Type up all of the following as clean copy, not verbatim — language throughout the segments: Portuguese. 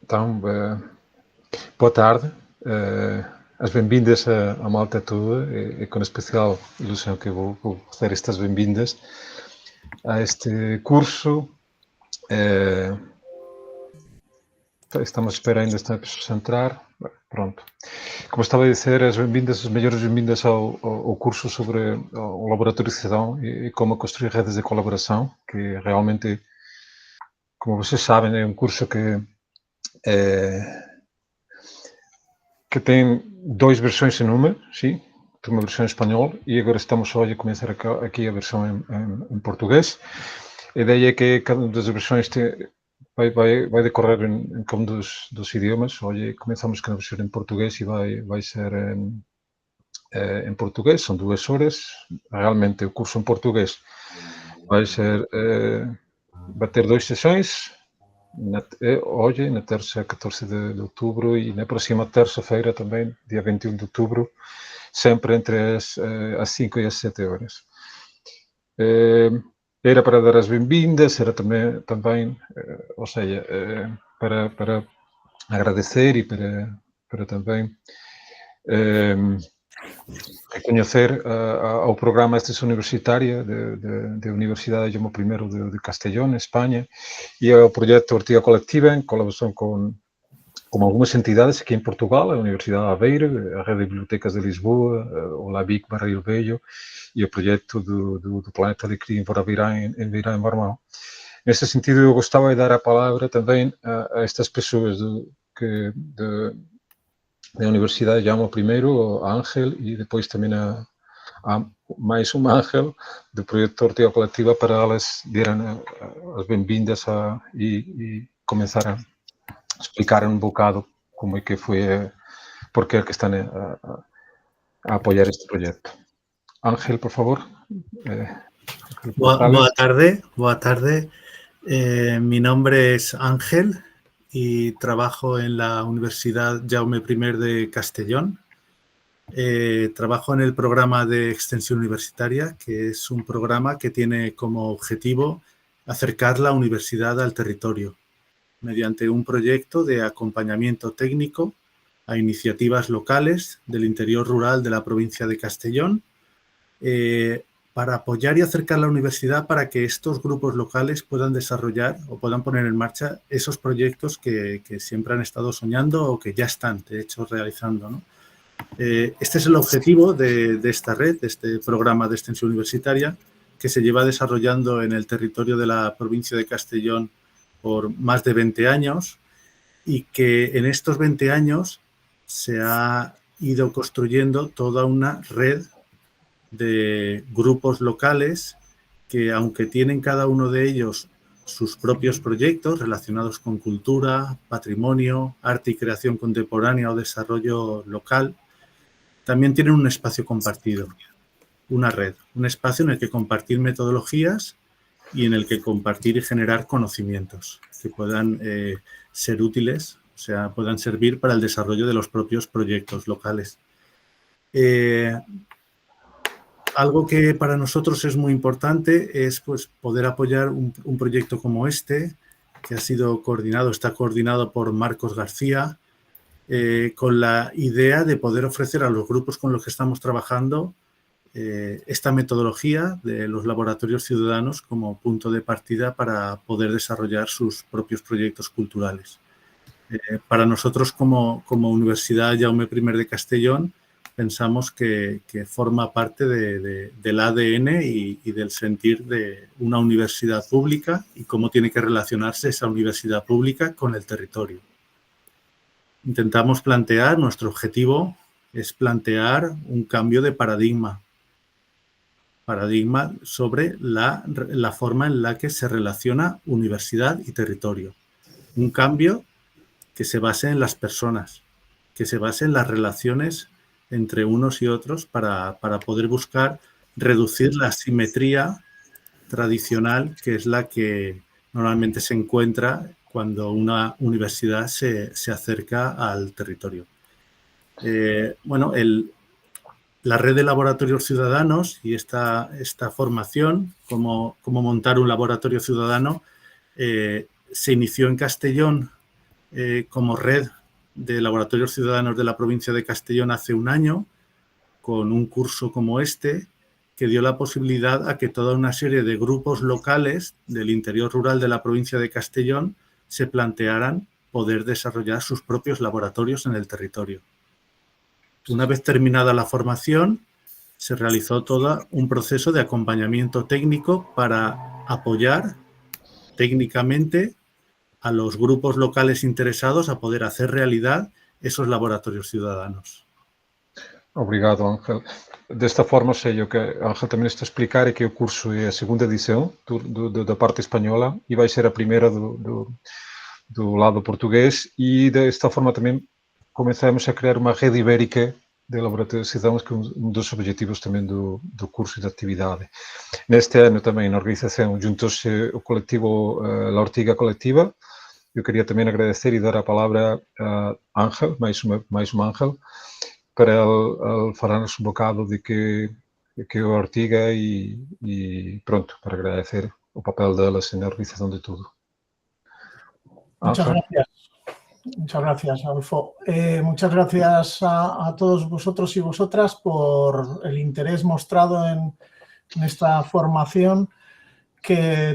Então, boa tarde. As bem-vindas à malta toda. É com especial ilusão que eu vou fazer estas bem-vindas a este curso. Estamos a esperar ainda a pessoa entrar. Pronto. Como estava a dizer, as melhores bem-vindas ao curso sobre o Laboratório Cidadão e como construir redes de colaboração, que realmente, como vocês sabem, é um curso que tem duas versões em número, sim, tem uma versão em espanhol e agora estamos hoje a começar aqui a versão em português. A ideia é que cada uma das versões vai decorrer em cada um dos idiomas. Hoje começamos com a versão em português e vai ser em português, são 2 horas. Realmente o curso em português vai ter 2 sessões. Hoje, na terça 14 de outubro e na próxima terça-feira também, dia 21 de outubro, sempre entre as 5 e as 7 horas. Era para dar as bem-vindas, era também ou seja, para agradecer e para também reconhecer ao programa Extensión Universitaria da Universidade Jaume I de Castellón, España, e ao projeto Ortiga Colectiva, en colaboración con algumas entidades aqui em Portugal, a Universidade de Aveiro, a Rede de Bibliotecas de Lisboa, o LABIC Barreiro Velho e o projeto do Planeta de Cria em Beirã, em Marmão. Nesse sentido, eu gostava de dar a palavra também a estas pessoas da Universidade Jaume I, a Ángel, e depois também a mais um Ángel do projeto Ortiga Colectiva para elas darem as bem-vindas e começar a explicar um bocado como é que foi, porque é que estão a apoiar este projeto. Ángel, por favor. Boa tarde. Mi nombre es Ángel y trabajo en la Universidad Jaume I de Castellón. Trabajo en el programa de extensión universitaria, que es un programa que tiene como objetivo acercar la universidad al territorio mediante un proyecto de acompañamiento técnico a iniciativas locales del interior rural de la provincia de Castellón, para apoyar y acercar la universidad para que estos grupos locales puedan desarrollar o puedan poner en marcha esos proyectos que siempre han estado soñando o que ya están, de hecho, realizando, ¿no? Este es el objetivo de esta red, de este programa de extensión universitaria, que se lleva desarrollando en el territorio de la provincia de Castellón por más de 20 años y que en estos 20 años se ha ido construyendo toda una red de grupos locales que, aunque tienen cada uno de ellos sus propios proyectos relacionados con cultura, patrimonio, arte y creación contemporánea o desarrollo local, también tienen un espacio compartido, una red, un espacio en el que compartir metodologías y en el que compartir y generar conocimientos que puedan ser útiles, o sea, puedan servir para el desarrollo de los propios proyectos locales. Algo que para nosotros es muy importante es, pues, poder apoyar un proyecto como este, que está coordinado por Marcos García, con la idea de poder ofrecer a los grupos con los que estamos trabajando esta metodología de los laboratorios ciudadanos como punto de partida para poder desarrollar sus propios proyectos culturales. Para nosotros como Universidad Jaume I de Castellón pensamos que forma parte del ADN y del sentir de una universidad pública y cómo tiene que relacionarse esa universidad pública con el territorio. Intentamos nuestro objetivo es plantear un cambio de paradigma sobre la forma en la que se relaciona universidad y territorio. Un cambio que se base en las personas, que se base en las relaciones entre unos y otros para poder buscar reducir la asimetría tradicional, que es la que normalmente se encuentra cuando una universidad se acerca al territorio. La red de laboratorios ciudadanos y esta formación, cómo montar un laboratorio ciudadano, se inició en Castellón como red de laboratorios ciudadanos de la provincia de Castellón hace un año, con un curso como este, que dio la posibilidad a que toda una serie de grupos locales del interior rural de la provincia de Castellón se plantearan poder desarrollar sus propios laboratorios en el territorio. Una vez terminada la formación, se realizó todo un proceso de acompañamiento técnico para apoyar técnicamente a los grupos locales interesados a poder hacer realidad esos laboratorios ciudadanos. Obrigado, Ángel. Desta forma, sei o que Ángel também está a explicar é que o curso é a segunda edição da parte espanhola e vai ser a primeira do lado português e desta forma também começamos a criar uma rede ibérica de laboratórios cidadãos, que é um dos objetivos também do curso e da atividade. Neste ano também na organização juntou-se o coletivo La Ortiga Colectiva. Eu queria também agradecer e dar a palavra a Ángel, mais um Ángel, para ele falar-nos um bocado de que é a Ortiga e pronto, para agradecer o papel delas na organização de tudo. Muchas gracias, Adolfo. Muchas gracias a todos vosotros y vosotras por el interés mostrado en esta formación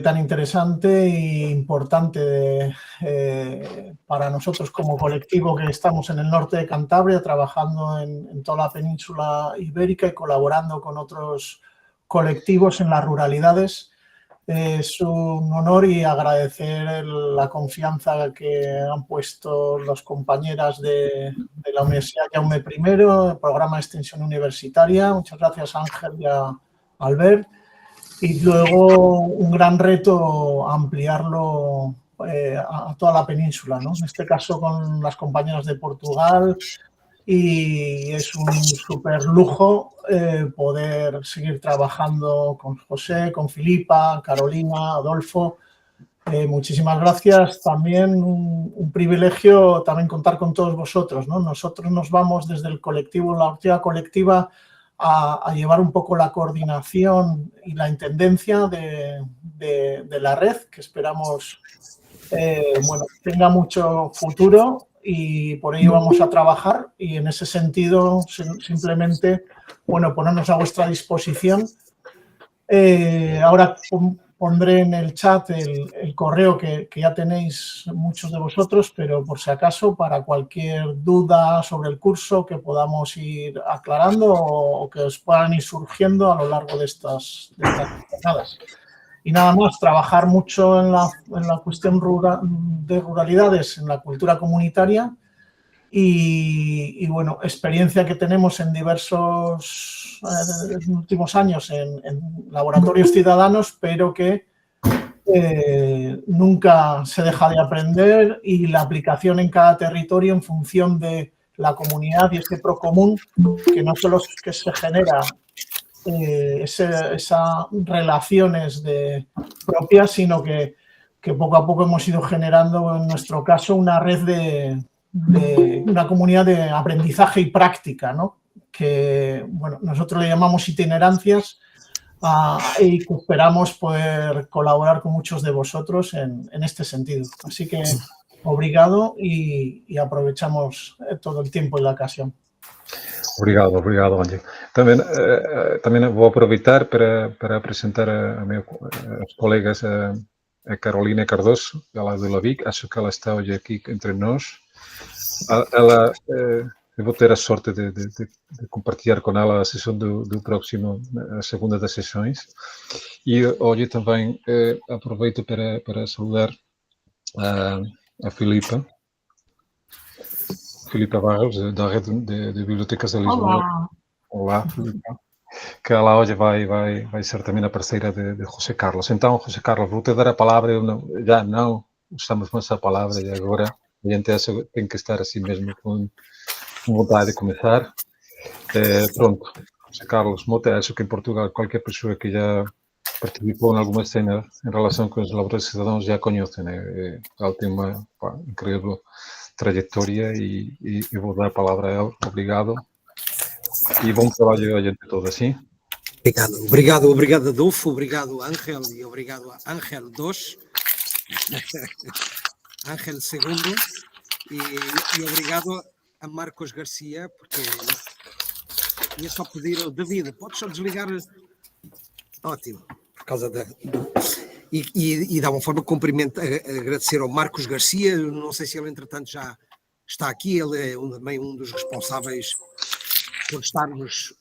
tan interesante e importante para nosotros como colectivo que estamos en el norte de Cantabria, trabajando en toda la península ibérica y colaborando con otros colectivos en las ruralidades. Es un honor y agradecer la confianza que han puesto las compañeras de la Universidad Jaume I, el programa de extensión universitaria. Muchas gracias, Ángel y a Albert. Y luego un gran reto ampliarlo a toda la península, ¿no? En este caso con las compañeras de Portugal, y es un súper lujo poder seguir trabajando con José, con Filipa, Carolina, Adolfo. Muchísimas gracias. También un privilegio también contar con todos vosotros, ¿no? Nosotros nos vamos desde el colectivo La Ortiga Colectiva a llevar un poco la coordinación y la intendencia de la red, que esperamos tenga mucho futuro, y por ello vamos a trabajar, y en ese sentido simplemente ponernos a vuestra disposición. Ahora pondré en el chat el correo que ya tenéis muchos de vosotros, pero por si acaso, para cualquier duda sobre el curso que podamos ir aclarando o que os puedan ir surgiendo a lo largo de estas jornadas. Y nada más, trabajar mucho en la cuestión de ruralidades, en la cultura comunitaria y bueno, experiencia que tenemos en diversos últimos años en laboratorios ciudadanos, pero que nunca se deja de aprender, y la aplicación en cada territorio en función de la comunidad y ese procomún, que no solo es que se genera esas relaciones propias, sino que poco a poco hemos ido generando, en nuestro caso, una red de una comunidad de aprendizaje y práctica, ¿no? Que bueno, nosotros le llamamos itinerancias, y que esperamos poder colaborar con muchos de vosotros en este sentido. Así que obrigado, y aprovechamos todo el tiempo y la ocasión. Obrigado, Ángel. Também vou aproveitar para apresentar aos colegas a Carolina Cardoso, ela é do LAVIC. Acho que ela está hoje aqui entre nós. Eu vou ter a sorte de compartilhar com ela a sessão do próximo, a segunda das sessões. E hoje também aproveito para saudar a Filipa Barros, da Rede de Bibliotecas de Lisboa. Olá, Filipa. Que ela hoje vai ser também a parceira de José Carlos. Então, José Carlos, vou-te dar a palavra. Já não usamos mais a palavra, e agora a gente tem que estar assim mesmo com vontade de começar. Pronto, José Carlos, acho que em Portugal qualquer pessoa que já participou em alguma cena em relação com os laboratórios cidadãos já conhece, né? Ele tem uma incrível trajetória, e eu vou dar a palavra a ele. Obrigado. E bom trabalho a gente toda, sim? Obrigado Adolfo, obrigado Ángel, e obrigado a Ángel II, Ángel II, e obrigado a Marcos Garcia, porque ia só pedir ao David, podes só desligar? Ótimo, por causa da... E dá uma forma de agradecer ao Marcos Garcia, não sei se ele entretanto já está aqui, ele é também um dos responsáveis por estarmos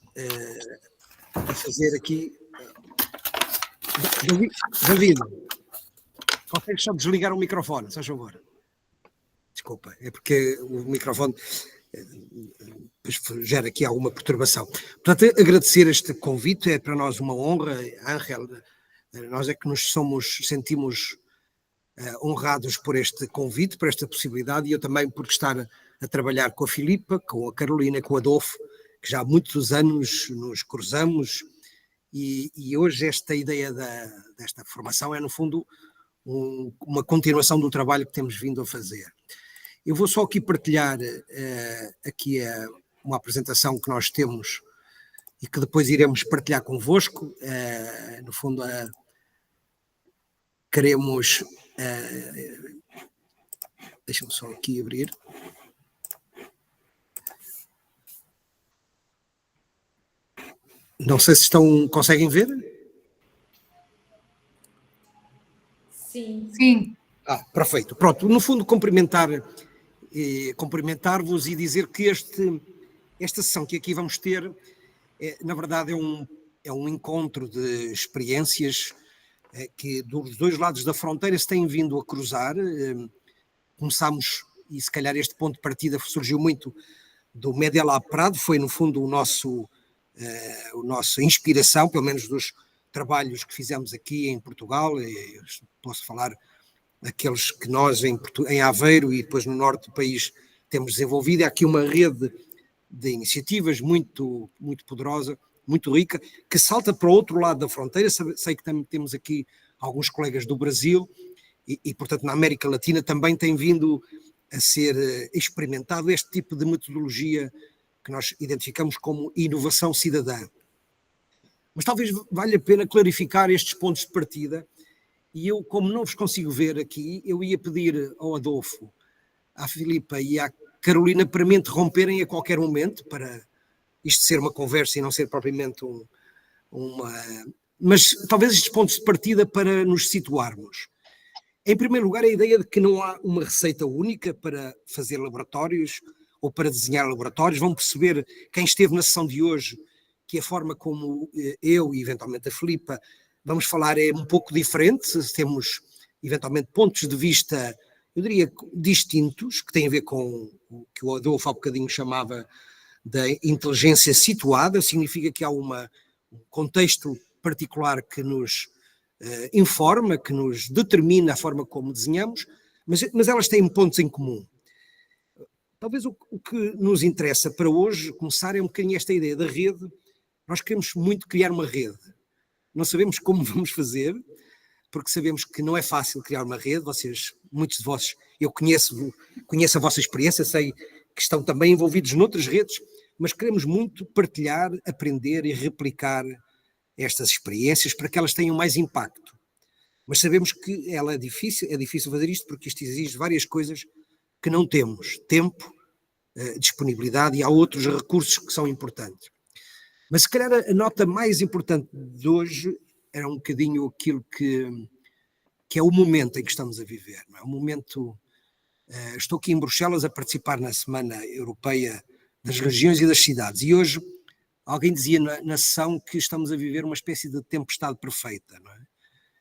a fazer aqui. David, consegues só desligar o microfone, se faz favor? Desculpa, é porque o microfone gera aqui alguma perturbação. Portanto, agradecer este convite, é para nós uma honra, Ángel, nós é que nos sentimos honrados por este convite, por esta possibilidade, e eu também por estar a trabalhar com a Filipa, com a Carolina, com o Adolfo, que já há muitos anos nos cruzamos, e hoje esta ideia desta formação é, no fundo, uma continuação do trabalho que temos vindo a fazer. Eu vou só aqui partilhar aqui uma apresentação que nós temos e que depois iremos partilhar convosco. No fundo, queremos... deixa-me só aqui abrir. Não sei se conseguem ver? Sim. Sim. Perfeito. Pronto, no fundo, cumprimentar-vos e dizer que esta sessão que aqui vamos ter, na verdade, é um encontro de experiências que dos dois lados da fronteira se têm vindo a cruzar. Começámos, e se calhar este ponto de partida surgiu muito do Media Lab Prado, foi no fundo a nossa inspiração, pelo menos dos trabalhos que fizemos aqui em Portugal. Eu posso falar daqueles que nós em Aveiro e depois no norte do país temos desenvolvido. Há aqui uma rede de iniciativas muito, muito poderosa, muito rica, que salta para o outro lado da fronteira. Sei que também temos aqui alguns colegas do Brasil e, portanto, na América Latina também tem vindo a ser experimentado este tipo de metodologia que nós identificamos como inovação cidadã. Mas talvez valha a pena clarificar estes pontos de partida, e eu, como não vos consigo ver aqui, eu ia pedir ao Adolfo, à Filipa e à Carolina para me interromperem a qualquer momento, para isto ser uma conversa e não ser propriamente Mas talvez estes pontos de partida para nos situarmos. Em primeiro lugar, a ideia de que não há uma receita única para fazer laboratórios ou para desenhar laboratórios. Vão perceber, quem esteve na sessão de hoje, que a forma como eu e eventualmente a Filipa vamos falar é um pouco diferente. Temos eventualmente pontos de vista, eu diria, distintos, que têm a ver com o que o Adolfo há bocadinho chamava da inteligência situada. Significa que há um contexto particular que nos informa, que nos determina a forma como desenhamos, mas elas têm pontos em comum. Talvez o que nos interessa para hoje começar é um bocadinho esta ideia da rede. Nós queremos muito criar uma rede. Não sabemos como vamos fazer, porque sabemos que não é fácil criar uma rede. Muitos de vós, eu conheço a vossa experiência, sei que estão também envolvidos noutras redes, mas queremos muito partilhar, aprender e replicar estas experiências para que elas tenham mais impacto. Mas sabemos que é difícil fazer isto, porque isto exige várias coisas que não temos: tempo, disponibilidade, e há outros recursos que são importantes. Mas se calhar a nota mais importante de hoje era um bocadinho aquilo que é o momento em que estamos a viver. Não é? O momento... estou aqui em Bruxelas a participar na Semana Europeia das Regiões e das Cidades, e hoje alguém dizia na sessão que estamos a viver uma espécie de tempestade perfeita, não é?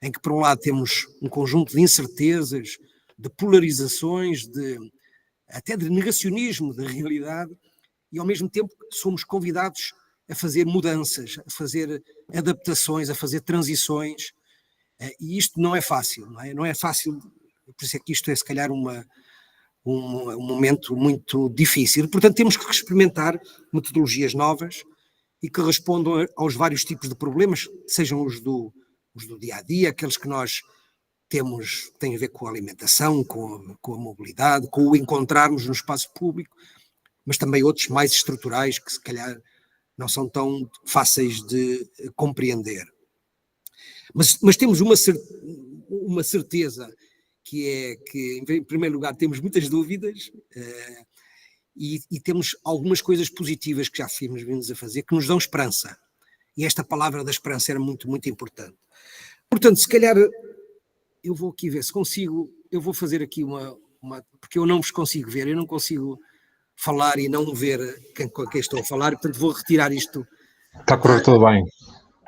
Em que por um lado temos um conjunto de incertezas, de polarizações, até de negacionismo da realidade, e ao mesmo tempo somos convidados a fazer mudanças, a fazer adaptações, a fazer transições, e isto não é fácil, não é? Não é fácil, por isso é que isto é se calhar um momento muito difícil. Portanto, temos que experimentar metodologias novas e que respondam aos vários tipos de problemas, sejam os do dia-a-dia, aqueles que nós temos, que têm a ver com a alimentação, com a mobilidade, com o encontrarmos no espaço público, mas também outros mais estruturais que se calhar não são tão fáceis de compreender. Mas temos uma certeza, que é que, em primeiro lugar, temos muitas dúvidas e temos algumas coisas positivas que já fomos vindos a fazer, que nos dão esperança. E esta palavra da esperança era muito, muito importante. Portanto, se calhar, eu vou aqui ver se consigo, eu vou fazer aqui porque eu não vos consigo ver, eu não consigo falar e não ver com quem estou a falar, portanto vou retirar isto. Está a correr tudo bem.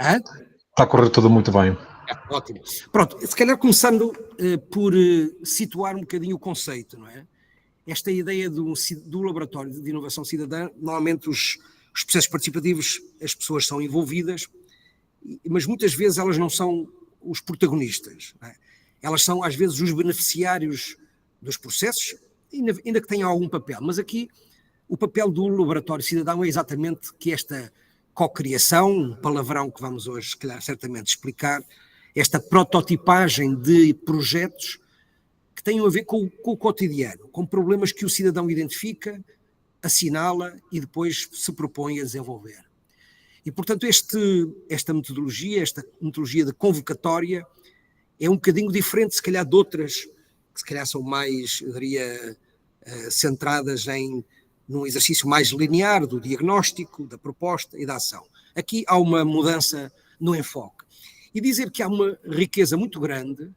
Hã? Está a correr tudo muito bem. Ótimo. Pronto, se calhar começando por situar um bocadinho o conceito, não é? Esta ideia do laboratório de inovação cidadã, normalmente os processos participativos, as pessoas são envolvidas, mas muitas vezes elas não são os protagonistas, não é? Elas são às vezes os beneficiários dos processos, ainda que tenham algum papel, mas aqui o papel do laboratório cidadão é exatamente que esta cocriação, um palavrão que vamos hoje, se calhar, certamente explicar, esta prototipagem de projetos que tenham a ver com o cotidiano, com problemas que o cidadão identifica, assinala e depois se propõe a desenvolver. E, portanto, esta metodologia de convocatória, é um bocadinho diferente, se calhar, de outras, que se calhar são mais, eu diria, centradas num exercício mais linear do diagnóstico, da proposta e da ação. Aqui há uma mudança no enfoque. E dizer que há uma riqueza muito grande.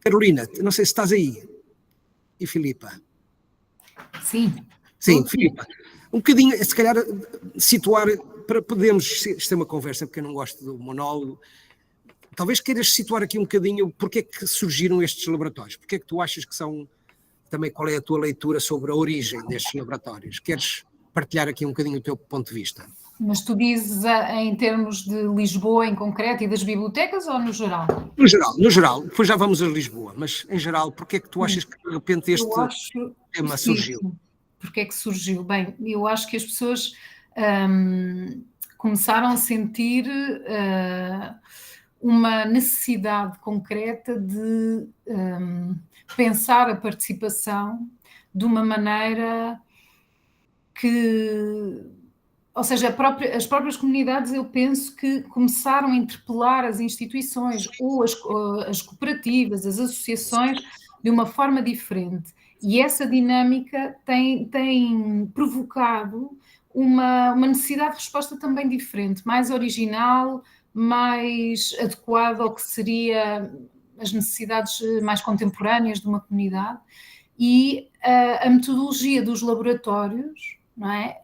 Carolina, não sei se estás aí. E Filipa? Sim. Sim, Filipa. Um bocadinho, se calhar, situar, para podermos, isto é uma conversa, porque eu não gosto do monólogo, talvez queiras situar aqui um bocadinho porque é que surgiram estes laboratórios, porque é que tu achas que são, também qual é a tua leitura sobre a origem destes laboratórios? Queres partilhar aqui um bocadinho o teu ponto de vista? Mas tu dizes em termos de Lisboa em concreto e das bibliotecas ou no geral? No geral, depois já vamos a Lisboa, mas em geral, porque é que tu achas que de repente este tema surgiu? Porque é que surgiu? Bem, eu acho que as pessoas começaram a sentir uma necessidade concreta de pensar a participação de uma maneira que, ou seja, as próprias comunidades, eu penso que começaram a interpelar as instituições ou as cooperativas, as associações, de uma forma diferente. E essa dinâmica tem provocado uma necessidade de resposta também diferente, mais original, mais adequada ao que seria as necessidades mais contemporâneas de uma comunidade. E a metodologia dos laboratórios, não é?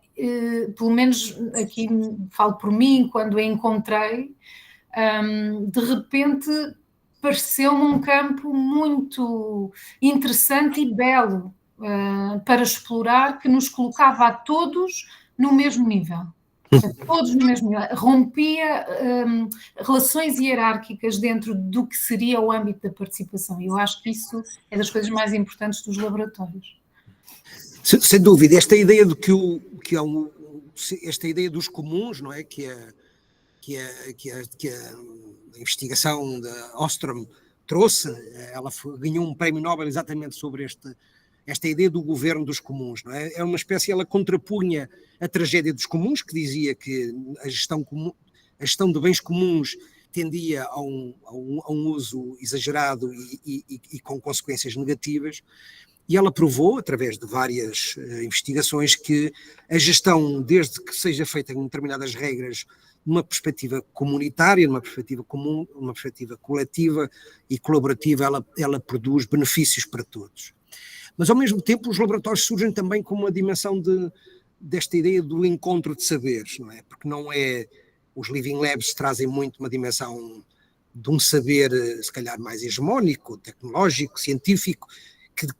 Pelo menos aqui falo por mim, quando a encontrei, de repente pareceu-me um campo muito interessante e belo para explorar, que nos colocava a todos no mesmo nível. Todos no mesmo nível. Rompia relações hierárquicas dentro do que seria o âmbito da participação. E eu acho que isso é das coisas mais importantes dos laboratórios. Sem dúvida, esta ideia de esta ideia dos comuns, não é? Que a investigação da Ostrom trouxe, ela ganhou um prémio Nobel exatamente sobre esta ideia do governo dos comuns, não é? É uma espécie, ela contrapunha a tragédia dos comuns, que dizia que a gestão de bens comuns tendia a um uso exagerado e com consequências negativas. E ela provou, através de várias investigações, que a gestão, desde que seja feita com determinadas regras, numa perspectiva comunitária, numa perspectiva comum, numa perspectiva coletiva e colaborativa, ela produz benefícios para todos. Mas, ao mesmo tempo, os laboratórios surgem também com uma dimensão desta ideia do encontro de saberes, não é? Porque não é... Os Living Labs trazem muito uma dimensão de um saber, se calhar, mais hegemónico, tecnológico, científico,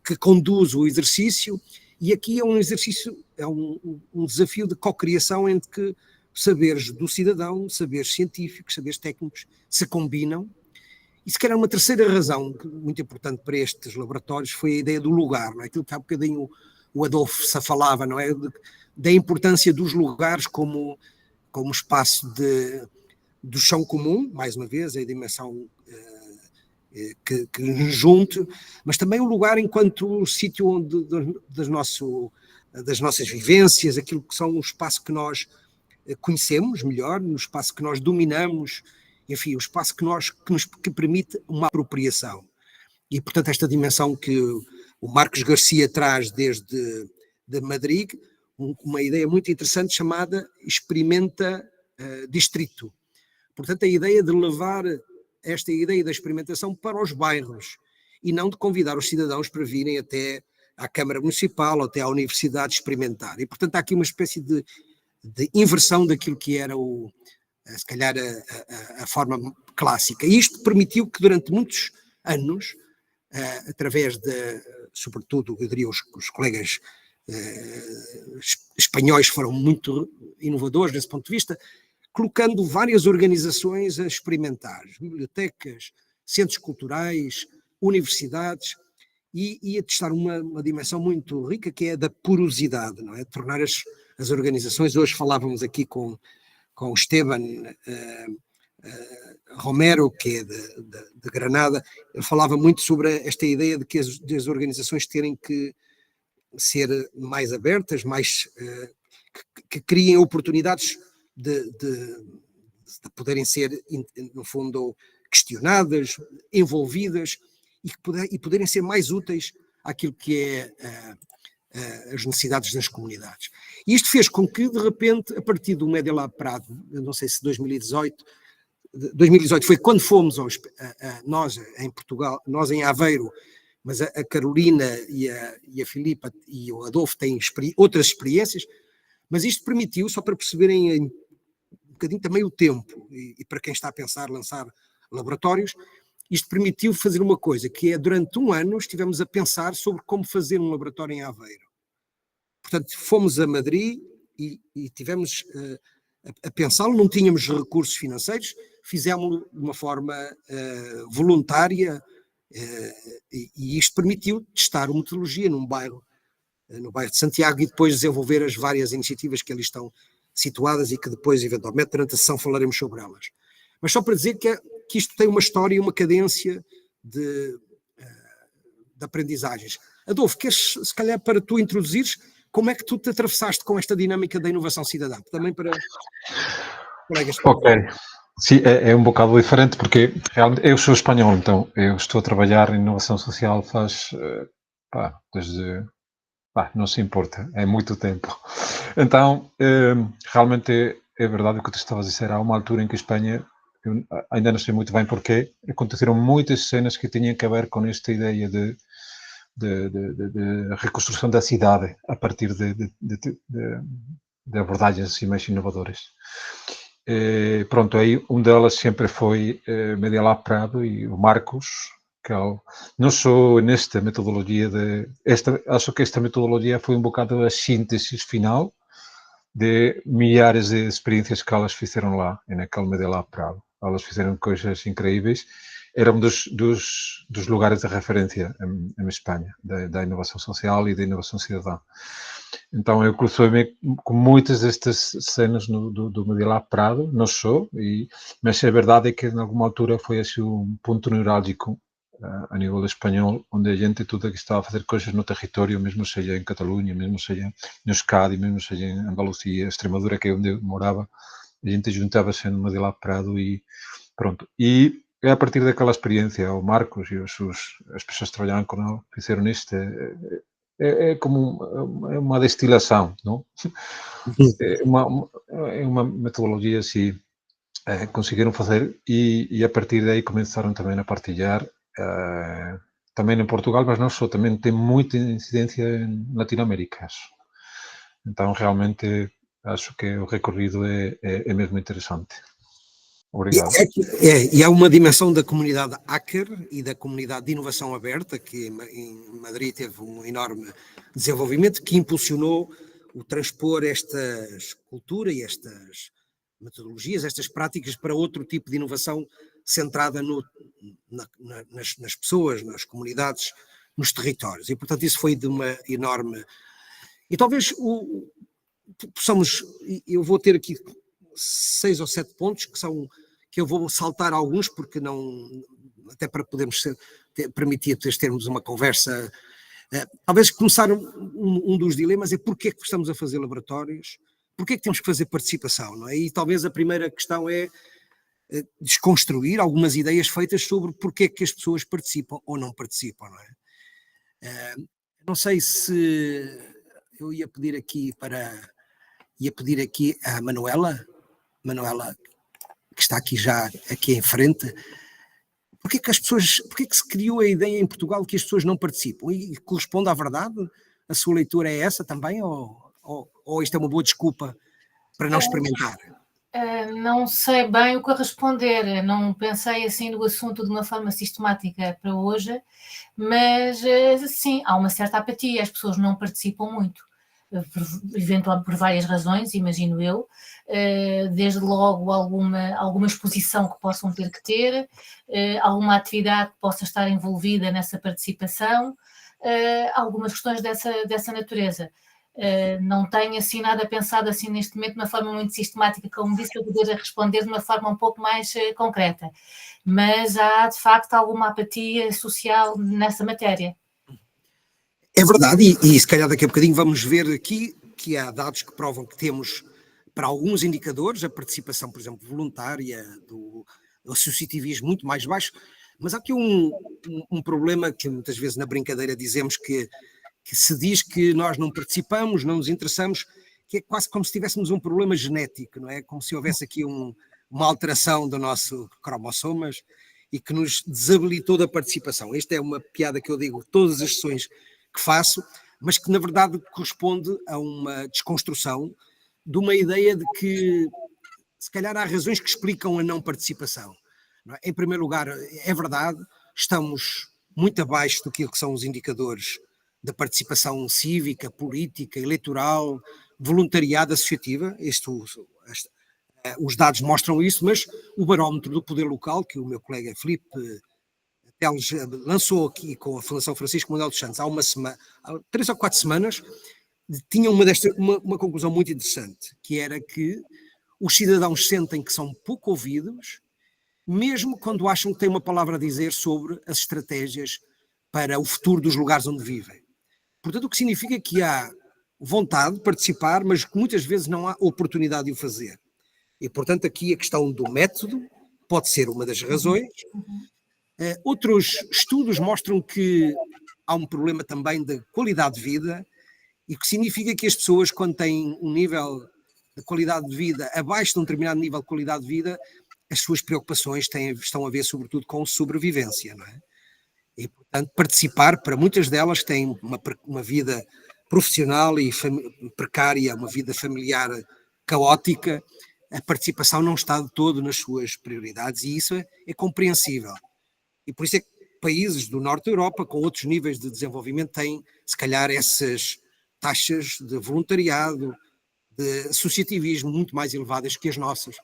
que conduz o exercício, e aqui é um exercício, é um desafio de cocriação entre que saberes do cidadão, saberes científicos, saberes técnicos se combinam. E se calhar uma terceira razão muito importante para estes laboratórios foi a ideia do lugar, não é? Aquilo que há bocadinho o Adolfo se falava, não é? Da importância dos lugares como espaço do chão comum, mais uma vez, a dimensão que nos junte, mas também o lugar enquanto sítio onde das nossas vivências, aquilo que são o espaço que nós conhecemos melhor, no espaço que nós dominamos enfim, o espaço que permite uma apropriação. E, portanto, esta dimensão que o Marcos Garcia traz desde de Madrid, uma ideia muito interessante chamada Experimenta Distrito. Portanto, a ideia de levar esta ideia da experimentação para os bairros e não de convidar os cidadãos para virem até à Câmara Municipal ou até à Universidade experimentar. E, portanto, há aqui uma espécie de inversão daquilo que era, se calhar, a forma clássica. E isto permitiu que durante muitos anos, através sobretudo, eu diria, os colegas espanhóis foram muito inovadores nesse ponto de vista, colocando várias organizações a experimentar, bibliotecas, centros culturais, universidades, e a testar uma dimensão muito rica, que é a da porosidade, não é? Tornar as organizações, hoje falávamos aqui com o Esteban Romero, que é de Granada, ele falava muito sobre esta ideia de que as organizações terem que ser mais abertas, que criem oportunidades de poderem ser, no fundo, questionadas, envolvidas e poderem ser mais úteis àquilo que é as necessidades das comunidades. E isto fez com que, de repente, a partir do Media Lab Prado, não sei se 2018 foi quando fomos nós em Portugal, nós em Aveiro, mas a Carolina e a Filipa e o Adolfo têm outras experiências, mas isto permitiu, só para perceberem um bocadinho também o tempo, e para quem está a pensar lançar laboratórios, isto permitiu fazer uma coisa, que é, durante um ano, estivemos a pensar sobre como fazer um laboratório em Aveiro. Portanto, fomos a Madrid e tivemos a pensá-lo, não tínhamos recursos financeiros, fizemos-lo de uma forma voluntária, e isto permitiu testar uma metodologia no bairro de Santiago e depois desenvolver as várias iniciativas que ali estão situadas e que depois, eventualmente, durante a sessão falaremos sobre elas. Mas só para dizer que isto tem uma história e uma cadência de aprendizagens. Adolfo, queres, se calhar, para tu introduzires, como é que tu te atravessaste com esta dinâmica da inovação cidadã? Também para colegas. Ok. Sim, é um bocado diferente porque realmente eu sou espanhol, então eu estou a trabalhar em inovação social faz, desde, não se importa, é muito tempo. Então, realmente é verdade o que tu estavas a dizer, há uma altura em que Espanha, eu ainda não sei muito bem porquê, aconteceram muitas cenas que tinham que ver com esta ideia de reconstrução da cidade a partir de abordagens assim mais inovadoras. Pronto, aí delas sempre foi Media Lab Prado e o Marcos, que não só nesta metodologia acho que esta metodologia foi um bocado a síntese final de milhares de experiências que elas fizeram lá, naquele Media Lab Prado. Elas fizeram coisas incríveis. Era um dos lugares de referência em Espanha, da inovação social e da inovação cidadã. Então eu cruzei-me com muitas destas cenas do Media Lab Prado, não só, mas a verdade é que em alguma altura foi assim um ponto neurálgico a nível espanhol, onde a gente toda que estava a fazer coisas no território, mesmo seja em Catalunha, mesmo seja no Euskadi, mesmo seja em Andalucia, Extremadura, que é onde eu morava, a gente juntava-se no Media Lab Prado e pronto. E é a partir daquela experiência, o Marcos e as pessoas que trabalharam com ele fizeram isto. É como uma destilação, não? É uma metodologia assim, conseguiram fazer e a partir daí começaram também a partilhar, também em Portugal, mas não só, também tem muita incidência em Latinoamérica. Então, realmente, acho que o recorrido é mesmo interessante. Obrigado. E há uma dimensão da comunidade hacker e da comunidade de inovação aberta, que em Madrid teve um enorme desenvolvimento, que impulsionou o transpor esta cultura e estas metodologias, estas práticas para outro tipo de inovação centrada nas pessoas, nas comunidades, nos territórios. E, portanto, isso foi de uma enorme... E talvez possamos... Eu vou ter aqui 6 ou 7 pontos que eu vou saltar alguns porque não, até para podermos permitir termos uma conversa. Talvez começar um dos dilemas é porque é que estamos a fazer laboratórios, porque é que temos que fazer participação, não é? E talvez a primeira questão é desconstruir algumas ideias feitas sobre porque é que as pessoas participam ou não participam, não é? Não sei se eu ia pedir aqui à Manuela, que está aqui já aqui em frente, porque é que se criou a ideia em Portugal que as pessoas não participam? E corresponde à verdade? A sua leitura é essa também? Ou isto é uma boa desculpa para não experimentar? Não sei bem o que responder, não pensei assim no assunto de uma forma sistemática para hoje, mas sim, há uma certa apatia, as pessoas não participam muito, eventualmente por várias razões, imagino eu, desde logo alguma exposição que possam ter que ter, alguma atividade que possa estar envolvida nessa participação, algumas questões dessa natureza. Não tenho assim nada pensado assim neste momento de uma forma muito sistemática, como disse, para poder responder de uma forma um pouco mais concreta, mas há de facto alguma apatia social nessa matéria. É verdade, e se calhar daqui a bocadinho vamos ver aqui que há dados que provam que temos, para alguns indicadores, a participação, por exemplo, voluntária, do associativismo muito mais baixo, mas há aqui um problema que muitas vezes na brincadeira dizemos que se diz que nós não participamos, não nos interessamos, que é quase como se tivéssemos um problema genético, não é? Como se houvesse aqui uma alteração do nosso cromossomas e que nos desabilitou da participação. Esta é uma piada que eu digo todas as sessões que faço, mas que na verdade corresponde a uma desconstrução de uma ideia de que se calhar há razões que explicam a não participação. Não é? Em primeiro lugar, é verdade, estamos muito abaixo do que são os indicadores da participação cívica, política, eleitoral, voluntariado, associativa. Os dados mostram isso, mas o barómetro do poder local, que o meu colega Filipe Teles lançou aqui com a Fundação Francisco Manuel dos Santos há 3 ou 4 semanas, tinha uma conclusão muito interessante, que era que os cidadãos sentem que são pouco ouvidos, mesmo quando acham que têm uma palavra a dizer sobre as estratégias para o futuro dos lugares onde vivem. Portanto, o que significa que há vontade de participar, mas que muitas vezes não há oportunidade de o fazer. E, portanto, aqui a questão do método pode ser uma das razões. Outros estudos mostram que há um problema também de qualidade de vida, e que significa que as pessoas, quando têm um nível de qualidade de vida abaixo de um determinado nível de qualidade de vida, as suas preocupações estão a ver sobretudo com sobrevivência, não é? E, portanto, participar, para muitas delas que têm uma vida profissional e precária, uma vida familiar caótica, a participação não está de todo nas suas prioridades, e isso é compreensível. E por isso é que países do norte da Europa, com outros níveis de desenvolvimento, têm, se calhar, essas taxas de voluntariado, de associativismo muito mais elevadas que as nossas.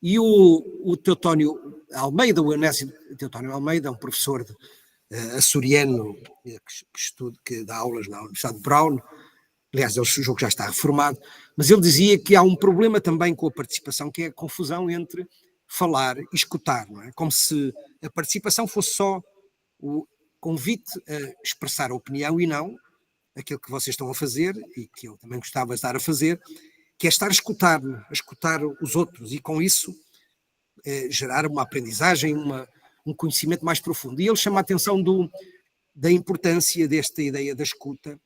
E o Teotónio Almeida, o Onésio Teotónio Almeida, um professor açoriano que dá aulas na Universidade de Brown, aliás, ele julgo que já está reformado, mas ele dizia que há um problema também com a participação, que é a confusão entre falar e escutar, não é? Como se a participação fosse só o convite a expressar a opinião e não aquilo que vocês estão a fazer, e que eu também gostava de estar a fazer, que é estar a escutar os outros, e com isso gerar uma aprendizagem, um conhecimento mais profundo. E ele chama a atenção da importância desta ideia da escuta,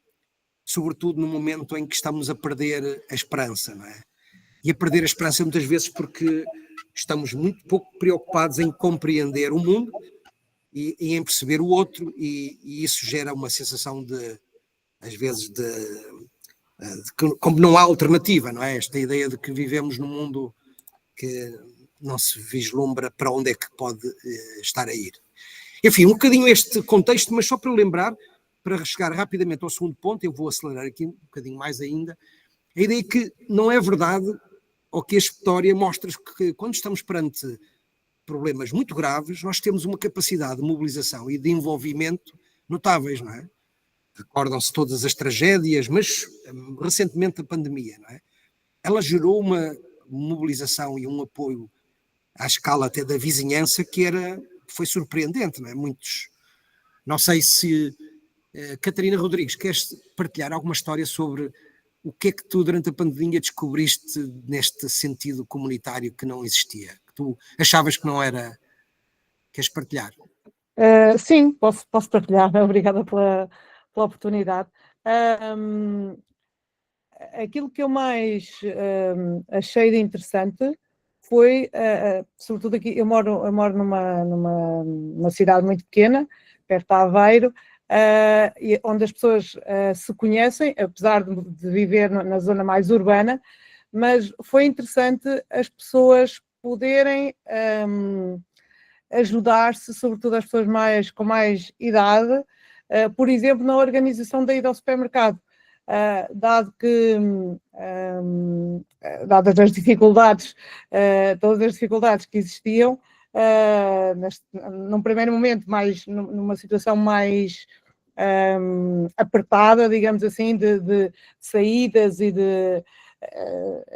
sobretudo no momento em que estamos a perder a esperança, não é? E a perder a esperança muitas vezes porque estamos muito pouco preocupados em compreender o mundo e em perceber o outro, e isso gera uma sensação às vezes, como não há alternativa, não é? Esta ideia de que vivemos num mundo que não se vislumbra para onde é que pode estar a ir. Enfim, um bocadinho este contexto, mas só para lembrar, para chegar rapidamente ao segundo ponto, eu vou acelerar aqui um bocadinho mais ainda, a ideia que não é verdade, ou que a história mostra que quando estamos perante problemas muito graves, nós temos uma capacidade de mobilização e de envolvimento notáveis, não é? Recordam-se todas as tragédias, mas recentemente a pandemia, não é? Ela gerou uma mobilização e um apoio à escala até da vizinhança que foi surpreendente, não é? Não sei se Catarina Rodrigues, queres partilhar alguma história sobre o que é que tu durante a pandemia descobriste neste sentido comunitário que não existia, que tu achavas que não era... Queres partilhar? Sim, posso partilhar. Obrigada pela oportunidade. Aquilo que eu mais achei de interessante foi, sobretudo aqui, eu moro numa cidade muito pequena, perto de Aveiro, onde as pessoas se conhecem, apesar de viver na zona mais urbana, mas foi interessante as pessoas poderem ajudar-se, sobretudo as pessoas com mais idade, por exemplo, na organização da ida ao supermercado. Dado que, dadas as dificuldades, todas as dificuldades que existiam, num primeiro momento, numa situação mais apertada, digamos assim, de saídas e de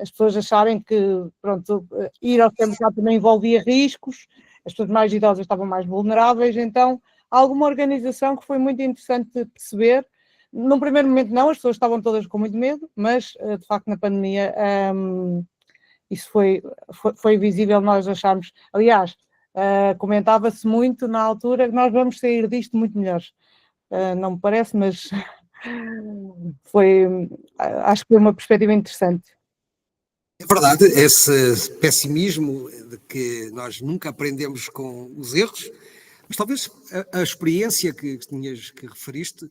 as pessoas acharem que, pronto, ir ao supermercado também envolvia riscos, as pessoas mais idosas estavam mais vulneráveis, então alguma organização que foi muito interessante perceber. Num primeiro momento não, as pessoas estavam todas com muito medo, mas de facto na pandemia isso foi visível, nós achámos, aliás, comentava-se muito na altura que nós vamos sair disto muito melhores. Não me parece, mas acho que foi uma perspectiva interessante. É verdade, esse pessimismo de que nós nunca aprendemos com os erros, mas talvez a experiência que referiste,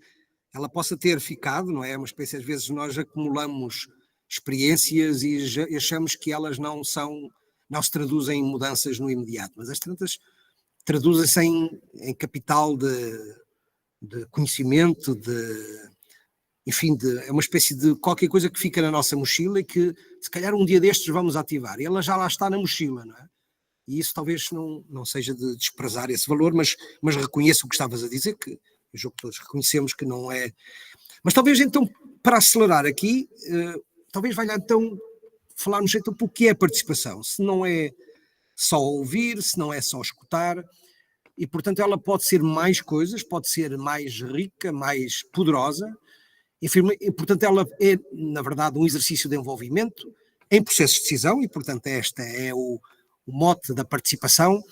ela possa ter ficado, não é? Uma espécie, às vezes nós acumulamos experiências e achamos que elas não se traduzem em mudanças no imediato, mas as tantas traduzem-se em capital de conhecimento, enfim, é uma espécie de qualquer coisa que fica na nossa mochila e que se calhar um dia destes vamos ativar, e ela já lá está na mochila, não é? E isso talvez não seja de desprezar esse valor, mas reconheço o que estavas a dizer, que eu julgo que todos reconhecemos que não é. Mas talvez então, para acelerar aqui, talvez valha então falarmos então o que é a participação, se não é só ouvir, se não é só escutar, e portanto ela pode ser mais coisas, pode ser mais rica, mais poderosa, e portanto ela é na verdade um exercício de envolvimento em processos de decisão, e portanto este é o mote da participação.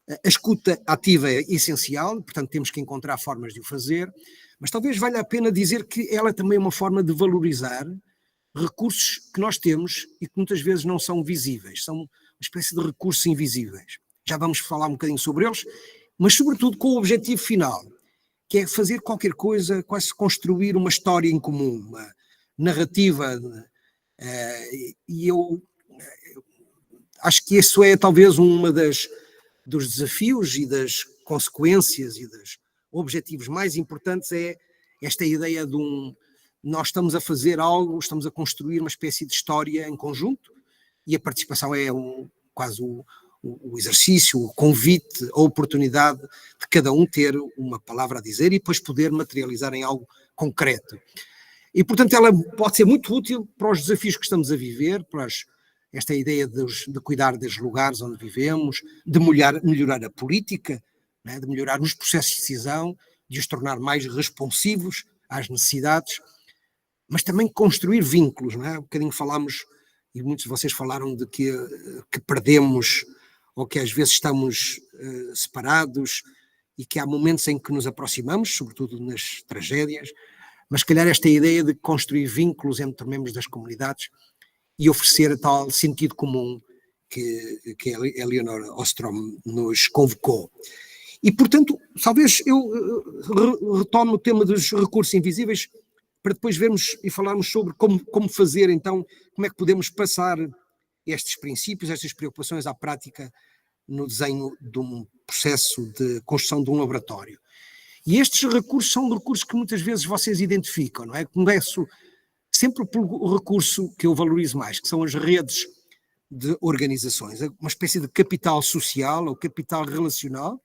A escuta ativa é essencial, portanto temos que encontrar formas de o fazer, mas talvez valha a pena dizer que ela também é uma forma de valorizar recursos que nós temos e que muitas vezes não são visíveis, são uma espécie de recursos invisíveis. Já vamos falar um bocadinho sobre eles, mas sobretudo com o objetivo final, que é fazer qualquer coisa, quase construir uma história em comum, uma narrativa, e eu acho que isso é talvez dos desafios e das consequências e dos objetivos mais importantes, é esta ideia de nós estamos a fazer algo, estamos a construir uma espécie de história em conjunto, e a participação é quase o exercício, o convite, a oportunidade de cada um ter uma palavra a dizer e depois poder materializar em algo concreto. E, portanto, ela pode ser muito útil para os desafios que estamos a viver, para esta ideia de cuidar dos lugares onde vivemos, de melhorar a política, né, de melhorar os processos de decisão, de os tornar mais responsivos às necessidades, mas também construir vínculos. Não é? Um bocadinho falámos, e muitos de vocês falaram de que perdemos, ou que às vezes estamos separados, e que há momentos em que nos aproximamos, sobretudo nas tragédias, mas se calhar esta ideia de construir vínculos entre membros das comunidades e oferecer a tal sentido comum que a Eleanor Ostrom nos convocou. E, portanto, talvez eu retome o tema dos recursos invisíveis para depois vermos e falarmos sobre como fazer, então, como é que podemos passar estes princípios, estas preocupações à prática no desenho de um processo de construção de um laboratório. E estes recursos são recursos que muitas vezes vocês identificam, não é? Começo sempre pelo recurso que eu valorizo mais, que são as redes de organizações, uma espécie de capital social ou capital relacional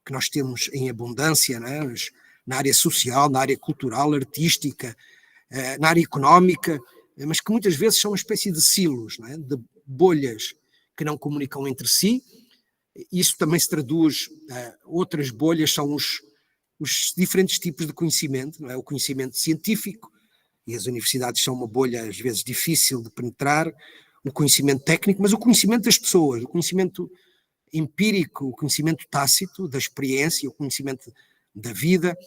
que nós temos em abundância, né? Na área social, na área cultural, artística, na área económica, mas que muitas vezes são uma espécie de silos, né? De bolhas que não comunicam entre si. Isso também se traduz, outras bolhas são os diferentes tipos de conhecimento, não é? O conhecimento científico, e as universidades são uma bolha às vezes difícil de penetrar, o conhecimento técnico, mas o conhecimento das pessoas, o conhecimento empírico, o conhecimento tácito da experiência, o conhecimento da vida,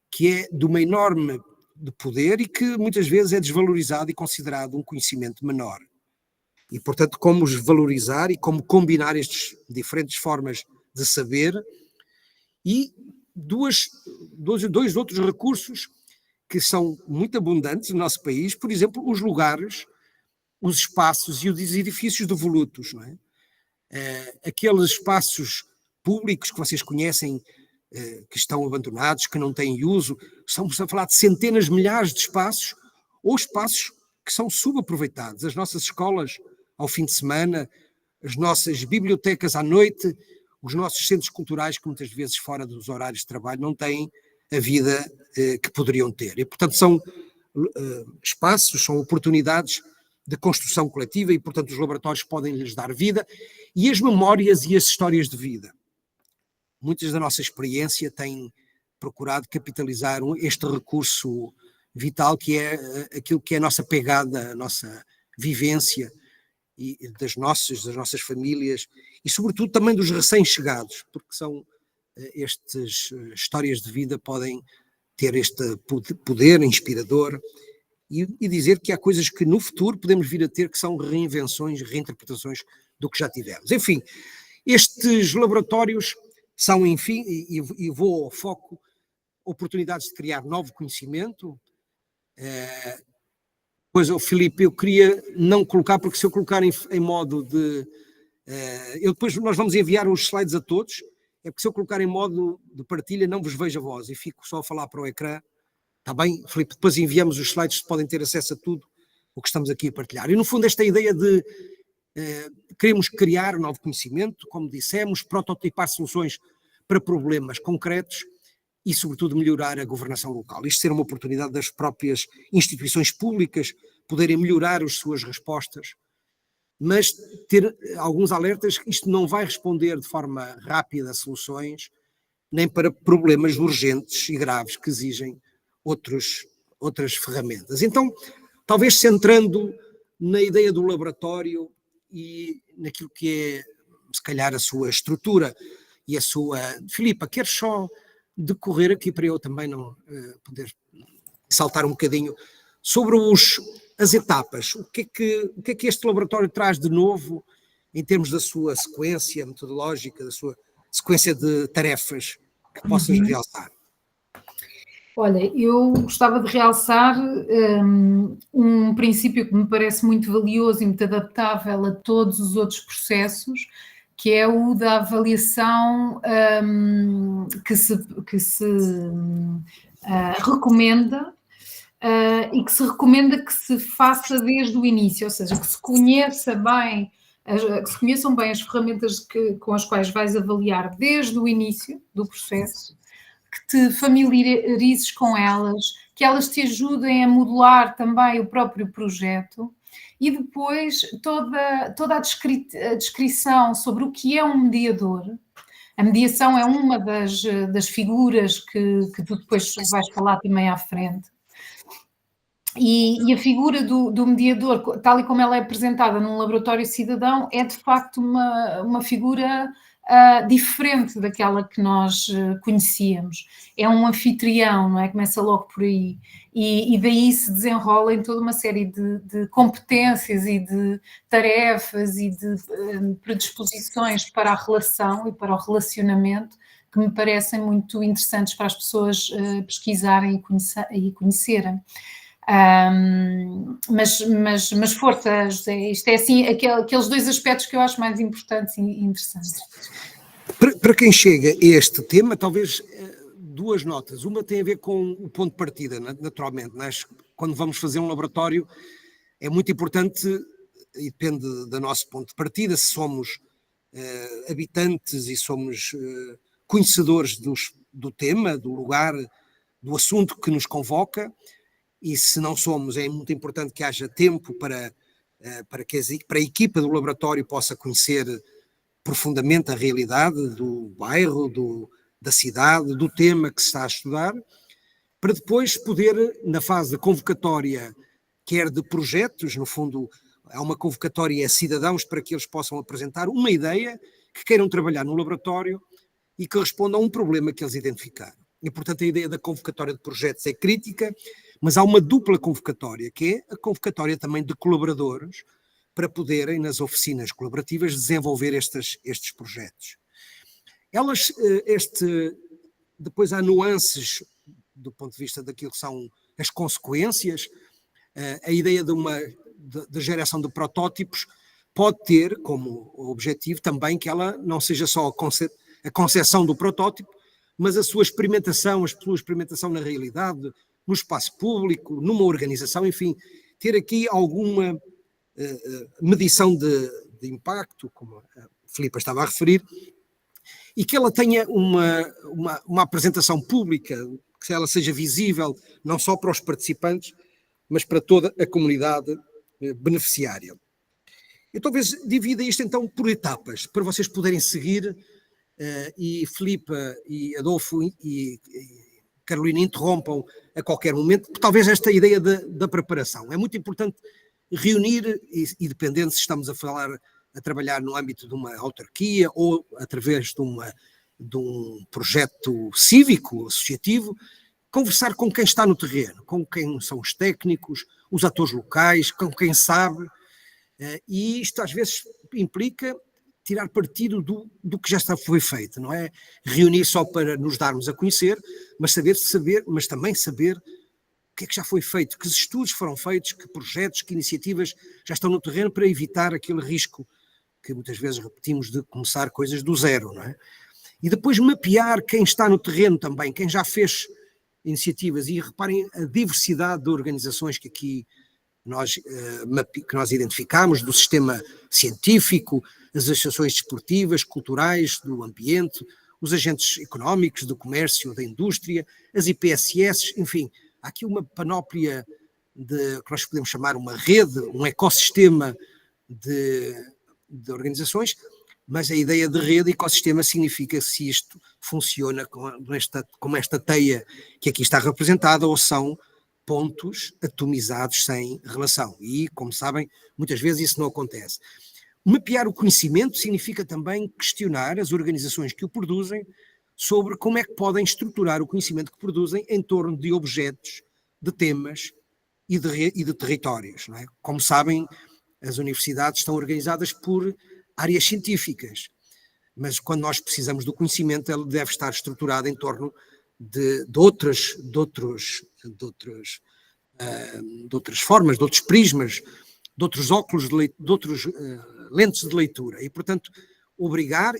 que é de uma enorme de poder e que muitas vezes é desvalorizado e considerado um conhecimento menor. E, portanto, como os valorizar e como combinar estas diferentes formas de saber e dois outros recursos que são muito abundantes no nosso país, por exemplo, os lugares, os espaços e os edifícios devolutos, não é? Aqueles espaços públicos que vocês conhecem, que estão abandonados, que não têm uso, estamos a falar de centenas, milhares de espaços, ou espaços que são subaproveitados. As nossas escolas ao fim de semana, as nossas bibliotecas à noite, os nossos centros culturais, que muitas vezes fora dos horários de trabalho não têm a vida que poderiam ter. E, portanto, são espaços, são oportunidades de construção coletiva e, portanto, os laboratórios podem lhes dar vida e as memórias e as histórias de vida. Muitas da nossa experiência têm procurado capitalizar este recurso vital que é aquilo que é a nossa pegada, a nossa vivência e das nossas famílias e, sobretudo, também dos recém-chegados, porque são estas histórias de vida podem ter este poder inspirador e dizer que há coisas que no futuro podemos vir a ter que são reinvenções, reinterpretações do que já tivemos. Enfim, estes laboratórios são, enfim, e vou ao foco, oportunidades de criar novo conhecimento. Pois, Filipe, eu queria não colocar, porque se eu colocar em modo de... depois nós vamos enviar os slides a todos, é porque se eu colocar em modo de partilha não vos vejo a voz e fico só a falar para o ecrã. Está bem, Filipe? Depois enviamos os slides, podem ter acesso a tudo o que estamos aqui a partilhar. E no fundo esta ideia de queremos criar novo conhecimento, como dissemos, prototipar soluções para problemas concretos e, sobretudo, melhorar a governação local. Isto ser uma oportunidade das próprias instituições públicas poderem melhorar as suas respostas, mas ter alguns alertas que isto não vai responder de forma rápida a soluções, nem para problemas urgentes e graves que exigem outras ferramentas. Então, talvez centrando na ideia do laboratório e naquilo que é, se calhar, a sua estrutura e a sua... Filipa, queres só decorrer aqui para eu também não poder saltar um bocadinho sobre as etapas, o que é que este laboratório traz de novo em termos da sua sequência metodológica, da sua sequência de tarefas que possas realçar? Olha, eu gostava de realçar um princípio que me parece muito valioso e muito adaptável a todos os outros processos, que é o da avaliação que se recomenda e que se recomenda que se faça desde o início, ou seja, que se conheçam bem as ferramentas com as quais vais avaliar desde o início do processo, que te familiarizes com elas, que elas te ajudem a modelar também o próprio projeto e depois toda a descrição sobre o que é um mediador. A mediação é uma das figuras que tu depois vais falar também à frente. E a figura do mediador, tal e como ela é apresentada num laboratório cidadão, é de facto uma figura diferente daquela que nós conhecíamos. É um anfitrião, não é? Começa logo por aí. E daí se desenrola em toda uma série de competências e de tarefas e de predisposições para a relação e para o relacionamento que me parecem muito interessantes para as pessoas pesquisarem e conhecerem. Mas força, José, isto é assim, aqueles dois aspectos que eu acho mais importantes e interessantes. Para quem chega a este tema, talvez duas notas. Uma tem a ver com o ponto de partida, naturalmente. Quando vamos fazer um laboratório, é muito importante, e depende do nosso ponto de partida, se somos habitantes e somos conhecedores do tema, do lugar, do assunto que nos convoca. E se não somos, é muito importante que haja tempo para a equipa do laboratório possa conhecer profundamente a realidade do bairro, da cidade, do tema que se está a estudar, para depois poder, na fase da convocatória, quer de projetos, no fundo, há uma convocatória a cidadãos para que eles possam apresentar uma ideia que queiram trabalhar no laboratório e que respondam a um problema que eles identificaram. E, portanto, a ideia da convocatória de projetos é crítica, mas há uma dupla convocatória, que é a convocatória também de colaboradores, para poderem, nas oficinas colaborativas, desenvolver estes projetos. Depois há nuances do ponto de vista daquilo que são as consequências. A ideia da geração de protótipos pode ter como objetivo também que ela não seja só a concepção do protótipo, mas a sua experimentação na realidade, no espaço público, numa organização, enfim, ter aqui alguma medição de impacto, como a Filipa estava a referir, e que ela tenha uma apresentação pública, que ela seja visível não só para os participantes, mas para toda a comunidade beneficiária. Eu talvez divida isto então por etapas, para vocês poderem seguir, e Filipa e Adolfo e Carolina interrompam a qualquer momento, talvez esta ideia da preparação. É muito importante reunir, e dependendo se estamos a trabalhar no âmbito de uma autarquia ou através de um projeto cívico, associativo, conversar com quem está no terreno, com quem são os técnicos, os atores locais, com quem sabe, e isto às vezes implica tirar partido do que já foi feito, não é reunir só para nos darmos a conhecer, mas mas também saber o que é que já foi feito, que estudos foram feitos, que projetos, que iniciativas já estão no terreno para evitar aquele risco que muitas vezes repetimos de começar coisas do zero, não é? E depois mapear quem está no terreno também, quem já fez iniciativas, e reparem a diversidade de organizações que aqui que nós identificamos, do sistema científico, as associações desportivas, culturais, do ambiente, os agentes económicos, do comércio, da indústria, as IPSS, enfim, há aqui uma panóplia que nós podemos chamar uma rede, um ecossistema de organizações, mas a ideia de rede e ecossistema significa se isto funciona como esta teia que aqui está representada, ou são pontos atomizados sem relação. E, como sabem, muitas vezes isso não acontece. Mapear o conhecimento significa também questionar as organizações que o produzem sobre como é que podem estruturar o conhecimento que produzem em torno de objetos, de temas e de territórios. Não é? Como sabem, as universidades estão organizadas por áreas científicas, mas quando nós precisamos do conhecimento, ele deve estar estruturado em torno de outras formas, de outros prismas, de outros óculos, de outros lentes de leitura. E, portanto, obrigar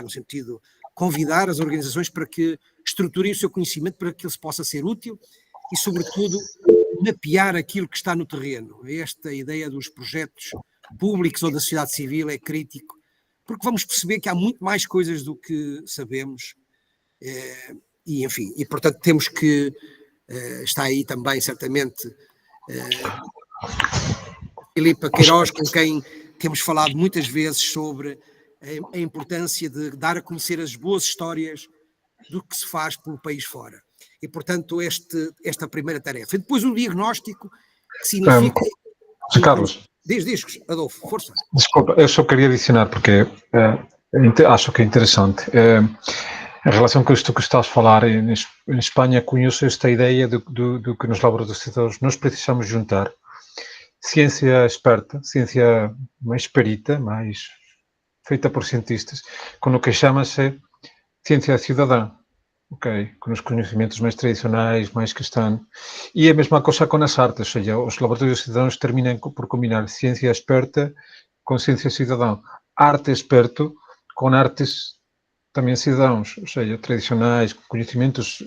no sentido convidar as organizações para que estruturem o seu conhecimento para que ele possa ser útil e, sobretudo, mapear aquilo que está no terreno. Esta ideia dos projetos públicos ou da sociedade civil é crítico, porque vamos perceber que há muito mais coisas do que sabemos. E, enfim, e portanto temos que, está aí também certamente Filipa Queiroz, com quem temos falado muitas vezes sobre a importância de dar a conhecer as boas histórias do que se faz pelo país fora. E portanto esta primeira tarefa. E depois o diagnóstico, que significa... Carlos. Diz, Adolfo, força. Desculpa, eu só queria adicionar, porque acho que é interessante. Em relação com isto que estás a falar, em Espanha conheço esta ideia do que nos laboratórios nós precisamos juntar ciência experta, ciência mais perita, mais feita por cientistas, com o que chama-se ciência cidadã, ok? Com os conhecimentos mais tradicionais, mais que estão. E a mesma coisa com as artes, ou seja, os laboratórios cidadãos terminam por combinar ciência experta com ciência cidadã, arte experto com artes também cidadãos, ou seja, tradicionais, conhecimentos,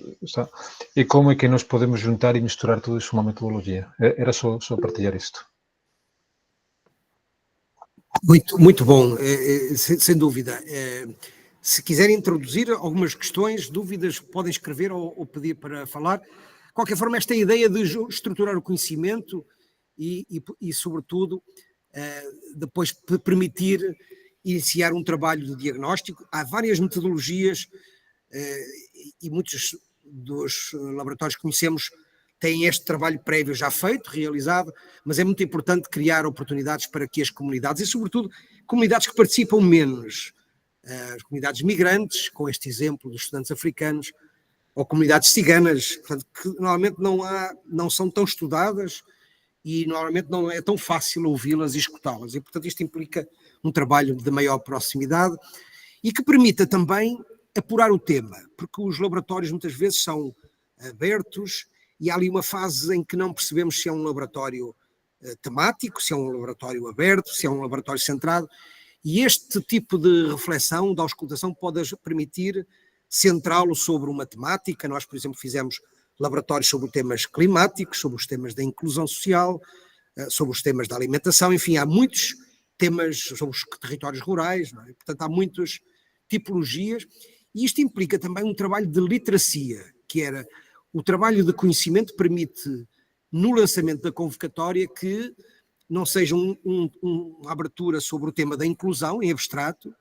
e como é que nós podemos juntar e misturar tudo isso numa metodologia. Era só partilhar isto. Muito bom, sem dúvida. Se quiserem introduzir algumas questões, dúvidas, podem escrever ou pedir para falar. De qualquer forma, esta ideia de estruturar o conhecimento e sobretudo, depois permitir iniciar um trabalho de diagnóstico. Há várias metodologias e muitos dos laboratórios que conhecemos têm este trabalho prévio já feito, realizado, mas é muito importante criar oportunidades para que as comunidades, e sobretudo comunidades que participam menos, as comunidades migrantes, com este exemplo dos estudantes africanos, ou comunidades ciganas, portanto, que normalmente não são tão estudadas e normalmente não é tão fácil ouvi-las e escutá-las. E, portanto, isto implica um trabalho de maior proximidade e que permita também apurar o tema, porque os laboratórios muitas vezes são abertos e há ali uma fase em que não percebemos se é um laboratório temático, se é um laboratório aberto, se é um laboratório centrado, e este tipo de reflexão, da auscultação, pode permitir centrá-lo sobre uma temática. Nós, por exemplo, fizemos laboratórios sobre temas climáticos, sobre os temas da inclusão social, sobre os temas da alimentação, enfim, há muitos temas sobre os territórios rurais, não é? Portanto, há muitas tipologias, e isto implica também um trabalho de literacia, que era o trabalho de conhecimento permite, no lançamento da convocatória, que não seja uma abertura sobre o tema da inclusão, em abstrato,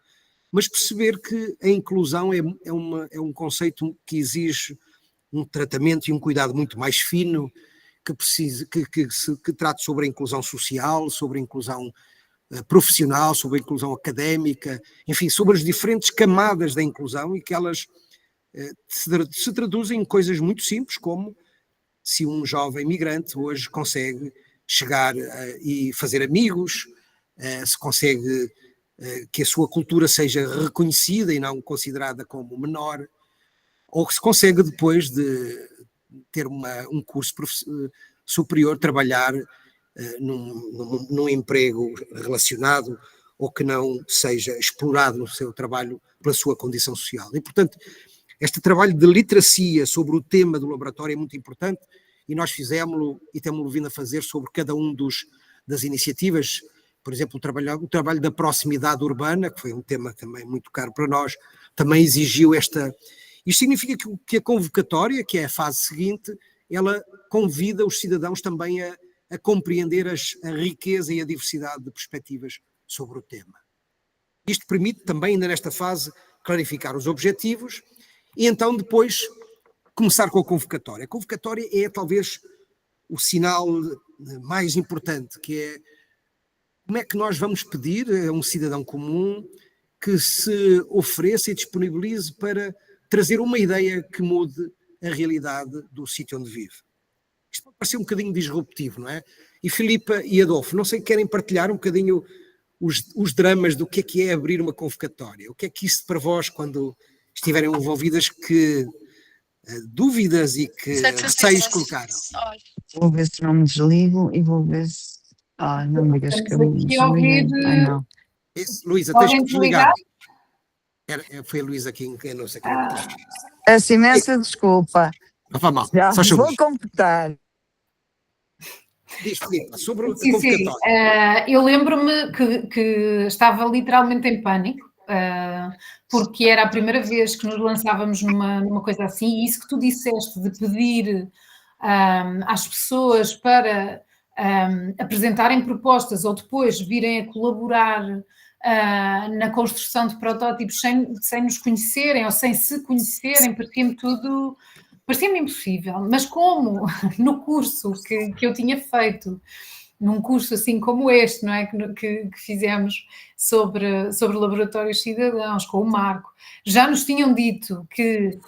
mas perceber que a inclusão é um conceito que exige um tratamento e um cuidado muito mais fino, que trate sobre a inclusão social, sobre a inclusão profissional, sobre a inclusão académica, enfim, sobre as diferentes camadas da inclusão, e que elas se traduzem em coisas muito simples, como se um jovem migrante hoje consegue chegar e fazer amigos, se consegue que a sua cultura seja reconhecida e não considerada como menor, ou que se consegue, depois de ter um curso superior, trabalhar num emprego relacionado, ou que não seja explorado no seu trabalho pela sua condição social. E, portanto, este trabalho de literacia sobre o tema do laboratório é muito importante, e nós fizemos-lo e temos-lo vindo a fazer sobre cada um das iniciativas. Por exemplo, o trabalho da proximidade urbana, que foi um tema também muito caro para nós, também exigiu esta... Isto significa que a convocatória, que é a fase seguinte, ela convida os cidadãos também a compreender a riqueza e a diversidade de perspectivas sobre o tema. Isto permite também, ainda nesta fase, clarificar os objetivos e então depois começar com a convocatória. A convocatória é talvez o sinal mais importante, que é como é que nós vamos pedir a um cidadão comum que se ofereça e disponibilize para trazer uma ideia que mude a realidade do sítio onde vive. Isto pode parecer um bocadinho disruptivo, não é? E Filipa e Adolfo, não sei, querem partilhar um bocadinho os dramas do que é abrir uma convocatória? O que é que isso para vós, quando estiverem envolvidas, que dúvidas e que receios colocaram? Vou ver se não me desligo e vou ver se... não me digas que eu me desliguei. Não. Luísa, tens que desligar. Foi a Luísa que enganou, sei que não. Peço imensa desculpa. Não faz mal. Já vou completar. Diz, Filipe, sobre a convocatória. Eu lembro-me que estava literalmente em pânico, porque era a primeira vez que nos lançávamos numa coisa assim, e isso que tu disseste de pedir às pessoas para apresentarem propostas ou depois virem a colaborar na construção de protótipos sem nos conhecerem ou sem se conhecerem, parecia-me impossível, mas como no curso que eu tinha feito, num curso assim como este, não é, que fizemos sobre laboratórios cidadãos, com o Marco, já nos tinham dito que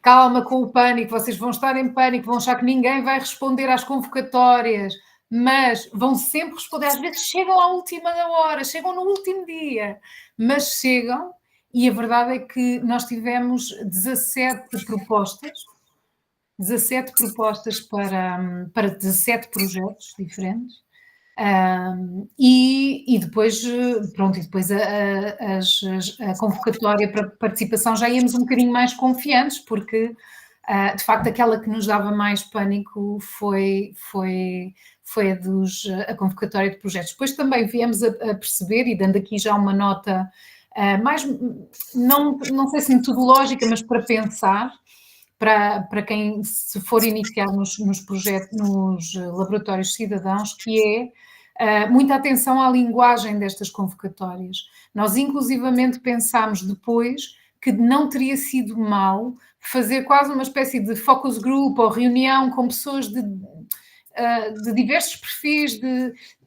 calma com o pânico, vocês vão estar em pânico, vão achar que ninguém vai responder às convocatórias, mas vão sempre responder, às vezes chegam à última da hora, chegam no último dia, mas chegam, e a verdade é que nós tivemos 17 propostas para 17 projetos diferentes, e depois, pronto, e depois a convocatória para participação já íamos um bocadinho mais confiantes, porque de facto aquela que nos dava mais pânico foi a convocatória de projetos. Depois também viemos a perceber, e dando aqui já uma nota mais, não sei se metodológica, mas para pensar, para quem se for iniciar nos projetos, nos laboratórios cidadãos, que é muita atenção à linguagem destas convocatórias. Nós inclusivamente pensámos depois que não teria sido mal fazer quase uma espécie de focus group ou reunião com pessoas de diversos perfis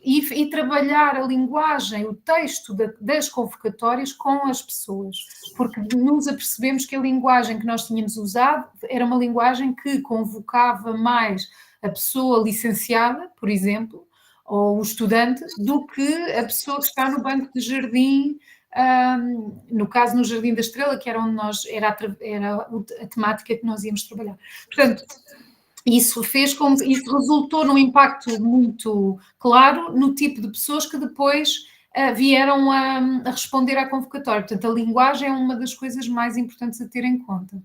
e trabalhar a linguagem, o texto das convocatórias com as pessoas, porque nos apercebemos que a linguagem que nós tínhamos usado era uma linguagem que convocava mais a pessoa licenciada, por exemplo, ou o estudante, do que a pessoa que está no banco de jardim, no caso no Jardim da Estrela, que era onde era a temática que nós íamos trabalhar. Portanto, isso resultou num impacto muito claro no tipo de pessoas que depois vieram a responder à convocatória. Portanto, a linguagem é uma das coisas mais importantes a ter em conta.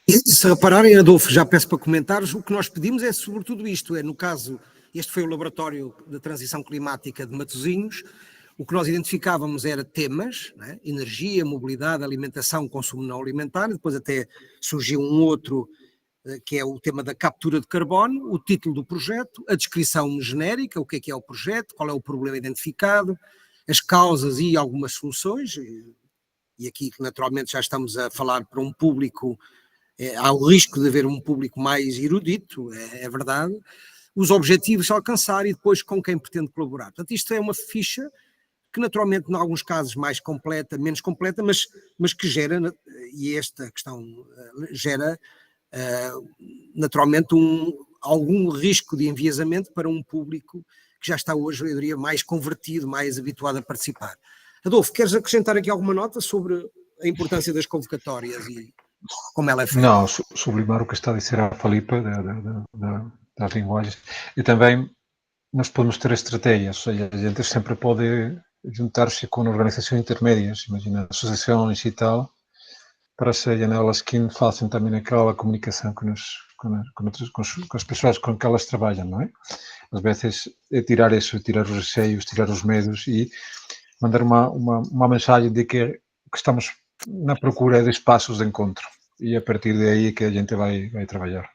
E se repararem, Adolfo, já peço para comentares, o que nós pedimos é sobretudo isto, no caso, este foi o Laboratório de Transição Climática de Matosinhos, o que nós identificávamos era temas, né? Energia, mobilidade, alimentação, consumo não alimentar, depois até surgiu um outro, que é o tema da captura de carbono, o título do projeto, a descrição genérica, o que é o projeto, qual é o problema identificado, as causas e algumas soluções, e aqui naturalmente já estamos a falar para um público, há o risco de haver um público mais erudito, é verdade, os objetivos a alcançar e depois com quem pretende colaborar. Portanto, isto é uma ficha que naturalmente, em alguns casos, mais completa, menos completa, mas que gera, e esta questão gera naturalmente algum risco de enviesamento para um público que já está hoje, eu diria, mais convertido, mais habituado a participar. Adolfo, queres acrescentar aqui alguma nota sobre a importância das convocatórias e como ela é feita? Não, sublimar o que está a dizer a Filipa das linguagens. E também nós podemos ter estratégias, ou seja, a gente sempre pode juntar-se com organizações intermédias, imagina, associações e tal, para serem elas que façam também aquela comunicação com as pessoas com que elas trabalham, não é? Às vezes é tirar isso, tirar os receios, tirar os medos e mandar uma mensagem de que estamos na procura de espaços de encontro e a partir daí é que a gente vai trabalhar.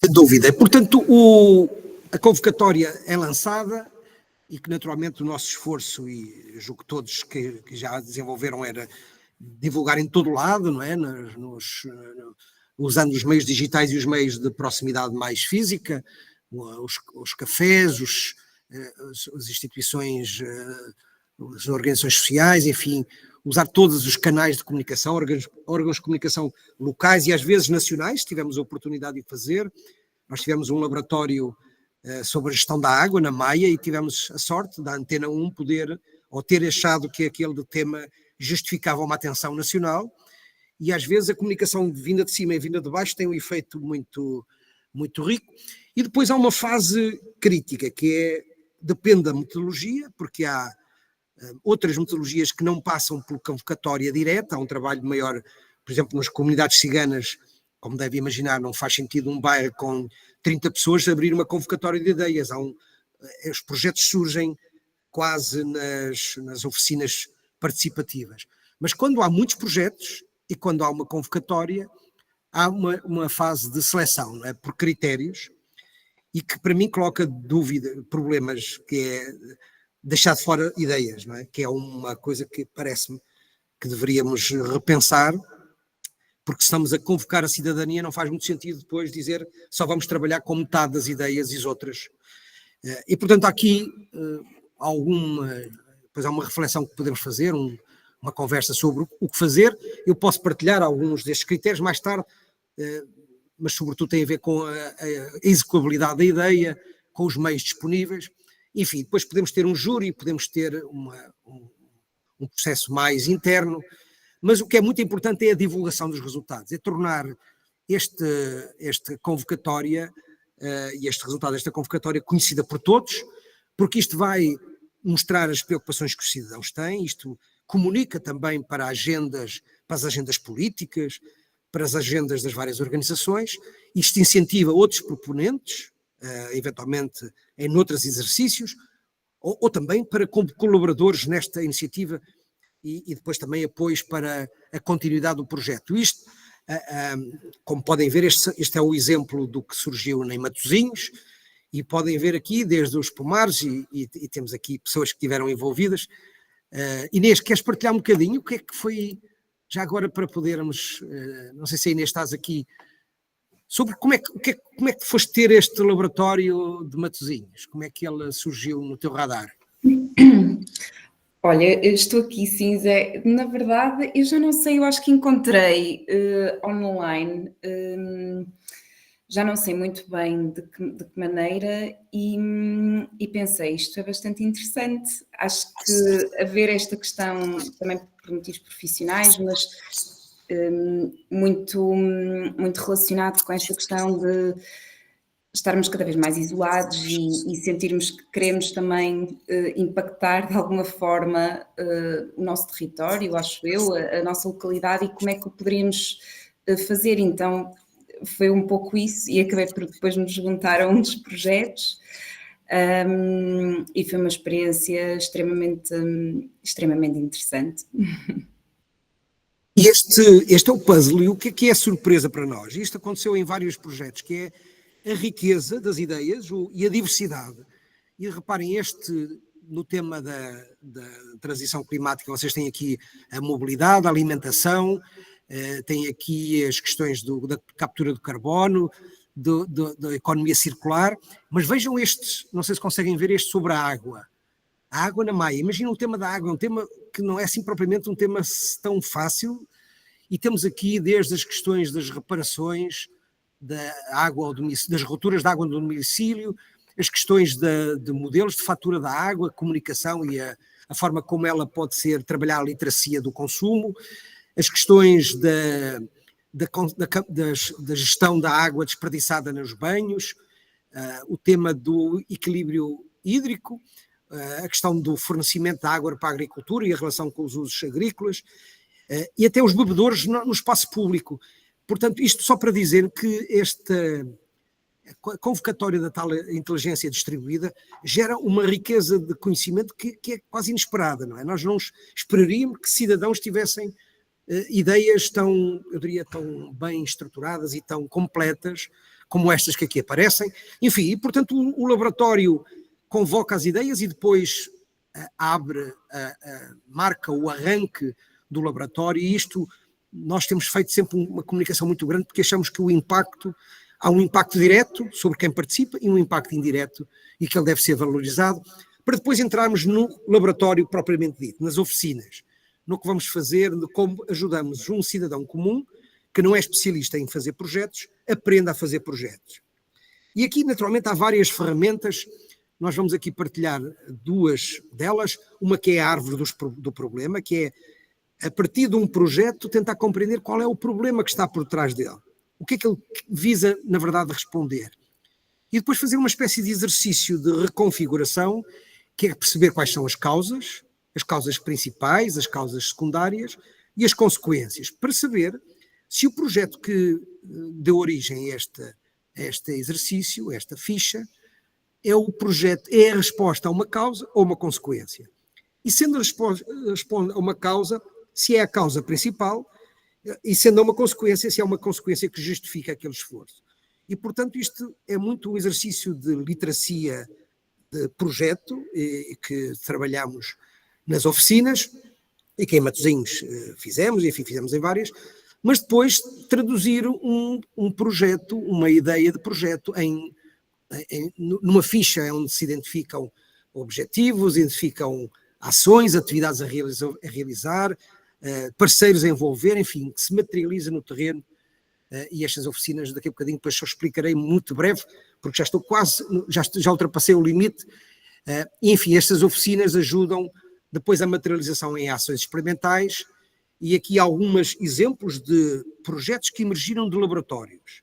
Sem dúvida. Portanto, a convocatória é lançada e que naturalmente o nosso esforço, e julgo que todos que já a desenvolveram, era divulgar em todo lado, não é? Usando os meios digitais e os meios de proximidade mais física, os cafés, as instituições, as organizações sociais, enfim, usar todos os canais de comunicação, órgãos de comunicação locais e às vezes nacionais, tivemos a oportunidade de fazer. Nós tivemos um laboratório sobre a gestão da água na Maia e tivemos a sorte da Antena 1 ter achado que aquele tema justificava uma atenção nacional, e às vezes a comunicação vinda de cima e vinda de baixo tem um efeito muito, muito rico. E depois há uma fase crítica, que depende da metodologia, porque há outras metodologias que não passam por convocatória direta, há um trabalho maior, por exemplo, nas comunidades ciganas, como deve imaginar, não faz sentido um bairro com 30 pessoas abrir uma convocatória de ideias. Os projetos surgem quase nas oficinas participativas. Mas quando há muitos projetos e quando há uma convocatória, há uma fase de seleção, não é? Por critérios, e que para mim coloca problemas, que é deixar de fora ideias, não é? Que é uma coisa que parece-me que deveríamos repensar, porque se estamos a convocar a cidadania não faz muito sentido depois dizer só vamos trabalhar com metade das ideias e as outras. E portanto há aqui depois há uma reflexão que podemos fazer, uma conversa sobre o que fazer. Eu posso partilhar alguns destes critérios mais tarde, mas sobretudo tem a ver com a execuabilidade da ideia, com os meios disponíveis. Enfim, depois podemos ter um júri, podemos ter um processo mais interno, mas o que é muito importante é a divulgação dos resultados, é tornar esta convocatória e este resultado desta convocatória conhecida por todos, porque isto vai mostrar as preocupações que os cidadãos têm, isto comunica também para as agendas políticas, para as agendas das várias organizações, isto incentiva outros proponentes, eventualmente em outros exercícios, ou também para como colaboradores nesta iniciativa e depois também apoios para a continuidade do projeto. Isto, como podem ver, este é o exemplo do que surgiu em Matosinhos, e podem ver aqui desde os pomares, e temos aqui pessoas que estiveram envolvidas. Inês, queres partilhar um bocadinho o que é que foi já agora para podermos, não sei se a Inês estás aqui, sobre como é que foste ter este laboratório de Matosinhos, como é que ele surgiu no teu radar? Olha, eu estou aqui, sim, Zé. Na verdade, eu já não sei, eu acho que encontrei online, já não sei muito bem de que maneira, e pensei, isto é bastante interessante. Acho que haver esta questão, também por motivos profissionais, mas muito relacionado com esta questão de estarmos cada vez mais isolados e sentirmos que queremos também impactar de alguma forma o nosso território, acho eu, a nossa localidade, e como é que o poderíamos fazer. Então foi um pouco isso, e acabei por depois me juntar a um dos projetos, e foi uma experiência extremamente interessante. E este é o puzzle, e o que é surpresa para nós? Isto aconteceu em vários projetos, que é a riqueza das ideias e a diversidade. E reparem, no tema da transição climática, vocês têm aqui a mobilidade, a alimentação, têm aqui as questões da captura do carbono, da economia circular, mas vejam não sei se conseguem ver este sobre a água. A água na Maia. Imagina o tema da água, é um tema que não é assim propriamente um tema tão fácil, e temos aqui desde as questões das reparações, da água das rupturas de água no domicílio, as questões de modelos de fatura da água, comunicação e a forma como ela pode trabalhar a literacia do consumo, as questões da gestão da água desperdiçada nos banhos, o tema do equilíbrio hídrico, a questão do fornecimento de água para a agricultura e a relação com os usos agrícolas, e até os bebedouros no espaço público. Portanto, isto só para dizer que esta convocatória da tal inteligência distribuída gera uma riqueza de conhecimento que é quase inesperada, não é? Nós não esperaríamos que cidadãos tivessem ideias tão bem estruturadas e tão completas como estas que aqui aparecem. Enfim, e portanto o laboratório convoca as ideias e depois marca o arranque do laboratório, e isto nós temos feito sempre uma comunicação muito grande, porque achamos que há um impacto direto sobre quem participa e um impacto indireto, e que ele deve ser valorizado, para depois entrarmos no laboratório propriamente dito, nas oficinas, no que vamos fazer, de como ajudamos um cidadão comum, que não é especialista em fazer projetos, aprenda a fazer projetos. E aqui, naturalmente, há várias ferramentas. Nós vamos aqui partilhar duas delas, uma que é a árvore do problema, que é, a partir de um projeto, tentar compreender qual é o problema que está por trás dele. O que é que ele visa, na verdade, responder. E depois fazer uma espécie de exercício de reconfiguração, que é perceber quais são as causas principais, as causas secundárias e as consequências, para saber se o projeto que deu origem a este exercício, a esta ficha, é a resposta a uma causa ou uma consequência. E sendo a resposta a uma causa, se é a causa principal, e sendo uma consequência, se é uma consequência que justifica aquele esforço. E, portanto, isto é muito um exercício de literacia de projeto, que trabalhamos nas oficinas, e que em Matosinhos fizemos em várias, mas depois traduzir um projeto, uma ideia de projeto numa ficha onde se identificam objetivos, identificam ações, atividades a realizar, parceiros a envolver, enfim, que se materializa no terreno, e estas oficinas daqui a bocadinho depois só explicarei muito breve, porque já estou já ultrapassei o limite, e enfim, estas oficinas ajudam depois a materialização em ações experimentais, e aqui há alguns exemplos de projetos que emergiram de laboratórios.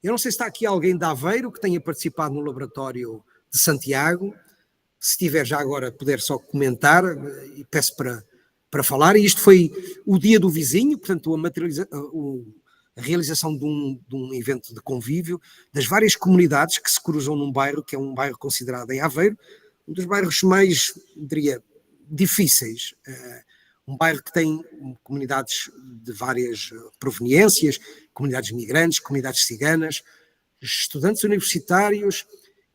Eu não sei se está aqui alguém de Aveiro que tenha participado no laboratório de Santiago. Se tiver já agora puder só comentar, e peço para falar. E isto foi o Dia do Vizinho, portanto a realização de um evento de convívio das várias comunidades que se cruzam num bairro, que é um bairro considerado em Aveiro, um dos bairros mais, diria, difíceis. Um bairro que tem comunidades de várias proveniências, comunidades migrantes, comunidades ciganas, estudantes universitários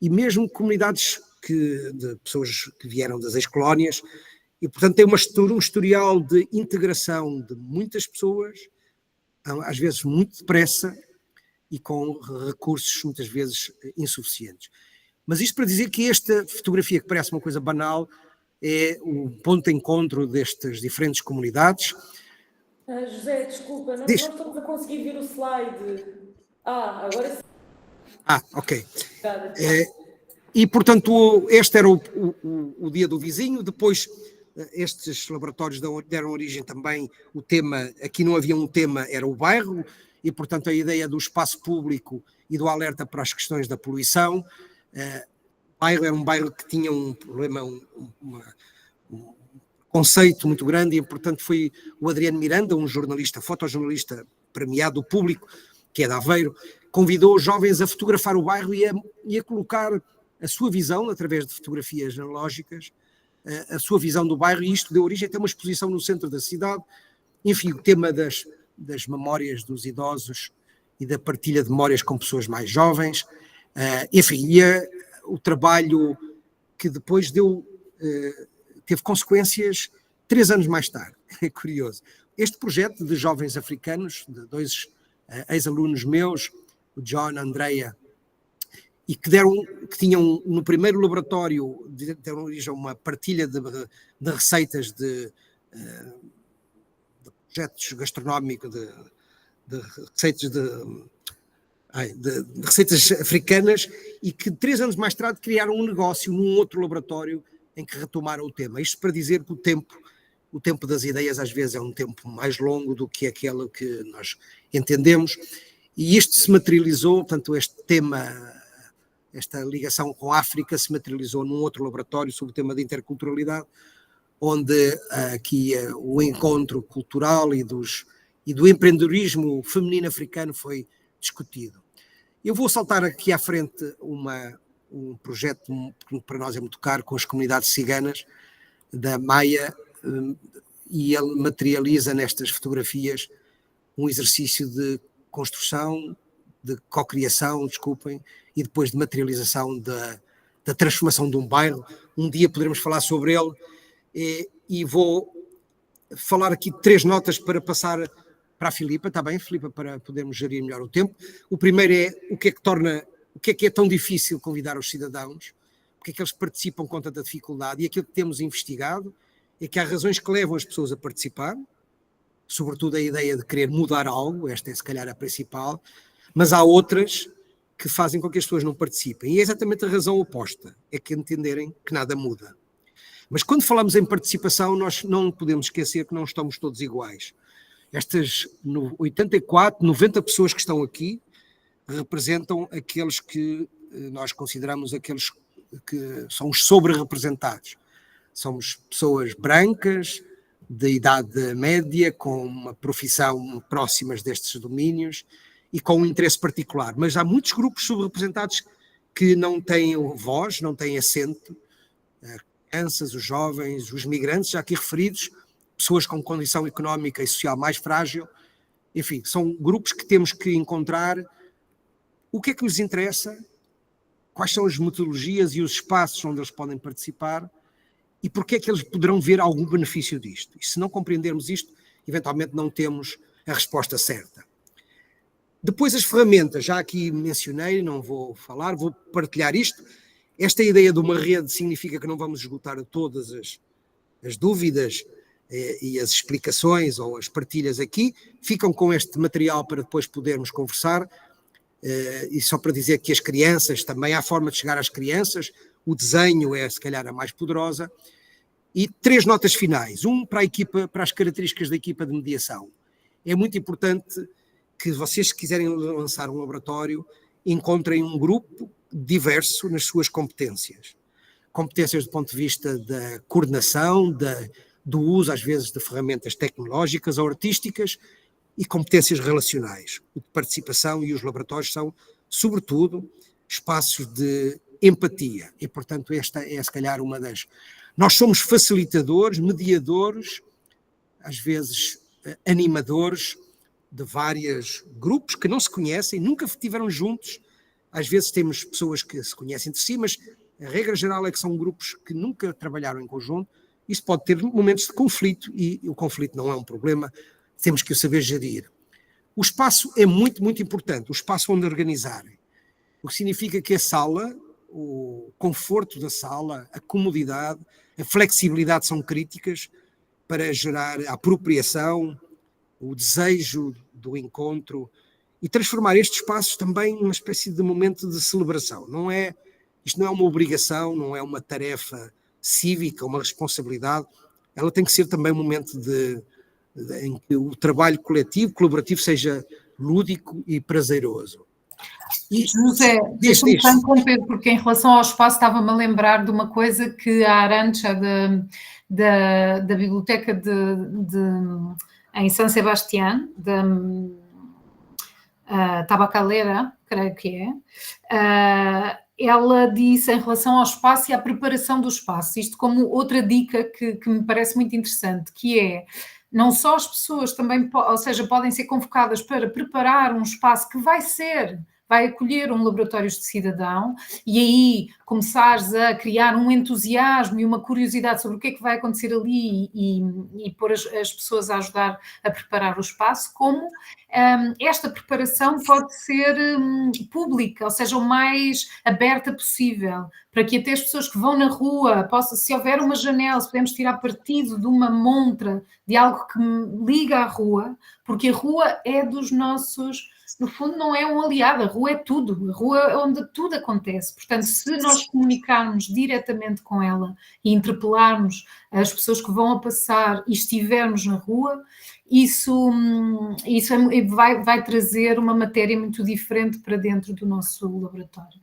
e mesmo comunidades de pessoas que vieram das ex-colónias, E, portanto, tem um historial de integração de muitas pessoas, às vezes muito depressa e com recursos muitas vezes insuficientes. Mas isto para dizer que esta fotografia, que parece uma coisa banal, é o ponto de encontro destas diferentes comunidades. José, desculpa, não estamos a conseguir ver o slide. Agora sim. Ok. E, portanto, este era o dia do vizinho. Depois, estes laboratórios deram origem também, o tema, aqui não havia um tema, era o bairro, e, portanto, a ideia do espaço público e do alerta para as questões da poluição. O bairro era um bairro que tinha um problema, um conceito muito grande, e, portanto, foi o Adriano Miranda, um jornalista, fotojornalista premiado do Público, que é de Aveiro, convidou os jovens a fotografar o bairro e a colocar a sua visão, através de fotografias analógicas, a sua visão do bairro, e isto deu origem a ter uma exposição no centro da cidade. Enfim, o tema das memórias dos idosos e da partilha de memórias com pessoas mais jovens, enfim, o trabalho que depois teve consequências 3 anos mais tarde. É curioso. Este projeto de jovens africanos, de 2 ex-alunos meus, o John e a Andrea, e que tinham no primeiro laboratório, deram origem a uma partilha de receitas de projetos gastronómicos, de receitas africanas, e que 3 anos mais tarde criaram um negócio num outro laboratório em que retomaram o tema. Isto para dizer que o tempo das ideias às vezes é um tempo mais longo do que aquele que nós entendemos, e isto se materializou, portanto, este tema, esta ligação com a África se materializou num outro laboratório sobre o tema da interculturalidade, onde aqui o encontro cultural e do empreendedorismo feminino africano foi discutido. Eu vou saltar aqui à frente um projeto que para nós é muito caro, com as comunidades ciganas da Maia, e ele materializa nestas fotografias um exercício de construção, de cocriação, desculpem, e depois de materialização da transformação de um bairro. Um dia poderemos falar sobre ele, e vou falar aqui 3 notas para passar para a Filipa. Está bem, Filipa, para podermos gerir melhor o tempo. O primeiro é o que é que é tão difícil convidar os cidadãos, porque é que eles participam com tanta dificuldade, e aquilo que temos investigado é que há razões que levam as pessoas a participar, sobretudo a ideia de querer mudar algo, esta é se calhar a principal, mas há outras que fazem com que as pessoas não participem, e é exatamente a razão oposta, é que entenderem que nada muda. Mas quando falamos em participação, nós não podemos esquecer que não estamos todos iguais. Estas 84, 90 pessoas que estão aqui representam aqueles que nós consideramos aqueles que são os sobre-representados. Somos pessoas brancas, de idade média, com uma profissão próximas destes domínios e com um interesse particular. Mas há muitos grupos subrepresentados que não têm voz, não têm assento. As crianças, os jovens, os migrantes, já aqui referidos, pessoas com condição económica e social mais frágil. Enfim, são grupos que temos que encontrar o que é que lhes interessa, quais são as metodologias e os espaços onde eles podem participar, e porque é que eles poderão ver algum benefício disto. E se não compreendermos isto, eventualmente não temos a resposta certa. Depois as ferramentas, já aqui mencionei, não vou falar, vou partilhar isto. Esta ideia de uma rede significa que não vamos esgotar todas as dúvidas e as explicações ou as partilhas aqui. Ficam com este material para depois podermos conversar. E só para dizer que as crianças, também há forma de chegar às crianças, o desenho é se calhar a mais poderosa. E 3 notas finais, para a equipa, para as características da equipa de mediação. É muito importante que vocês, se quiserem lançar um laboratório, encontrem um grupo diverso nas suas competências. Competências do ponto de vista da coordenação, do uso às vezes de ferramentas tecnológicas ou artísticas, e competências relacionais. O de participação e os laboratórios são, sobretudo, espaços de empatia. E, portanto, esta é, se calhar, uma das... Nós somos facilitadores, mediadores, às vezes animadores, de vários grupos que não se conhecem, nunca estiveram juntos. Às vezes temos pessoas que se conhecem entre si, mas a regra geral é que são grupos que nunca trabalharam em conjunto Isto pode ter momentos de conflito e o conflito não é um problema, temos que o saber gerir. O espaço é muito, muito importante, o espaço onde organizar, o que significa que a sala, o conforto da sala, a comodidade, a flexibilidade são críticas para gerar a apropriação, o desejo do encontro e transformar estes espaços também numa espécie de momento de celebração. Isto não é uma obrigação, não é uma tarefa cívica, uma responsabilidade, ela tem que ser também um momento em que o trabalho coletivo, colaborativo, seja lúdico e prazeroso. E, José, deixa-me só interromper, porque em relação ao espaço estava-me a lembrar de uma coisa que a Arantxa da biblioteca em San Sebastián, da Tabacalera, creio que é, ela disse em relação ao espaço e à preparação do espaço, isto como outra dica que me parece muito interessante, que é, não só as pessoas também, ou seja, podem ser convocadas para preparar um espaço que vai acolher um laboratório de cidadão e aí começares a criar um entusiasmo e uma curiosidade sobre o que é que vai acontecer ali e pôr as pessoas a ajudar a preparar o espaço, como esta preparação pode ser pública, ou seja, o mais aberta possível, para que até as pessoas que vão na rua, se houver uma janela, se podemos tirar partido de uma montra, de algo que liga à rua, porque a rua é dos nossos... No fundo, não é um aliado, a rua é tudo, a rua é onde tudo acontece. Portanto, se nós comunicarmos diretamente com ela e interpelarmos as pessoas que vão a passar e estivermos na rua, isso vai trazer uma matéria muito diferente para dentro do nosso laboratório.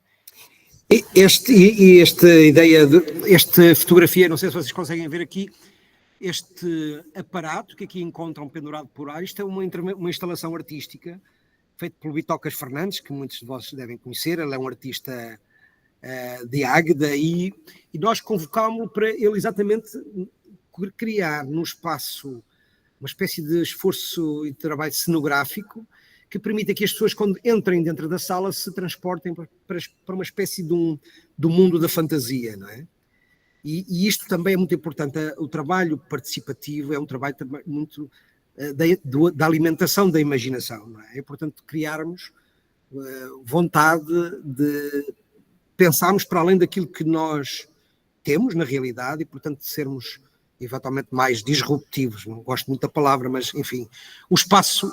Esta fotografia, não sei se vocês conseguem ver aqui, este aparato que aqui encontram pendurado por ar, isto é uma instalação artística feito pelo Bitocas Fernandes, que muitos de vocês devem conhecer. Ele é um artista de Águeda e nós convocámos-lo para ele exatamente criar no espaço uma espécie de esforço e de trabalho cenográfico que permita que as pessoas, quando entrem dentro da sala, se transportem para uma espécie de um mundo da fantasia, não é? E isto também é muito importante. O trabalho participativo é um trabalho também muito... Da alimentação da imaginação, não é? É importante criarmos vontade de pensarmos para além daquilo que nós temos na realidade e, portanto, de sermos eventualmente mais disruptivos. Não gosto muito da palavra, mas, enfim, o espaço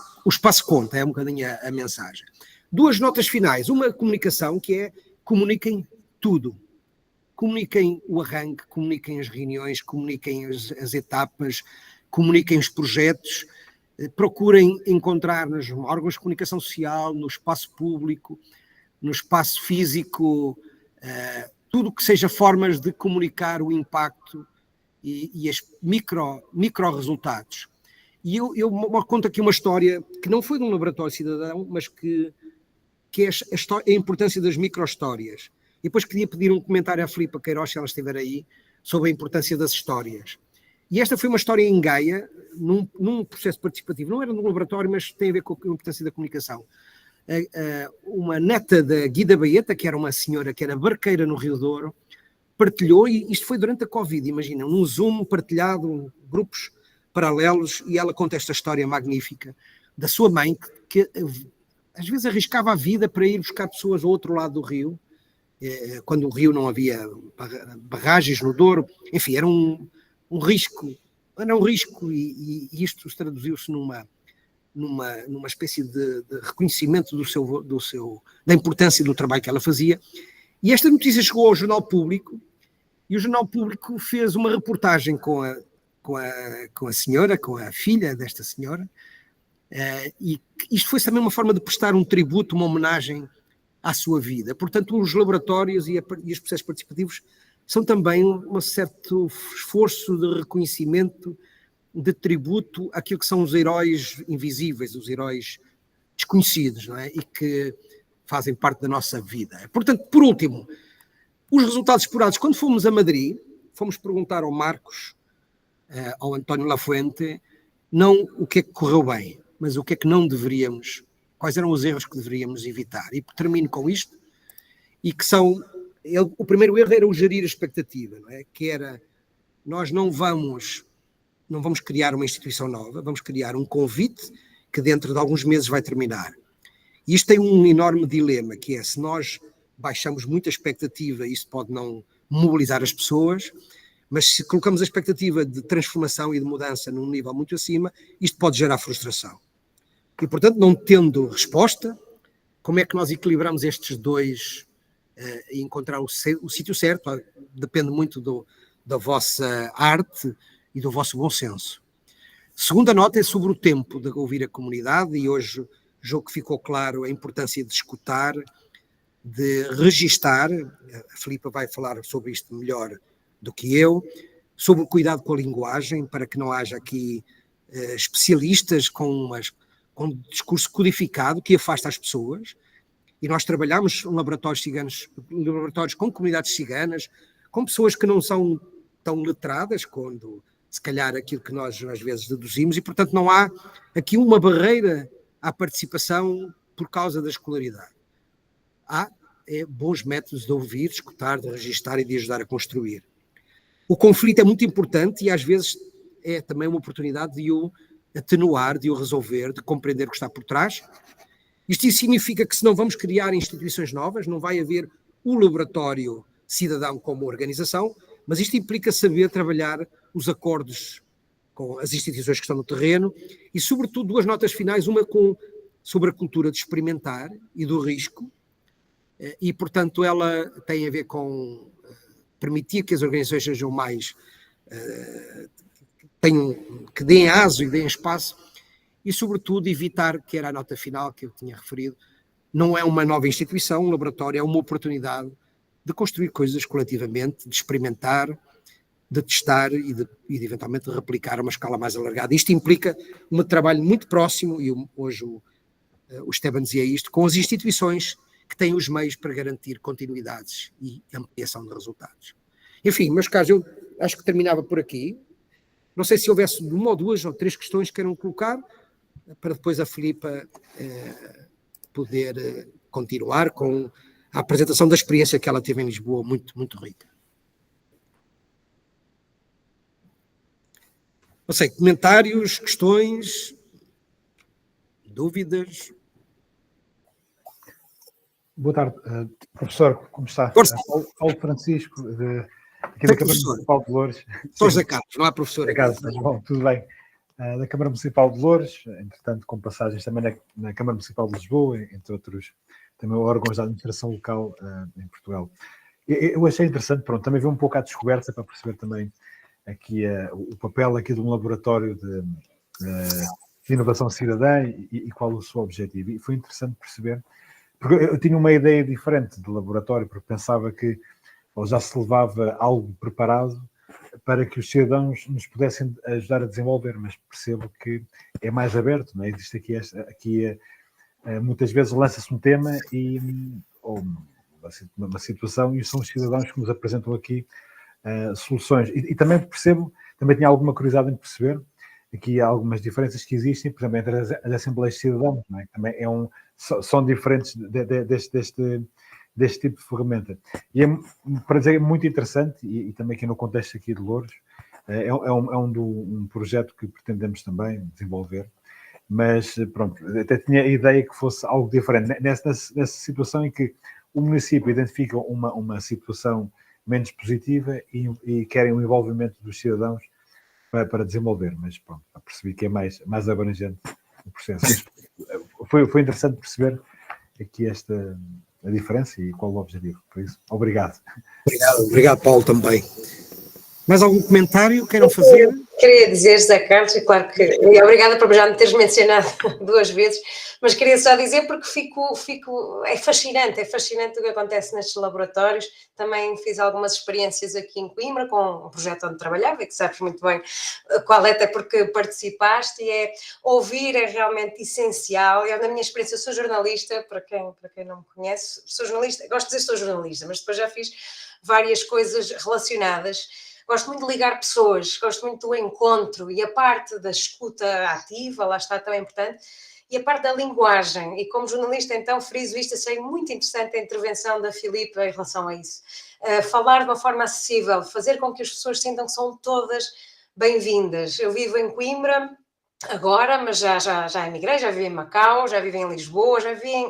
conta, é um bocadinho a mensagem. Duas notas finais. Uma comunicação que é: comuniquem tudo. Comuniquem o arranque, comuniquem as reuniões, comuniquem as etapas, comuniquem os projetos, procurem encontrar nos órgãos de comunicação social, no espaço público, no espaço físico, tudo que seja formas de comunicar o impacto e os micro resultados. E eu conto aqui uma história que não foi de um laboratório cidadão, mas que é a importância das micro-histórias. E depois queria pedir um comentário à Filipa Queiroz, se ela estiver aí, sobre a importância das histórias. E esta foi uma história em Gaia, num processo participativo. Não era num laboratório, mas tem a ver com a importância da comunicação. Uma neta da Guida Baeta, que era uma senhora que era barqueira no Rio Douro, partilhou, e isto foi durante a Covid, imagina, num Zoom partilhado, grupos paralelos, e ela conta esta história magnífica da sua mãe, que às vezes arriscava a vida para ir buscar pessoas ao outro lado do rio, quando o rio não havia barragens no Douro, enfim, era um risco, e isto traduziu-se numa espécie de reconhecimento da importância do trabalho que ela fazia. E esta notícia chegou ao Jornal Público, e o Jornal Público fez uma reportagem com a senhora, com a filha desta senhora, e isto foi também uma forma de prestar um tributo, uma homenagem à sua vida. Portanto, os laboratórios e os processos participativos são também um certo esforço de reconhecimento, de tributo àquilo que são os heróis invisíveis, os heróis desconhecidos, não é? E que fazem parte da nossa vida. Portanto, por último, os resultados esperados. Quando fomos a Madrid, fomos perguntar ao Marcos, ao António Lafuente, não o que é que correu bem, mas o que é que não deveríamos, quais eram os erros que deveríamos evitar. E termino com isto, e que são... o primeiro erro era o gerir a expectativa, não é? Que era nós não vamos criar uma instituição nova, vamos criar um convite que dentro de alguns meses vai terminar. E isto tem um enorme dilema, que é, se nós baixamos muita expectativa, isso pode não mobilizar as pessoas, mas se colocamos a expectativa de transformação e de mudança num nível muito acima, isto pode gerar frustração. E, portanto, não tendo resposta, como é que nós equilibramos estes dois e encontrar o sítio certo? Depende muito da vossa arte e do vosso bom senso. Segunda nota é sobre o tempo de ouvir a comunidade, e hoje julgo que ficou claro a importância de escutar, de registar. A Filipa vai falar sobre isto melhor do que eu, sobre o cuidado com a linguagem, para que não haja aqui especialistas com discurso codificado que afasta as pessoas. E nós trabalhamos em laboratórios ciganos, laboratórios com comunidades ciganas, com pessoas que não são tão letradas quando, se calhar, aquilo que nós às vezes deduzimos, e portanto não há aqui uma barreira à participação por causa da escolaridade. Há bons métodos de ouvir, de escutar, de registar e de ajudar a construir. O conflito é muito importante e às vezes é também uma oportunidade de o atenuar, de o resolver, de compreender o que está por trás. Isto significa que, se não vamos criar instituições novas, não vai haver o laboratório cidadão como organização, mas isto implica saber trabalhar os acordos com as instituições que estão no terreno e, sobretudo, duas notas finais, uma sobre a cultura de experimentar e do risco, e, portanto, ela tem a ver com permitir que as organizações sejam mais, que deem aso e deem espaço, e, sobretudo, evitar, que era a nota final que eu tinha referido, não é uma nova instituição, um laboratório, é uma oportunidade de construir coisas coletivamente, de experimentar, de testar e de eventualmente replicar a uma escala mais alargada. Isto implica um trabalho muito próximo, e hoje o Esteban dizia isto, com as instituições que têm os meios para garantir continuidades e ampliação de resultados. Enfim, meus caros, eu acho que terminava por aqui. Não sei se houvesse uma ou duas ou três questões que queiram colocar, para depois a Filipa poder continuar com a apresentação da experiência que ela teve em Lisboa, muito, muito rica. Não sei, comentários, questões, dúvidas? Boa tarde, professor, como está? Paulo Francisco, aqui da Câmara Municipal de Loures. Sou José Carlos, não há professor. José Carlos, mas bom, tudo bem. Da Câmara Municipal de Loures, entretanto com passagens também na Câmara Municipal de Lisboa, entre outros também órgãos da administração local em Portugal. Eu achei interessante, pronto, também ver um pouco à descoberta para perceber também aqui o papel aqui de um laboratório de inovação cidadã e qual o seu objetivo. E foi interessante perceber, porque eu tinha uma ideia diferente de laboratório, porque pensava que já se levava algo preparado para que os cidadãos nos pudessem ajudar a desenvolver, mas percebo que é mais aberto, não é? Existe aqui muitas vezes lança-se um tema ou uma situação e são os cidadãos que nos apresentam aqui soluções. E também percebo, também tinha alguma curiosidade em perceber aqui há algumas diferenças que existem, por exemplo, entre as Assembleias de Cidadãos, não é? Também são diferentes deste tipo de ferramenta. E para dizer, é muito interessante, e também aqui no contexto aqui de Loures, é um projeto que pretendemos também desenvolver, mas pronto, até tinha a ideia que fosse algo diferente, nessa situação em que o município identifica uma situação menos positiva e querem o envolvimento dos cidadãos para desenvolver, mas pronto, percebi que é mais abrangente o processo. Foi interessante perceber aqui a diferença e qual o objetivo. Por isso, obrigado. Obrigado, Paulo, também. Mais algum comentário queiram fazer? Queria dizer, José Carlos, e claro que... E obrigada por já me teres mencionado 2 vezes, mas queria só dizer porque é fascinante o que acontece nestes laboratórios. Também fiz algumas experiências aqui em Coimbra, com um projeto onde trabalhava, e que sabes muito bem qual é, até porque participaste, e ouvir é realmente essencial. Eu, na minha experiência, sou jornalista, para quem não me conhece, sou jornalista, gosto de dizer que sou jornalista, mas depois já fiz várias coisas relacionadas. Gosto muito de ligar pessoas, gosto muito do encontro, e a parte da escuta ativa, lá está, também importante. E a parte da linguagem, e como jornalista então friso isto, achei muito interessante a intervenção da Filipa em relação a isso. Falar de uma forma acessível, fazer com que as pessoas sintam que são todas bem-vindas. Eu vivo em Coimbra agora, mas já emigrei, já vivi em Macau, já vivi em Lisboa, já vivi em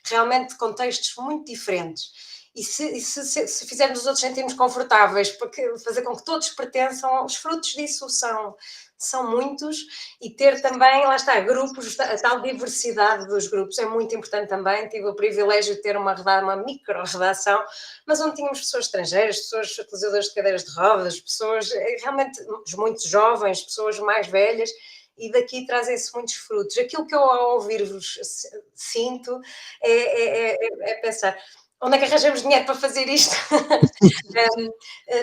realmente contextos muito diferentes. E se fizermos os outros sentirmos confortáveis, porque fazer com que todos pertençam, os frutos disso são muitos, e ter também, lá está, grupos, a tal diversidade dos grupos é muito importante também. Tive o privilégio de ter uma micro-redação, mas onde tínhamos pessoas estrangeiras, pessoas utilizadoras de cadeiras de rodas, pessoas realmente muito jovens, pessoas mais velhas, e daqui trazem-se muitos frutos. Aquilo que eu ao ouvir-vos sinto é pensar... Onde é que arranjamos dinheiro para fazer isto?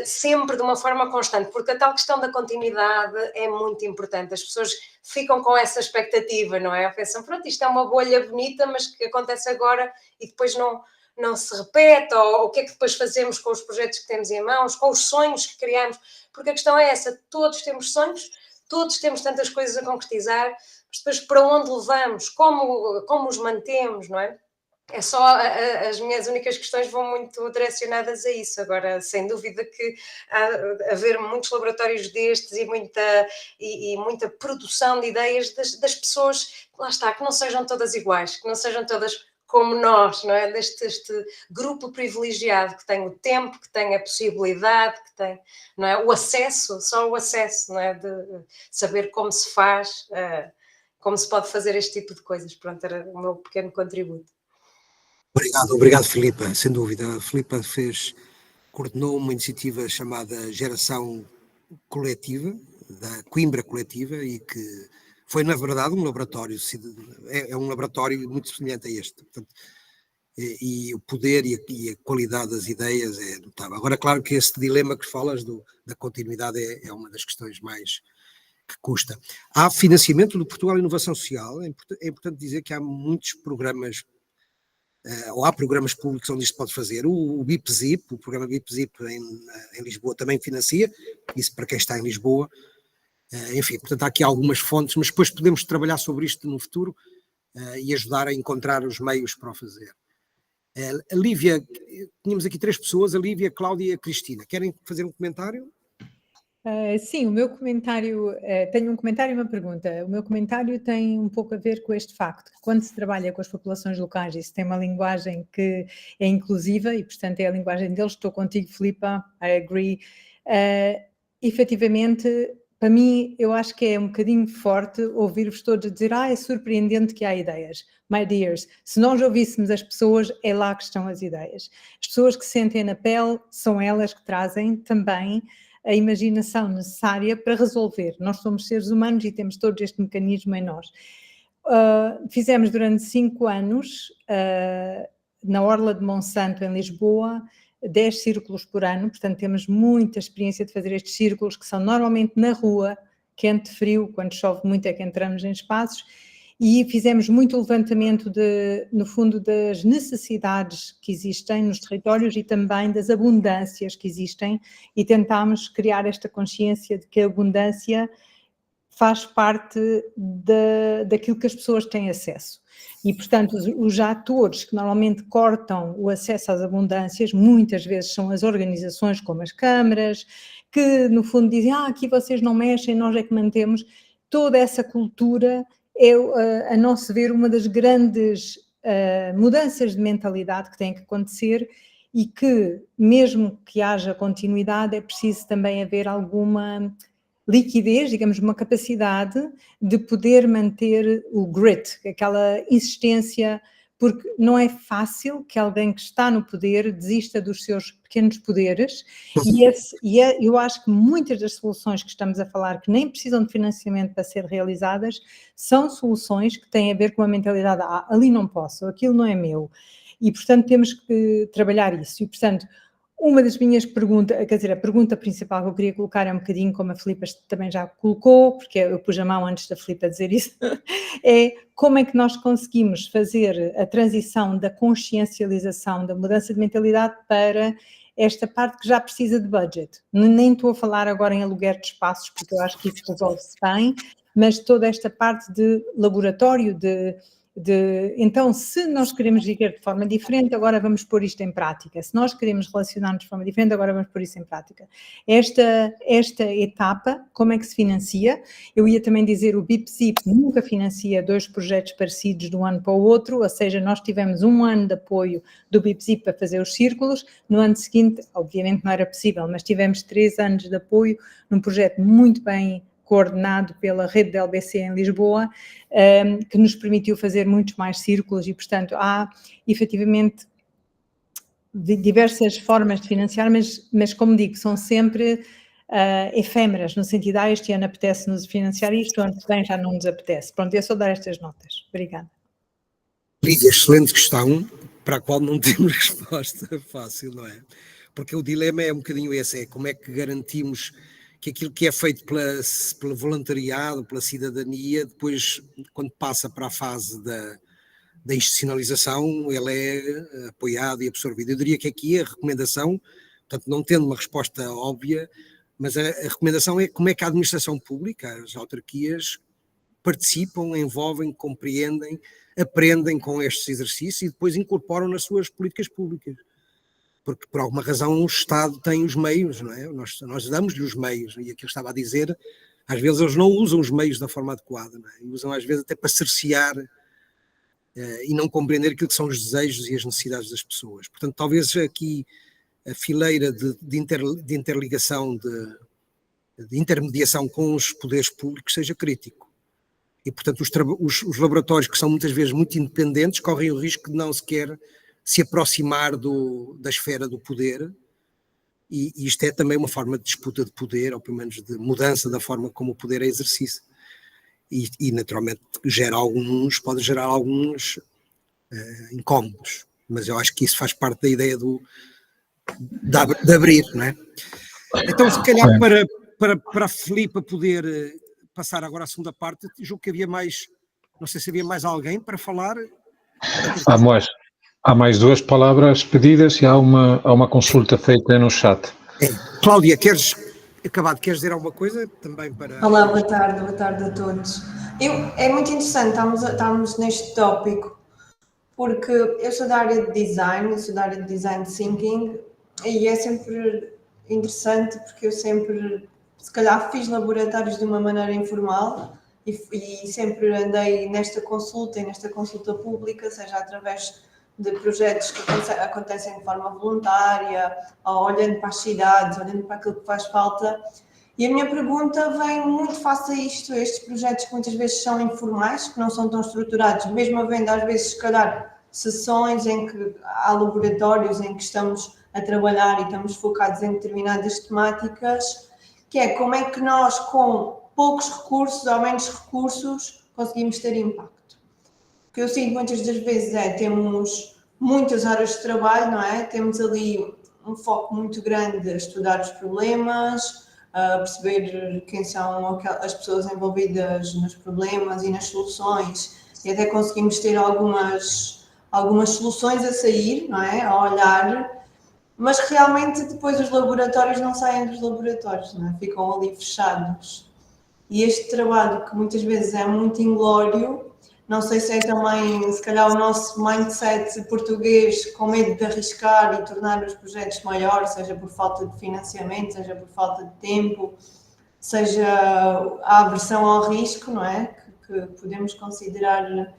Sempre de uma forma constante, porque a tal questão da continuidade é muito importante. As pessoas ficam com essa expectativa, não é? Pensam, pronto, isto é uma bolha bonita, mas que acontece agora e depois não se repete, ou o que é que depois fazemos com os projetos que temos em mãos, com os sonhos que criamos, porque a questão é essa, todos temos sonhos, todos temos tantas coisas a concretizar, mas depois para onde levamos, como os mantemos, não é? É só, as minhas únicas questões vão muito direcionadas a isso. Agora, sem dúvida que há haver muitos laboratórios destes e muita produção de ideias das pessoas, lá está, que não sejam todas iguais, que não sejam todas como nós, não é? Deste grupo privilegiado que tem o tempo, que tem a possibilidade, que tem, não é? O acesso, só o acesso, não é? De saber como se faz, como se pode fazer este tipo de coisas. Pronto, era o meu pequeno contributo. Obrigado, Filipa, sem dúvida. A Filipa coordenou uma iniciativa chamada Geração Coletiva, da Coimbra Coletiva, e que foi, na verdade, um laboratório, é um laboratório muito semelhante a este. Portanto, e o poder e a qualidade das ideias é notável. Agora, claro que esse dilema que falas da continuidade é uma das questões mais que custa. Há financiamento do Portugal Inovação Social, é importante dizer que há muitos programas, ou há programas públicos onde isto pode fazer. O BIPZIP, o programa BIPZIP em Lisboa também financia, isso para quem está em Lisboa. Enfim, portanto há aqui algumas fontes, mas depois podemos trabalhar sobre isto no futuro e ajudar a encontrar os meios para o fazer. A Lívia, tínhamos aqui 3 pessoas, a Lívia, a Cláudia e a Cristina. Querem fazer um comentário? Sim, o meu comentário, tenho um comentário e uma pergunta. O meu comentário tem um pouco a ver com este facto, que quando se trabalha com as populações locais e se tem uma linguagem que é inclusiva, e portanto é a linguagem deles, estou contigo, Filipa, I agree, efetivamente, para mim, eu acho que é um bocadinho forte ouvir-vos todos dizer, é surpreendente que há ideias. My dears, se nós ouvíssemos as pessoas, é lá que estão as ideias. As pessoas que sentem na pele, são elas que trazem também a imaginação necessária para resolver. Nós somos seres humanos e temos todo este mecanismo em nós. Fizemos durante 5 anos, na Orla de Monsanto, em Lisboa, 10 círculos por ano, portanto temos muita experiência de fazer estes círculos, que são normalmente na rua, quente, frio, quando chove muito é que entramos em espaços, e fizemos muito levantamento, no fundo, das necessidades que existem nos territórios e também das abundâncias que existem, e tentámos criar esta consciência de que a abundância faz parte daquilo que as pessoas têm acesso. E, portanto, os atores que normalmente cortam o acesso às abundâncias, muitas vezes são as organizações como as câmaras, que no fundo dizem, aqui vocês não mexem, nós é que mantemos. Toda essa cultura é, a nosso ver, uma das grandes mudanças de mentalidade que tem que acontecer, e que, mesmo que haja continuidade, é preciso também haver alguma liquidez, digamos, uma capacidade de poder manter o grit, aquela insistência, porque não é fácil que alguém que está no poder desista dos seus pequenos poderes, eu acho que muitas das soluções que estamos a falar, que nem precisam de financiamento para ser realizadas, são soluções que têm a ver com a mentalidade, ali não posso, aquilo não é meu, e portanto temos que trabalhar isso, e portanto uma das minhas perguntas, quer dizer, a pergunta principal que eu queria colocar é um bocadinho como a Filipa também já colocou, porque eu pus a mão antes da Filipa dizer isso, é como é que nós conseguimos fazer a transição da consciencialização, da mudança de mentalidade para esta parte que já precisa de budget. Nem estou a falar agora em aluguer de espaços, porque eu acho que isso resolve-se bem, mas toda esta parte de laboratório, então, se nós queremos viver de forma diferente, agora vamos pôr isto em prática. Se nós queremos relacionar-nos de forma diferente, agora vamos pôr isso em prática. Esta etapa, como é que se financia? Eu ia também dizer, o BIP-ZIP nunca financia 2 projetos parecidos de um ano para o outro, ou seja, nós tivemos 1 ano de apoio do BIP-ZIP para fazer os círculos, no ano seguinte, obviamente não era possível, mas tivemos 3 anos de apoio num projeto muito bem coordenado pela rede da LBC em Lisboa, que nos permitiu fazer muitos mais círculos e, portanto, há efetivamente diversas formas de financiar, mas como digo, são sempre efêmeras, no sentido, este ano apetece-nos financiar isto, ano que vem já não nos apetece. Pronto, é só dar estas notas. Obrigada. Lídia, excelente questão, para a qual não temos resposta fácil, não é? Porque o dilema é um bocadinho esse, é como é que garantimos que aquilo que é feito pelo voluntariado, pela cidadania, depois, quando passa para a fase da institucionalização, ele é apoiado e absorvido. Eu diria que aqui a recomendação, portanto, não tendo uma resposta óbvia, mas a recomendação é como é que a administração pública, as autarquias, participam, envolvem, compreendem, aprendem com estes exercícios e depois incorporam nas suas políticas públicas. Porque por alguma razão o Estado tem os meios, não é? Nós damos-lhe os meios, e aquilo que eu estava a dizer, às vezes eles não usam os meios da forma adequada, não é? E usam às vezes até para cercear e não compreender aquilo que são os desejos e as necessidades das pessoas. Portanto, talvez aqui a fileira de interligação, de intermediação com os poderes públicos seja crítico. E, portanto, os laboratórios que são muitas vezes muito independentes correm o risco de não sequer se aproximar da esfera do poder, e isto é também uma forma de disputa de poder, ou pelo menos de mudança da forma como o poder é exercido. E naturalmente pode gerar alguns incómodos, mas eu acho que isso faz parte da ideia de abrir, não é? Então, se calhar para a Filipa poder passar agora à segunda parte, julgo que havia mais, não sei se havia mais alguém para falar. Há mais 2 palavras pedidas e há uma consulta feita no chat. Cláudia, queres dizer alguma coisa também para... Olá, boa tarde a todos. É muito interessante estarmos neste tópico, porque eu sou da área de design, thinking, e é sempre interessante porque eu sempre, se calhar, fiz laboratórios de uma maneira informal e sempre andei nesta consulta pública, seja através de projetos que acontecem de forma voluntária, ou olhando para as cidades, olhando para aquilo que faz falta. E a minha pergunta vem muito face a isto, estes projetos que muitas vezes são informais, que não são tão estruturados, mesmo havendo às vezes, se calhar, sessões em que há laboratórios em que estamos a trabalhar e estamos focados em determinadas temáticas, que é como é que nós, com poucos recursos ou menos recursos, conseguimos ter impacto. O que eu sinto muitas das vezes temos muitas horas de trabalho, não é? Temos ali um foco muito grande a estudar os problemas, a perceber quem são as pessoas envolvidas nos problemas e nas soluções, e até conseguimos ter algumas soluções a sair, não é? A olhar, mas realmente depois os laboratórios não saem dos laboratórios, não é? Ficam ali fechados. E este trabalho, que muitas vezes é muito inglório, não sei se é também, se calhar, o nosso mindset português com medo de arriscar e tornar os projetos maiores, seja por falta de financiamento, seja por falta de tempo, seja a aversão ao risco, não é? Que podemos considerar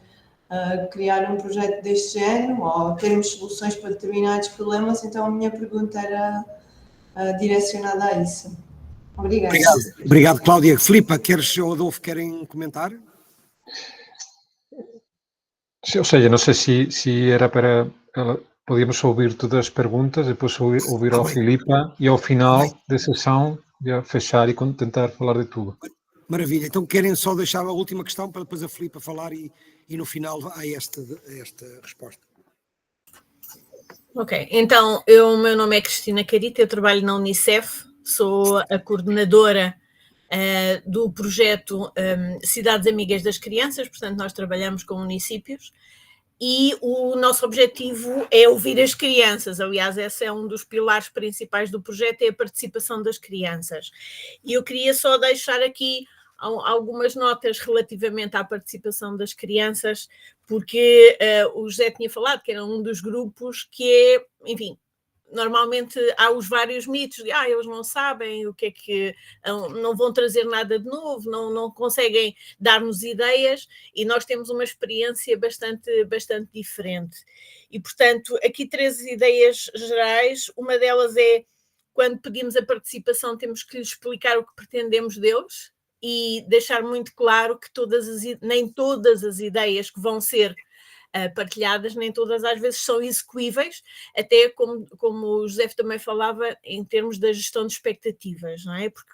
criar um projeto deste género ou termos soluções para determinados problemas. Então, a minha pergunta era direcionada a isso. Obrigada. Obrigado, Cláudia. Filipa, ou Adolfo querem comentar? Ou seja, não sei se era para... Podíamos ouvir todas as perguntas, depois ouvir ao Filipa e ao final da sessão já fechar e tentar falar de tudo. Maravilha. Então querem só deixar a última questão para depois a Filipa falar e no final há esta resposta. Ok, então o meu nome é Cristina Carita, eu trabalho na Unicef, sou a coordenadora do projeto Cidades Amigas das Crianças, portanto nós trabalhamos com municípios e o nosso objetivo é ouvir as crianças. Aliás, esse é um dos pilares principais do projeto, é a participação das crianças. E eu queria só deixar aqui algumas notas relativamente à participação das crianças, porque o José tinha falado que era um dos grupos que é, enfim, normalmente há os vários mitos de eles não sabem o que é que, não vão trazer nada de novo, não conseguem dar-nos ideias, e nós temos uma experiência bastante diferente. E, portanto, aqui 3 ideias gerais. Uma delas é, quando pedimos a participação, temos que lhes explicar o que pretendemos deles e deixar muito claro que nem todas as ideias que vão ser partilhadas, nem todas às vezes são execuíveis, até como o José também falava, em termos da gestão de expectativas, não é? Porque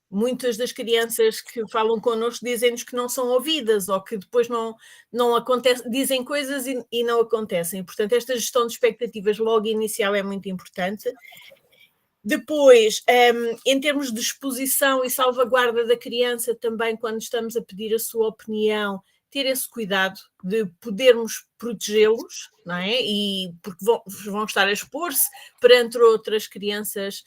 muitas das crianças que falam connosco dizem-nos que não são ouvidas, ou que depois não acontece, dizem coisas e não acontecem. Portanto, esta gestão de expectativas logo inicial é muito importante. Depois, em termos de exposição e salvaguarda da criança, também quando estamos a pedir a sua opinião, ter esse cuidado de podermos protegê-los, não é? E porque vão estar a expor-se perante outras crianças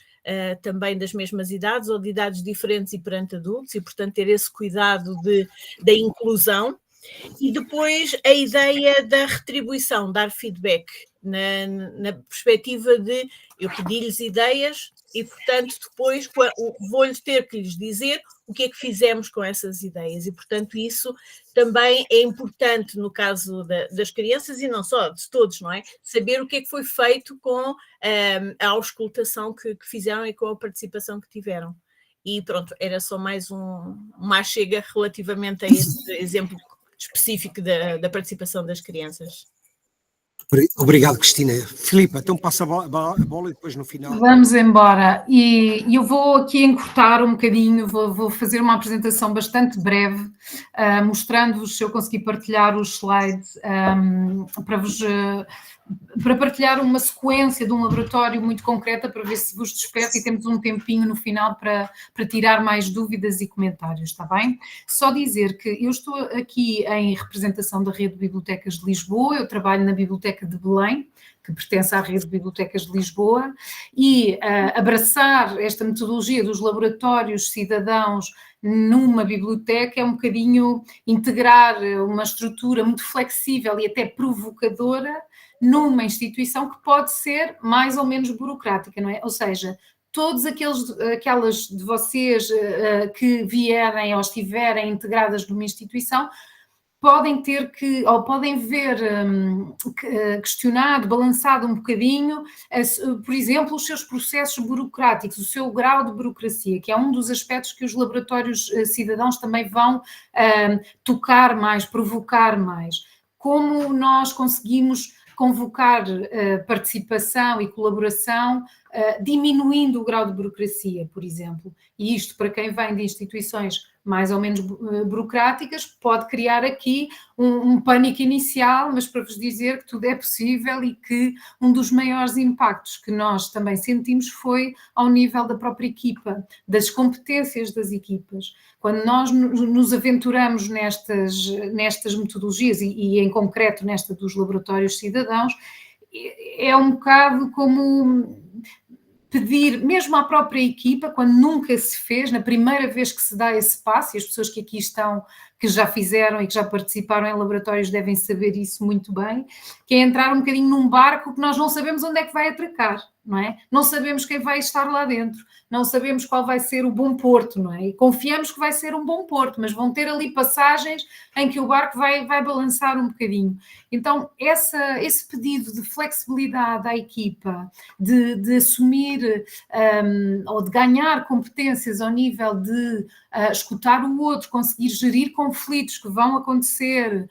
também das mesmas idades ou de idades diferentes e perante adultos, e portanto ter esse cuidado da inclusão. E depois a ideia da retribuição, dar feedback, na perspectiva de eu pedi-lhes ideias e, portanto, depois vou-lhes ter que lhes dizer o que é que fizemos com essas ideias. E, portanto, isso também é importante no caso das crianças e não só, de todos, não é? Saber o que é que foi feito com a auscultação que fizeram e com a participação que tiveram. E pronto, era só mais uma chega relativamente a esse exemplo específico da participação das crianças. Obrigado, Cristina. Filipa, então passa a bola e depois no final... Vamos embora. E eu vou aqui encurtar um bocadinho, vou fazer uma apresentação bastante breve, mostrando-vos, se eu conseguir partilhar os slides, para partilhar uma sequência de um laboratório muito concreta, para ver se vos desperta, e temos um tempinho no final para tirar mais dúvidas e comentários, está bem? Só dizer que eu estou aqui em representação da Rede de Bibliotecas de Lisboa, eu trabalho na Biblioteca de Belém, que pertence à Rede de Bibliotecas de Lisboa, e abraçar esta metodologia dos laboratórios cidadãos numa biblioteca é um bocadinho integrar uma estrutura muito flexível e até provocadora numa instituição que pode ser mais ou menos burocrática, não é? Ou seja, todos aquelas de vocês que vierem ou estiverem integradas numa instituição podem ter que, ou podem ver questionado, balançado um bocadinho, por exemplo, os seus processos burocráticos, o seu grau de burocracia, que é um dos aspectos que os laboratórios cidadãos também vão tocar mais, provocar mais. Como nós conseguimos convocar participação e colaboração, diminuindo o grau de burocracia, por exemplo. E isto, para quem vem de instituições mais ou menos burocráticas, pode criar aqui um pânico inicial, mas para vos dizer que tudo é possível e que um dos maiores impactos que nós também sentimos foi ao nível da própria equipa, das competências das equipas. Quando nós nos aventuramos nestas metodologias e em concreto nesta dos laboratórios cidadãos, é um bocado como pedir, mesmo à própria equipa, quando nunca se fez, na primeira vez que se dá esse passo, e as pessoas que aqui estão, que já fizeram e que já participaram em laboratórios devem saber isso muito bem, que é entrar um bocadinho num barco que nós não sabemos onde é que vai atracar, não é? Não sabemos quem vai estar lá dentro, não sabemos qual vai ser o bom porto, não é? E confiamos que vai ser um bom porto, mas vão ter ali passagens em que o barco vai balançar um bocadinho. Então, esse pedido de flexibilidade à equipa, de assumir ou de ganhar competências ao nível de escutar o outro, conseguir gerir conflitos que vão acontecer,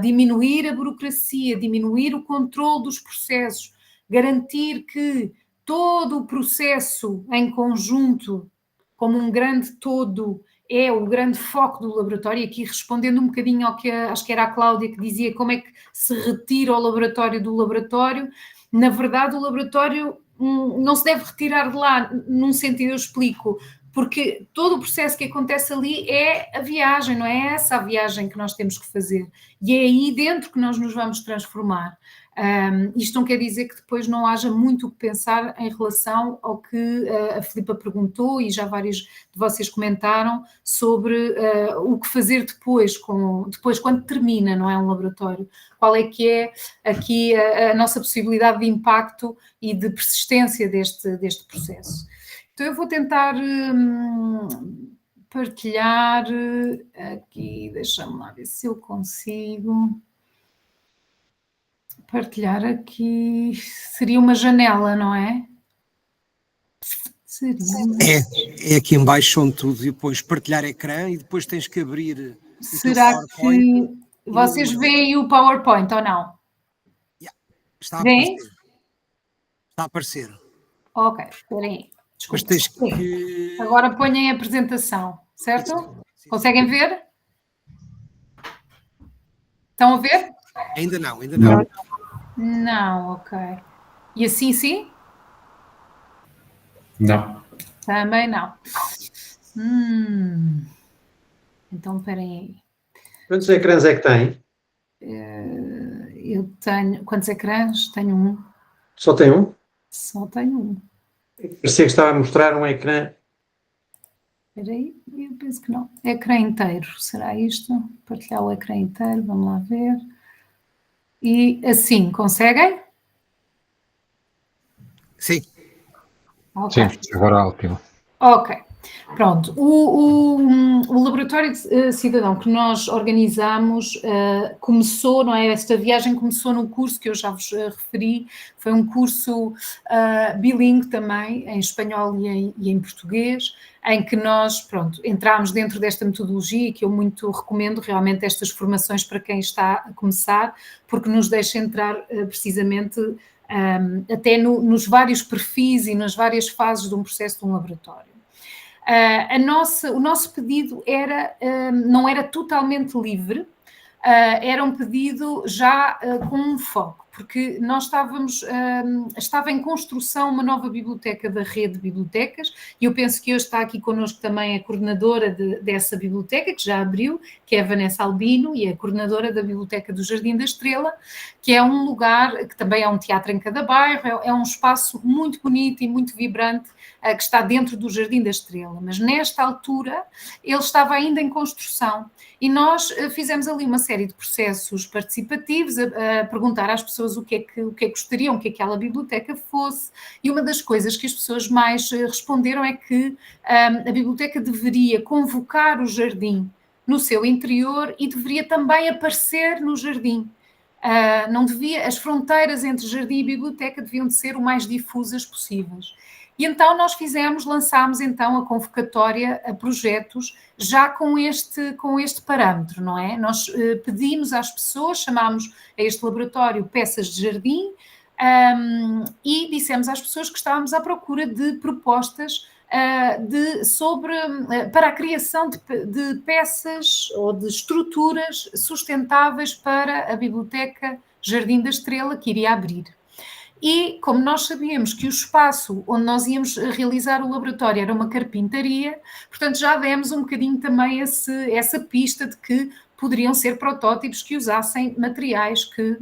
diminuir a burocracia, diminuir o controle dos processos, garantir que todo o processo em conjunto, como um grande todo, é o grande foco do laboratório. E aqui respondendo um bocadinho ao que acho que era a Cláudia que dizia como é que se retira o laboratório do laboratório. Na verdade, o laboratório não se deve retirar de lá, num sentido, eu explico, porque todo o processo que acontece ali é a viagem, não é essa a viagem que nós temos que fazer, e é aí dentro que nós nos vamos transformar. Isto não quer dizer que depois não haja muito o que pensar em relação ao que a Filipa perguntou e já vários de vocês comentaram sobre o que fazer depois quando termina, não é, um laboratório. Qual é que é aqui a nossa possibilidade de impacto e de persistência deste processo. Então eu vou tentar partilhar aqui, deixa-me lá ver se eu consigo partilhar aqui. Seria uma janela, não é? Seria. É aqui em baixo onde tu depois partilhar ecrã e depois tens que abrir. Será que vocês veem o PowerPoint ou não? Está a aparecer. Está a aparecer. Ok, espera aí. Mas tens que... Agora ponham a apresentação, certo? Conseguem ver? Estão a ver? Ainda não, ainda não. Não, ok. E assim sim? Não. Também não. Então, esperem aí. Quantos ecrãs é que tem? Eu tenho... Quantos ecrãs? Tenho um. Só tem um? Só tenho um. Parecia que estava a mostrar um ecrã. Espera aí, eu penso que não. Ecrã inteiro, será isto? Partilhar o ecrã inteiro, vamos lá ver. E assim, conseguem? Sim. Okay. Sim, agora ótimo. Ok, pronto. O Laboratório de Cidadão que nós organizamos começou, não é? Esta viagem começou num curso que eu já vos referi, foi um curso bilingue também, em espanhol e em português, em que nós, pronto, entramos dentro desta metodologia que eu muito recomendo realmente estas formações para quem está a começar, porque nos deixa entrar precisamente até nos vários perfis e nas várias fases de um processo de um laboratório. O nosso pedido não era totalmente livre, era um pedido já com um foco, porque nós estava em construção uma nova biblioteca da rede de bibliotecas, e eu penso que hoje está aqui connosco também a coordenadora dessa biblioteca, que já abriu, que é a Vanessa Albino, e a coordenadora da Biblioteca do Jardim da Estrela, que é um lugar que também é um teatro em cada bairro, é um espaço muito bonito e muito vibrante, que está dentro do Jardim da Estrela, mas nesta altura ele estava ainda em construção, e nós fizemos ali uma série de processos participativos, a perguntar às pessoas o que é que gostariam que aquela biblioteca fosse, e uma das coisas que as pessoas mais responderam é que a biblioteca deveria convocar o jardim no seu interior e deveria também aparecer no jardim. Não devia, as fronteiras entre jardim e biblioteca deviam de ser o mais difusas possíveis. E então nós lançámos então a convocatória a projetos já com este parâmetro, não é? Nós pedimos às pessoas, chamámos a este laboratório Peças de Jardim, e dissemos às pessoas que estávamos à procura de propostas para a criação de peças ou de estruturas sustentáveis para a Biblioteca Jardim da Estrela que iria abrir. E como nós sabíamos que o espaço onde nós íamos realizar o laboratório era uma carpintaria, portanto já demos um bocadinho também essa pista de que poderiam ser protótipos que usassem materiais que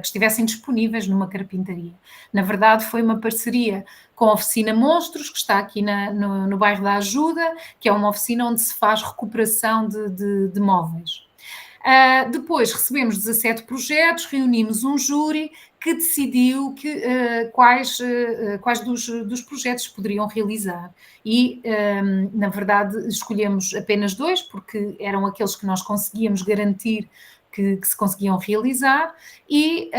estivessem disponíveis numa carpintaria. Na verdade foi uma parceria com a Oficina Monstros, que está aqui no bairro da Ajuda, que é uma oficina onde se faz recuperação de móveis. Depois recebemos 17 projetos, reunimos um júri que decidiu quais dos projetos poderiam realizar. E, na verdade, escolhemos apenas 2, porque eram aqueles que nós conseguíamos garantir que se conseguiam realizar, e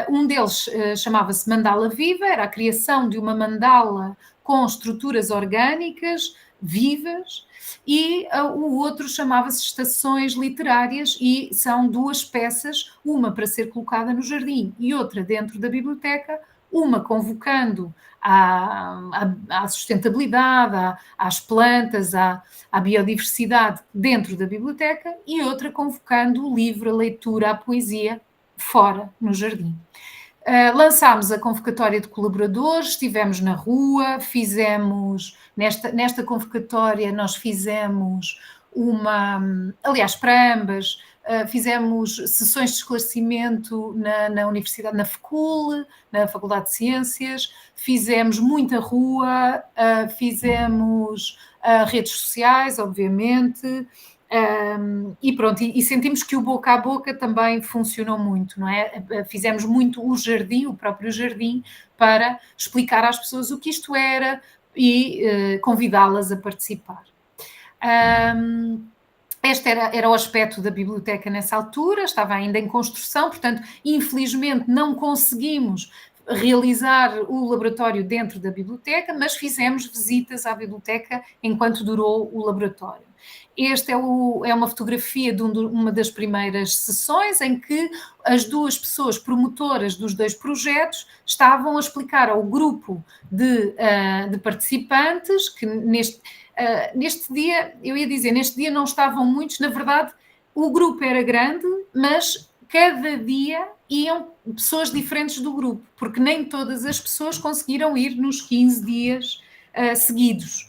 um deles chamava-se Mandala Viva, era a criação de uma mandala com estruturas orgânicas vivas, e o outro chamava-se Estações Literárias, e são 2 peças, uma para ser colocada no jardim e outra dentro da biblioteca, uma convocando à sustentabilidade, às plantas, à biodiversidade dentro da biblioteca, e outra convocando o livro, a leitura, a poesia fora, no jardim. Lançámos a convocatória de colaboradores, estivemos na rua, fizemos, nesta convocatória nós fizemos aliás, para ambas, fizemos sessões de esclarecimento na Universidade, na FECUL, na Faculdade de Ciências, fizemos muita rua, fizemos redes sociais, obviamente, e pronto, e sentimos que o boca a boca também funcionou muito, não é? Fizemos muito o próprio jardim, para explicar às pessoas o que isto era e convidá-las a participar. Este era o aspecto da biblioteca nessa altura, estava ainda em construção, portanto, infelizmente não conseguimos realizar o laboratório dentro da biblioteca, mas fizemos visitas à biblioteca enquanto durou o laboratório. Esta é uma fotografia de uma das primeiras sessões em que as duas pessoas promotoras dos dois projetos estavam a explicar ao grupo de participantes que neste dia, eu ia dizer, neste dia não estavam muitos, na verdade o grupo era grande, mas cada dia iam pessoas diferentes do grupo, porque nem todas as pessoas conseguiram ir nos 15 dias seguidos.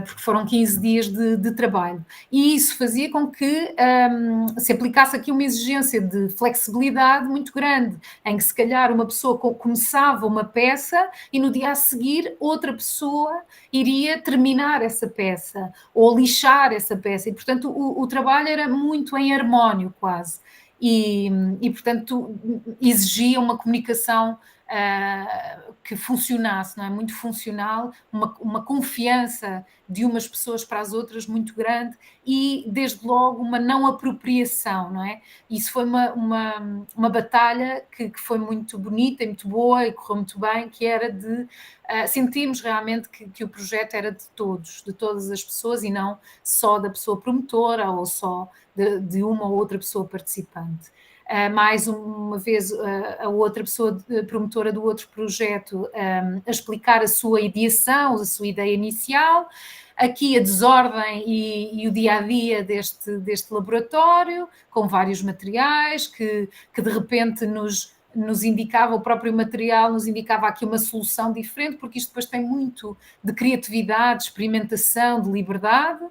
Porque foram 15 dias de trabalho. E isso fazia com que se aplicasse aqui uma exigência de flexibilidade muito grande, em que se calhar uma pessoa começava uma peça e no dia a seguir outra pessoa iria terminar essa peça ou lixar essa peça. E, portanto, o trabalho era muito em harmónio quase. E portanto, exigia uma comunicação que funcionasse, não é? Muito funcional, uma confiança de umas pessoas para as outras muito grande e, desde logo, uma não apropriação, não é? Isso foi uma batalha que foi muito bonita e muito boa e correu muito bem, que era de sentirmos realmente que o projeto era de todos, de todas as pessoas e não só da pessoa promotora ou só de uma ou outra pessoa participante. Mais uma vez a outra pessoa promotora do outro projeto a explicar a sua ideação, a sua ideia inicial, aqui a desordem e o dia-a-dia deste laboratório, com vários materiais que de repente nos indicava, o próprio material nos indicava aqui uma solução diferente, porque isto depois tem muito de criatividade, de experimentação, de liberdade.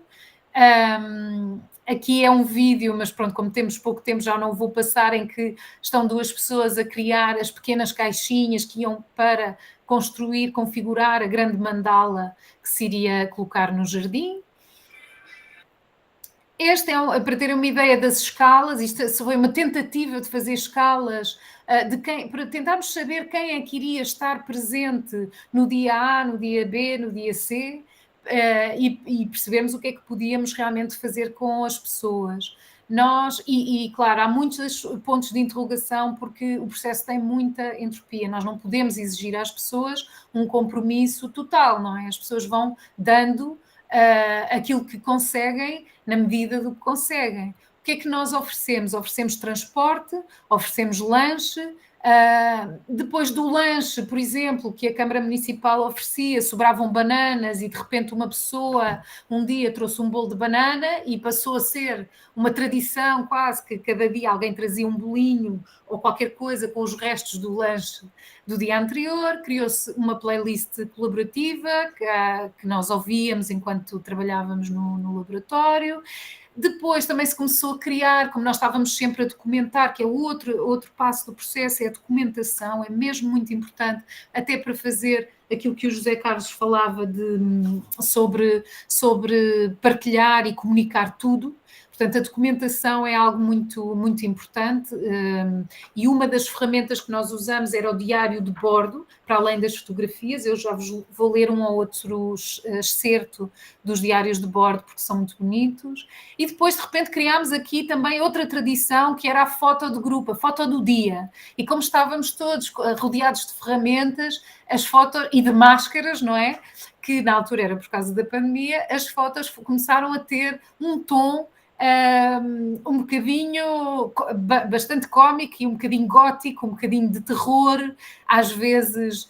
Aqui é um vídeo, mas pronto, como temos pouco tempo já não vou passar, em que estão duas pessoas a criar as pequenas caixinhas que iam para construir, configurar a grande mandala que se iria colocar no jardim. Este é para terem uma ideia das escalas, isto foi uma tentativa de fazer escalas para tentarmos saber quem é que iria estar presente no dia A, no dia B, no dia C, e percebemos o que é que podíamos realmente fazer com as pessoas. Claro, há muitos pontos de interrogação porque o processo tem muita entropia, nós não podemos exigir às pessoas um compromisso total, não é? As pessoas vão dando aquilo que conseguem na medida do que conseguem. O que é que nós oferecemos? Oferecemos transporte, oferecemos lanche. Depois do lanche, por exemplo, que a Câmara Municipal oferecia, sobravam bananas e de repente uma pessoa um dia trouxe um bolo de banana e passou a ser uma tradição quase que cada dia alguém trazia um bolinho ou qualquer coisa com os restos do lanche do dia anterior. Criou-se uma playlist colaborativa que nós ouvíamos enquanto trabalhávamos no laboratório. Depois também se começou a criar, como nós estávamos sempre a documentar, que é outro passo do processo, é a documentação, é mesmo muito importante, até para fazer aquilo que o José Carlos falava sobre partilhar e comunicar tudo. Portanto, a documentação é algo muito, muito importante e uma das ferramentas que nós usamos era o diário de bordo, para além das fotografias. Eu já vos vou ler um ou outro excerto dos diários de bordo, porque são muito bonitos. E depois, de repente, criámos aqui também outra tradição, que era a foto de grupo, a foto do dia. E como estávamos todos rodeados de ferramentas, as fotos e de máscaras, não é? Que na altura era por causa da pandemia, as fotos começaram a ter um tom um bocadinho bastante cómico e um bocadinho gótico, um bocadinho de terror, às vezes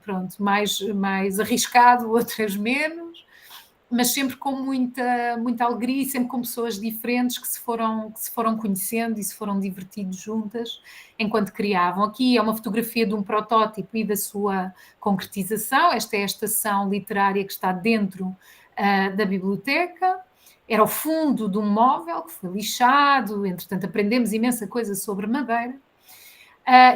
pronto, mais arriscado, outras menos. mas sempre com muita alegria e sempre com pessoas diferentes que se foram conhecendo e se foram divertindo juntas enquanto criavam. Aqui é uma fotografia de um protótipo e da sua concretização. Esta é a estação literária que está dentro da biblioteca. Era o fundo de um móvel que foi lixado, entretanto aprendemos imensa coisa sobre madeira.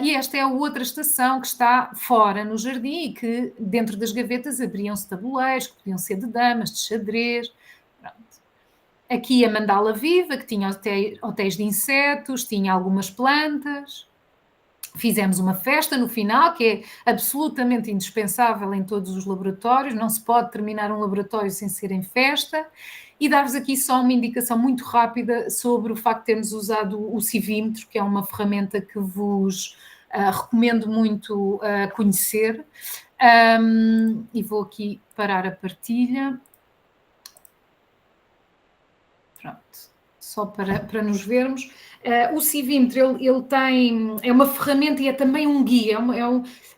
E esta é a outra estação que está fora no jardim e que dentro das gavetas abriam-se tabuleiros, que podiam ser de damas, de xadrez. Pronto. Aqui a mandala viva, que tinha hotéis de insetos, tinha algumas plantas. Fizemos uma festa no final, que é absolutamente indispensável em todos os laboratórios, não se pode terminar um laboratório sem ser em festa. E dar-vos aqui só uma indicação muito rápida sobre o facto de termos usado o Civímetro, que é uma ferramenta que vos recomendo muito conhecer. E vou aqui parar a partilha. Pronto, só para nos vermos. O Civímetro, ele tem, é uma ferramenta e é também um guia,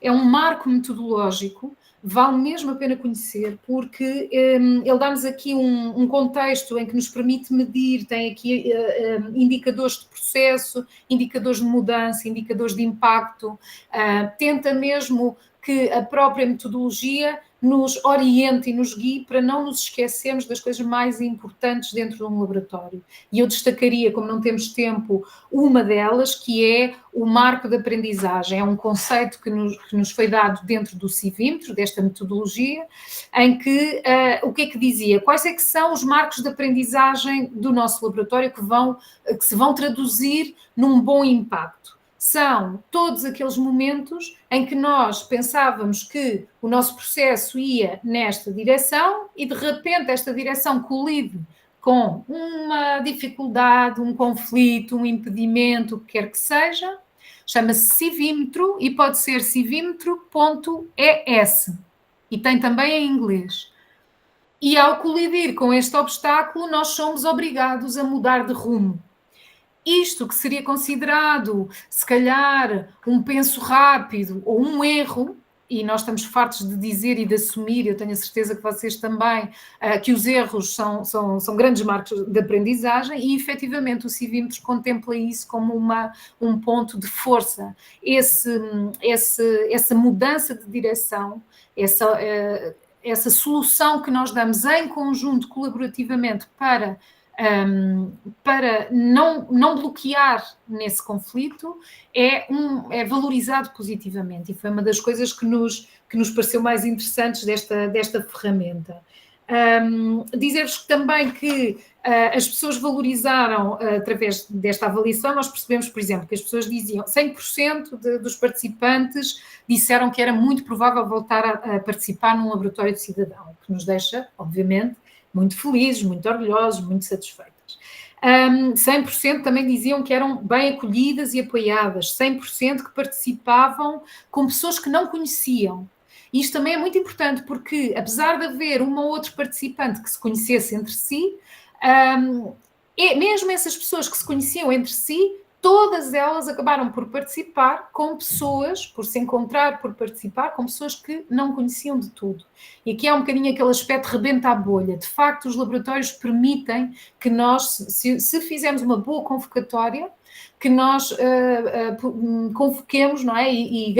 é um marco metodológico. Vale mesmo a pena conhecer, porque ele dá-nos aqui um contexto em que nos permite medir, tem aqui indicadores de processo, indicadores de mudança, indicadores de impacto, tenta mesmo que a própria metodologia nos oriente e nos guie para não nos esquecermos das coisas mais importantes dentro de um laboratório. E eu destacaria, como não temos tempo, uma delas, que é o marco de aprendizagem. É um conceito que nos foi dado dentro do Civímetro, desta metodologia, em que, o que é que dizia? Quais é que são os marcos de aprendizagem do nosso laboratório que se vão traduzir num bom impacto? São todos aqueles momentos em que nós pensávamos que o nosso processo ia nesta direção e, de repente, esta direção colide com uma dificuldade, um conflito, um impedimento, o que quer que seja. Chama-se Civímetro e pode ser civímetro.es e tem também em inglês. E, ao colidir com este obstáculo, nós somos obrigados a mudar de rumo. Isto que seria considerado, se calhar, um penso rápido ou um erro, e nós estamos fartos de dizer e de assumir, eu tenho a certeza que vocês também, que os erros são grandes marcos de aprendizagem e, efetivamente, o Civímetro contempla isso como um ponto de força. Essa mudança de direção, essa solução que nós damos em conjunto, colaborativamente, para não bloquear nesse conflito, é valorizado positivamente, e foi uma das coisas que nos pareceu mais interessantes desta ferramenta. Dizer-vos também que as pessoas valorizaram, através desta avaliação, nós percebemos, por exemplo, que as pessoas diziam, 100% dos participantes disseram que era muito provável voltar a participar num laboratório de cidadão, que nos deixa, obviamente, muito felizes, muito orgulhosos, muito satisfeitas. 100% também diziam que eram bem acolhidas e apoiadas, 100% que participavam com pessoas que não conheciam. E isto também é muito importante porque, apesar de haver uma ou outro participante que se conhecesse entre si, mesmo essas pessoas que se conheciam entre si, todas elas acabaram por participar com pessoas, por se encontrar, por participar com pessoas que não conheciam de tudo. E aqui há um bocadinho aquele aspecto rebenta a bolha. De facto, os laboratórios permitem que nós, se fizermos uma boa convocatória, que nós convoquemos, não é? E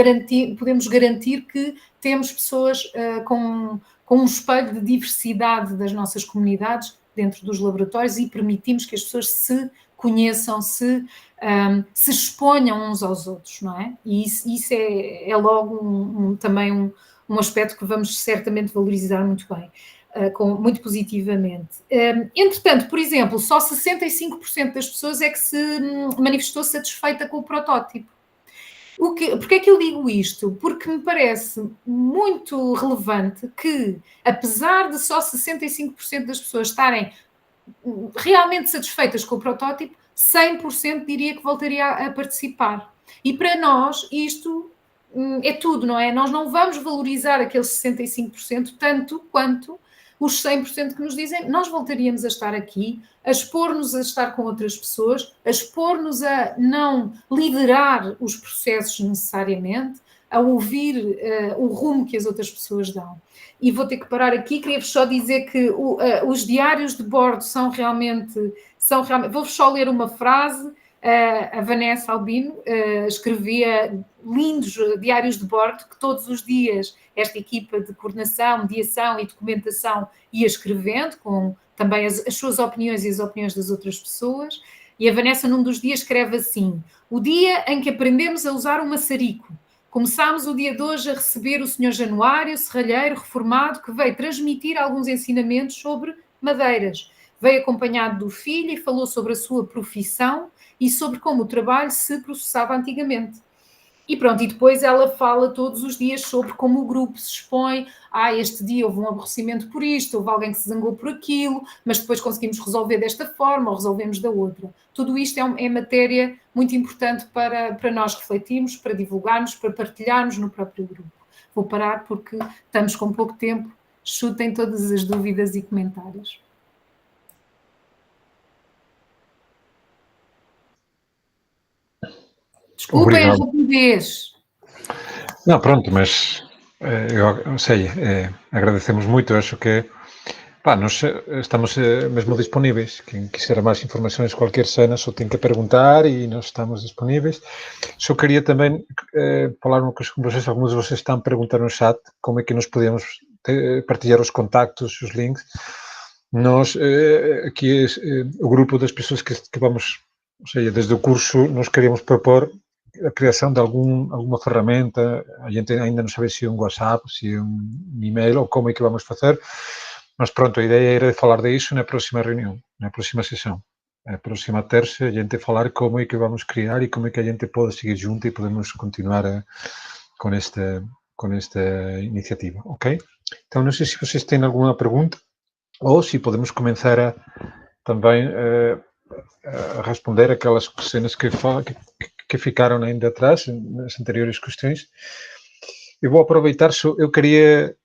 podemos garantir que temos pessoas com um espelho de diversidade das nossas comunidades dentro dos laboratórios e permitimos que as pessoas se conheçam, se exponham uns aos outros, não é? E isso é logo também um aspecto que vamos certamente valorizar muito bem, muito positivamente. Entretanto, por exemplo, só 65% das pessoas é que se manifestou satisfeita com o protótipo. Porquê é que eu digo isto? Porque me parece muito relevante que, apesar de só 65% das pessoas estarem realmente satisfeitas com o protótipo, 100% diria que voltaria a participar. E para nós isto é tudo, não é? Nós não vamos valorizar aqueles 65% tanto quanto os 100% que nos dizem nós voltaríamos a estar aqui, a expor-nos a estar com outras pessoas, a expor-nos a não liderar os processos necessariamente, a ouvir o rumo que as outras pessoas dão. E vou ter que parar aqui, queria-vos só dizer que os diários de bordo são realmente... Vou-vos só ler uma frase. A Vanessa Albino escrevia lindos diários de bordo que todos os dias esta equipa de coordenação, mediação e documentação ia escrevendo, com também as suas opiniões e as opiniões das outras pessoas. E a Vanessa, num dos dias, escreve assim: o dia em que aprendemos a usar o maçarico. Começámos o dia de hoje a receber o Sr. Januário, serralheiro reformado, que veio transmitir alguns ensinamentos sobre madeiras. Veio acompanhado do filho e falou sobre a sua profissão e sobre como o trabalho se processava antigamente. E pronto, e depois ela fala todos os dias sobre como o grupo se expõe. Este dia houve um aborrecimento por isto, houve alguém que se zangou por aquilo, mas depois conseguimos resolver desta forma ou resolvemos da outra. Tudo isto é matéria muito importante para nós refletirmos, para divulgarmos, para partilharmos no próprio grupo. Vou parar porque estamos com pouco tempo. Chutem todas as dúvidas e comentários. Desculpem a rapidez. Não, pronto, mas eu sei, agradecemos muito, acho que nós estamos mesmo disponíveis. Quem quiser mais informações, qualquer cena, só tem que perguntar e nós estamos disponíveis. Só queria também falar uma coisa com vocês. Alguns de vocês estão a perguntar no chat como é que nós podemos partilhar os contactos, os links. Nós, aqui, o grupo das pessoas que vamos, ou seja, desde o curso, nós queríamos propor a criação de alguma ferramenta. A gente ainda não sabe se é um WhatsApp, se é um e-mail ou como é que vamos fazer, mas pronto, a ideia era falar disso na próxima reunião, na próxima sessão. A próxima terça, a gente falar como é que vamos criar e como é que a gente pode seguir junto e podemos continuar com esta iniciativa, ok? Então, não sei se vocês têm alguma pergunta ou se podemos começar também a responder aquelas cenas que ficaram ainda atrás, nas anteriores questões. Eu vou aproveitar, eu queria,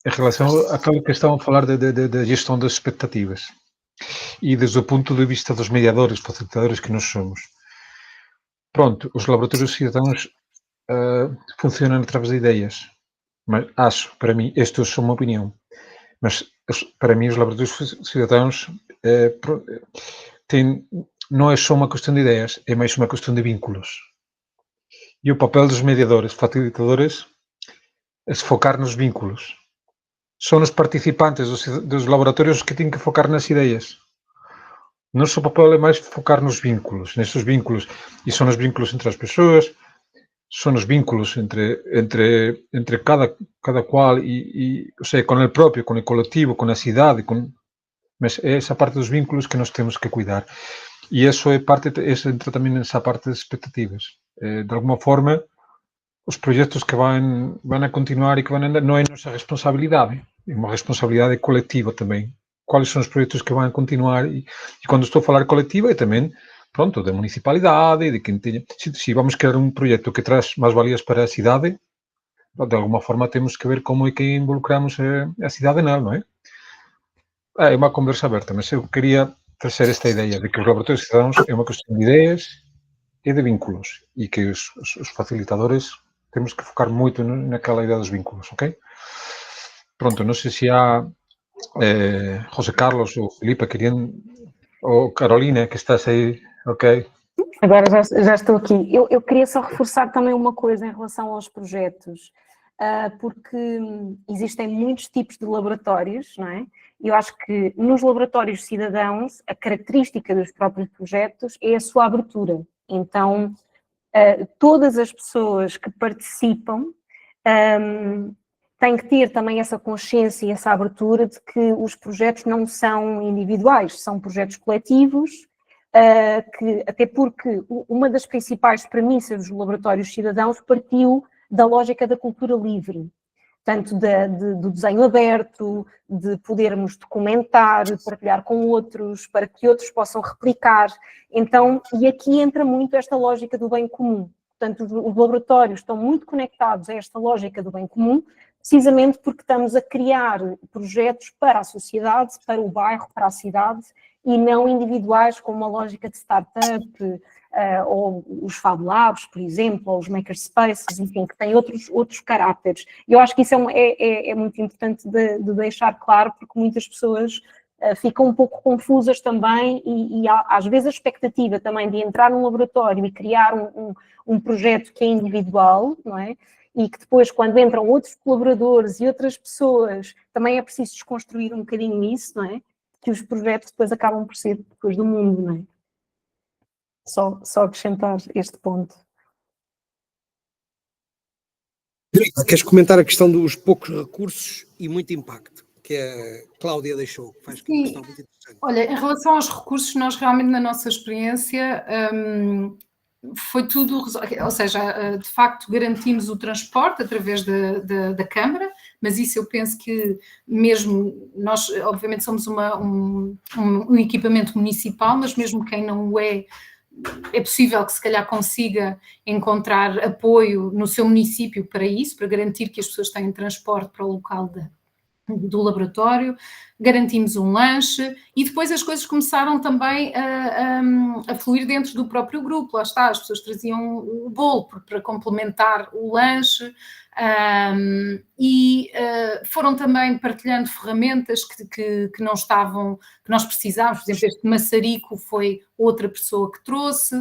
em relação àquela que estavam a falar da gestão das expectativas, e desde o ponto de vista dos mediadores, facilitadores que nós somos. Pronto, os laboratórios cidadãos funcionam através de ideias, mas acho, para mim, isto é só uma opinião, mas para mim os laboratórios cidadãos não é só uma questão de ideias, é mais uma questão de vínculos. E o papel dos mediadores, facilitadores, é se focar nos vínculos. São os participantes dos laboratórios que têm que focar nas ideias. Nosso papel é mais focar nos vínculos, nesses vínculos. E são os vínculos entre as pessoas, são os vínculos entre cada qual, ou seja, com o próprio, com o coletivo, com a cidade, mas é essa parte dos vínculos que nós temos que cuidar. E isso entra também nessa parte das expectativas. De alguma forma, os projetos que vão a continuar e que vão andar não é nossa responsabilidade, é uma responsabilidade coletiva também. Quais são os projetos que vão continuar? E quando estou a falar coletiva, é também, pronto, da municipalidade, de quem tenha... Se vamos criar um projeto que traz mais valias para a cidade, de alguma forma temos que ver como é que involucramos a cidade nela, não é? É uma conversa aberta, mas eu queria trazer esta ideia de que os laboratórios cidadãos é uma questão de ideias e de vínculos, e que os facilitadores temos que focar muito naquela ideia dos vínculos, ok? Pronto, não sei se há José Carlos ou Filipa queriam, ou Carolina, que estás aí, ok? Agora já estou aqui. Eu queria só reforçar também uma coisa em relação aos projetos, porque existem muitos tipos de laboratórios, não é? E eu acho que nos laboratórios cidadãos a característica dos próprios projetos é a sua abertura. Então, todas as pessoas que participam têm que ter também essa consciência e essa abertura de que os projetos não são individuais, são projetos coletivos, até porque uma das principais premissas dos laboratórios cidadãos partiu da lógica da cultura livre, tanto do desenho aberto, de podermos documentar, partilhar com outros, para que outros possam replicar. Então, e aqui entra muito esta lógica do bem comum. Portanto, os laboratórios estão muito conectados a esta lógica do bem comum, precisamente porque estamos a criar projetos para a sociedade, para o bairro, para a cidade, e não individuais, com uma lógica de startup, ou os Fab Labs, por exemplo, ou os Makerspaces, enfim, que têm outros caráteres. E eu acho que isso é muito importante de deixar claro, porque muitas pessoas ficam um pouco confusas também e às vezes a expectativa também de entrar num laboratório e criar um projeto que é individual, não é? E que depois, quando entram outros colaboradores e outras pessoas, também é preciso desconstruir um bocadinho isso, não é? Que os projetos depois acabam por ser depois do mundo, não é? Só acrescentar este ponto. Queres comentar a questão dos poucos recursos e muito impacto, que a Cláudia deixou? Faz que é uma questão muito interessante. Olha, em relação aos recursos, nós realmente na nossa experiência foi tudo, ou seja, de facto garantimos o transporte através da Câmara, mas isso eu penso que mesmo nós, obviamente somos um equipamento municipal, mas mesmo quem não o é possível que se calhar consiga encontrar apoio no seu município para isso, para garantir que as pessoas têm transporte para o local do laboratório, garantimos um lanche e depois as coisas começaram também a fluir dentro do próprio grupo, lá está, as pessoas traziam o bolo para complementar o lanche e foram também partilhando ferramentas que não estavam, que nós precisávamos, por exemplo, este maçarico foi outra pessoa que trouxe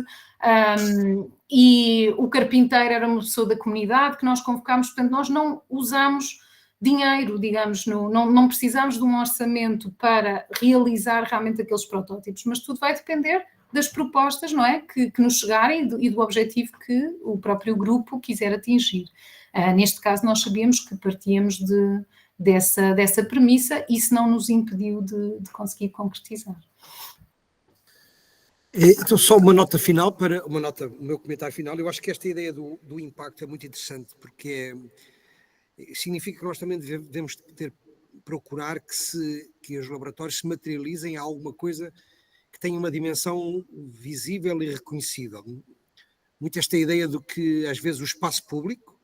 e o carpinteiro era uma pessoa da comunidade que nós convocámos, portanto nós não usamos dinheiro, digamos, não precisamos de um orçamento para realizar realmente aqueles protótipos, mas tudo vai depender das propostas, não é, que nos chegarem e do objetivo que o próprio grupo quiser atingir. Neste caso, nós sabíamos que partíamos dessa premissa e isso não nos impediu de conseguir concretizar. Então, só uma nota final, o meu comentário final. Eu acho que esta ideia do impacto é muito interessante, porque significa que nós também devemos procurar que os laboratórios se materializem a alguma coisa que tenha uma dimensão visível e reconhecível. Muito esta ideia do que às vezes o espaço público,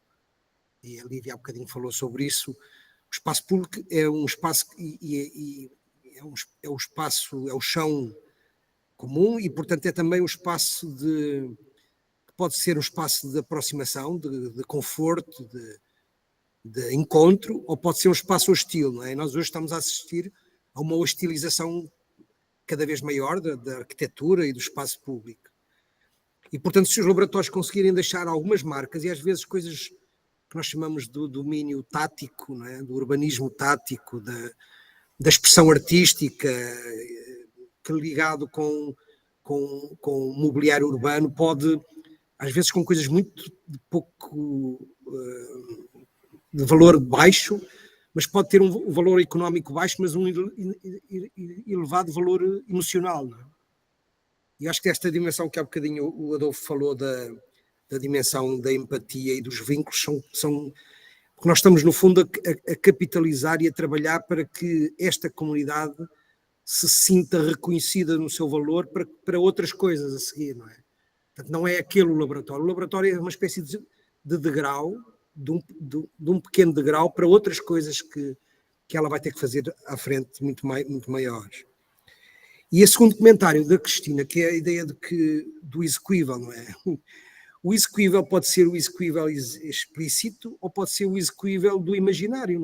e a Lívia há bocadinho falou sobre isso, o espaço público é um espaço é o chão comum e portanto é também um espaço que pode ser um espaço de aproximação, de conforto, de encontro, ou pode ser um espaço hostil, não é? Nós hoje estamos a assistir a uma hostilização cada vez maior da arquitetura e do espaço público. E, portanto, se os laboratórios conseguirem deixar algumas marcas, e às vezes coisas que nós chamamos do domínio tático, não é? Do urbanismo tático, da expressão artística, que ligado com o mobiliário urbano pode, às vezes com coisas muito pouco de valor baixo, mas pode ter um valor económico baixo, mas um elevado valor emocional. Não é? E acho que esta dimensão que há bocadinho o Adolfo falou da dimensão da empatia e dos vínculos são porque nós estamos no fundo a capitalizar e a trabalhar para que esta comunidade se sinta reconhecida no seu valor para outras coisas a seguir, não é? Portanto, não é aquele o laboratório. O laboratório é uma espécie de degrau, de um pequeno degrau para outras coisas que ela vai ter que fazer à frente muito maiores. E o segundo comentário da Cristina, que é a ideia do execuível, não é? O execuível pode ser o execuível explícito ou pode ser o execuível do imaginário.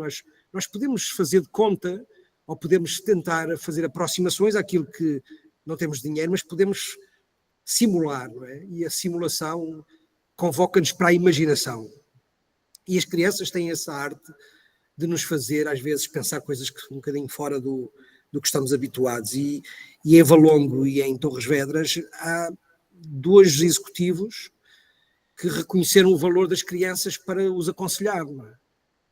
Nós podemos fazer de conta ou podemos tentar fazer aproximações àquilo que não temos dinheiro, mas podemos simular, não é? E a simulação convoca-nos para a imaginação. E as crianças têm essa arte de nos fazer, às vezes, pensar coisas que um bocadinho fora do que estamos habituados. E em Valongo e em Torres Vedras há 2 executivos que reconheceram o valor das crianças para os aconselhar.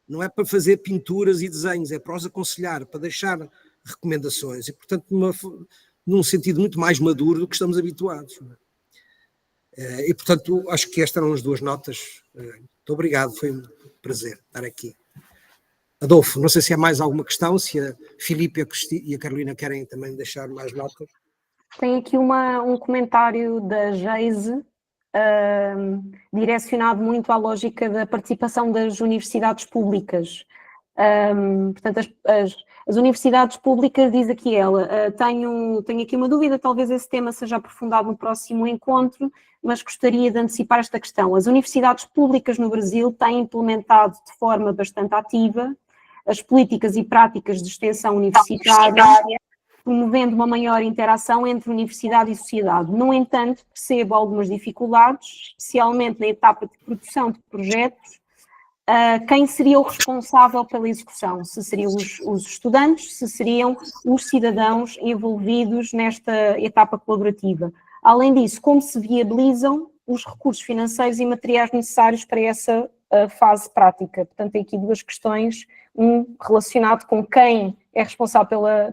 Não é para fazer pinturas e desenhos, é para os aconselhar, para deixar recomendações. E, portanto, num sentido muito mais maduro do que estamos habituados. E, portanto, acho que estas eram as 2 notas. Muito obrigado, foi um prazer estar aqui. Adolfo, não sei se há mais alguma questão, se a Filipe e a Carolina querem também deixar mais notas. Tem aqui um comentário da Geise, direcionado muito à lógica da participação das universidades públicas. Portanto, As universidades públicas, diz aqui ela, tenho aqui uma dúvida, talvez esse tema seja aprofundado no próximo encontro, mas gostaria de antecipar esta questão. As universidades públicas no Brasil têm implementado de forma bastante ativa as políticas e práticas de extensão universitária, promovendo uma maior interação entre universidade e sociedade. No entanto, percebo algumas dificuldades, especialmente na etapa de produção de projetos. Quem seria o responsável pela execução? Se seriam os estudantes, se seriam os cidadãos envolvidos nesta etapa colaborativa. Além disso, como se viabilizam os recursos financeiros e materiais necessários para essa fase prática? Portanto, tem aqui duas questões, um relacionado com quem é responsável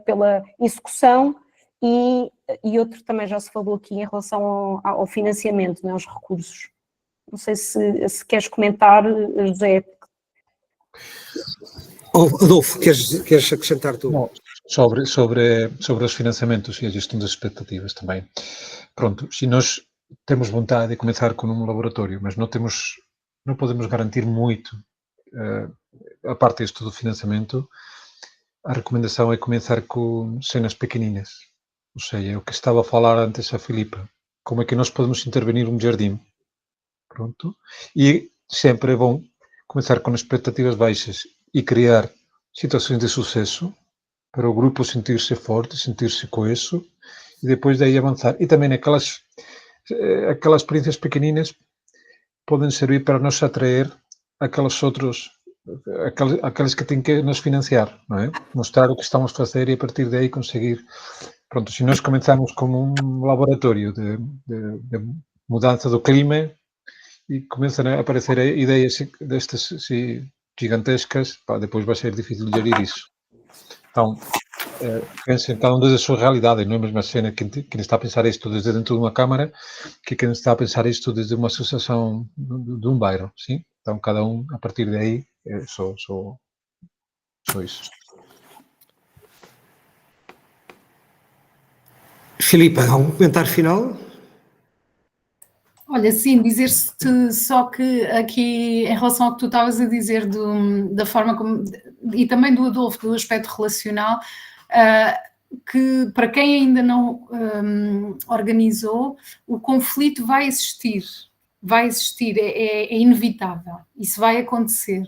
pela execução e outro também já se falou aqui em relação ao financiamento, né, aos recursos. Não sei se queres comentar, José. Adolfo, queres acrescentar tu? Não, sobre os financiamentos e a gestão das expectativas também. Pronto, se nós temos vontade de começar com um laboratório, mas não podemos garantir muito a parte disto do financiamento, a recomendação é começar com cenas pequeninas. Ou seja, o que estava a falar antes a Filipa, como é que nós podemos intervenir um jardim. Pronto. E sempre é bom começar com expectativas baixas e criar situações de sucesso para o grupo sentir-se forte, sentir-se coeso e depois daí avançar. E também aquelas experiências pequeninas podem servir para nos atrair aqueles que têm que nos financiar, não é? Mostrar o que estamos a fazer e a partir daí conseguir. Pronto, se nós começamos como um laboratório de mudança do clima e começam a aparecer ideias destas gigantescas, depois vai ser difícil de gerir isso. Então, pensem cada um desde a sua realidade, não é a mesma cena quem está a pensar isto desde dentro de uma câmara que quem está a pensar isto desde uma associação de um bairro, sim? Então, cada um, a partir daí, só isso. Filipa, algum comentário final? Olha, sim, dizer-te só que aqui, em relação ao que tu estavas a dizer da forma como, e também do Adolfo, do aspecto relacional, que para quem ainda não organizou, o conflito vai existir, é inevitável, isso vai acontecer.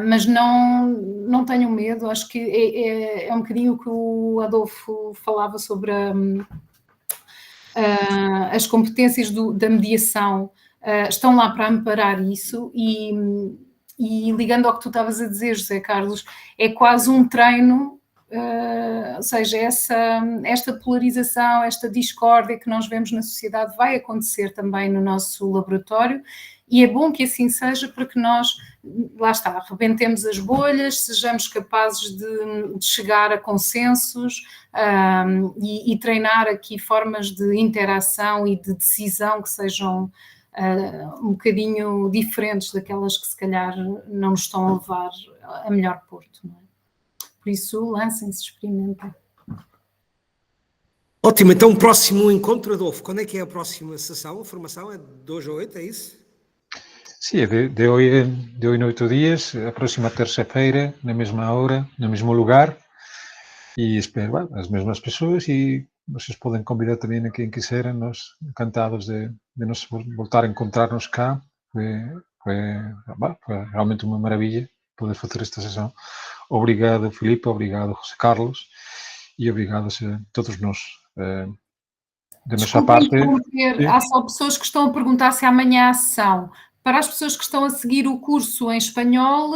Mas não tenham medo, acho que é um bocadinho o que o Adolfo falava sobre as competências da mediação, estão lá para amparar isso e ligando ao que tu estavas a dizer, José Carlos, é quase um treino, ou seja, esta polarização, esta discórdia que nós vemos na sociedade vai acontecer também no nosso laboratório e é bom que assim seja para que nós, lá está, arrebentemos as bolhas, sejamos capazes de chegar a consensos e treinar aqui formas de interação e de decisão que sejam um bocadinho diferentes daquelas que se calhar não nos estão a levar a melhor porto, não é? Por isso, lancem-se, experimentem. Ótimo, então o próximo encontro, Adolfo, quando é que é a próxima sessão? A formação é de 2 a 8, é isso? Sim, de hoje em 8 dias, a próxima terça-feira, na mesma hora, no mesmo lugar, e espero as mesmas pessoas e vocês podem convidar também a quem quiserem, nós encantados de nos voltar a encontrar-nos cá, foi realmente uma maravilha poder fazer esta sessão. Obrigado, Filipe, obrigado, José Carlos, e obrigado a todos nós. Da nossa parte. Há só pessoas que estão a perguntar se amanhã há sessão. Para as pessoas que estão a seguir o curso em espanhol,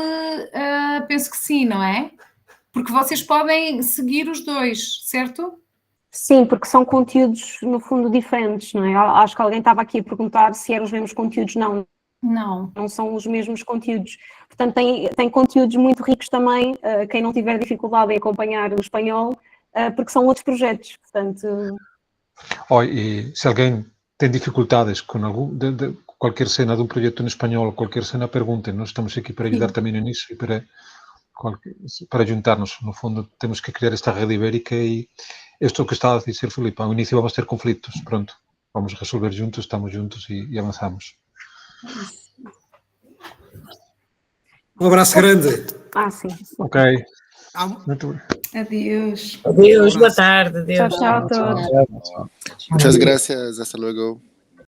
penso que sim, não é? Porque vocês podem seguir os dois, certo? Sim, porque são conteúdos, no fundo, diferentes, não é? Acho que alguém estava aqui a perguntar se eram os mesmos conteúdos. Não são os mesmos conteúdos. Portanto, tem conteúdos muito ricos também, quem não tiver dificuldade em acompanhar o espanhol, porque são outros projetos, portanto... E se alguém tem dificuldades com qualquer cena de um projeto em espanhol, qualquer cena, perguntem, nós estamos aqui para ajudar também nisso e para juntar-nos. No fundo, temos que criar esta rede ibérica e isto é o que estava a dizer, Filipe, ao início vamos ter conflitos, pronto, vamos resolver juntos, estamos juntos e avançamos. Um abraço grande. Sim. Ok. Adeus. Adeus, boa tarde. Adeus. Tchau, tchau a todos. Muchas gracias, hasta luego.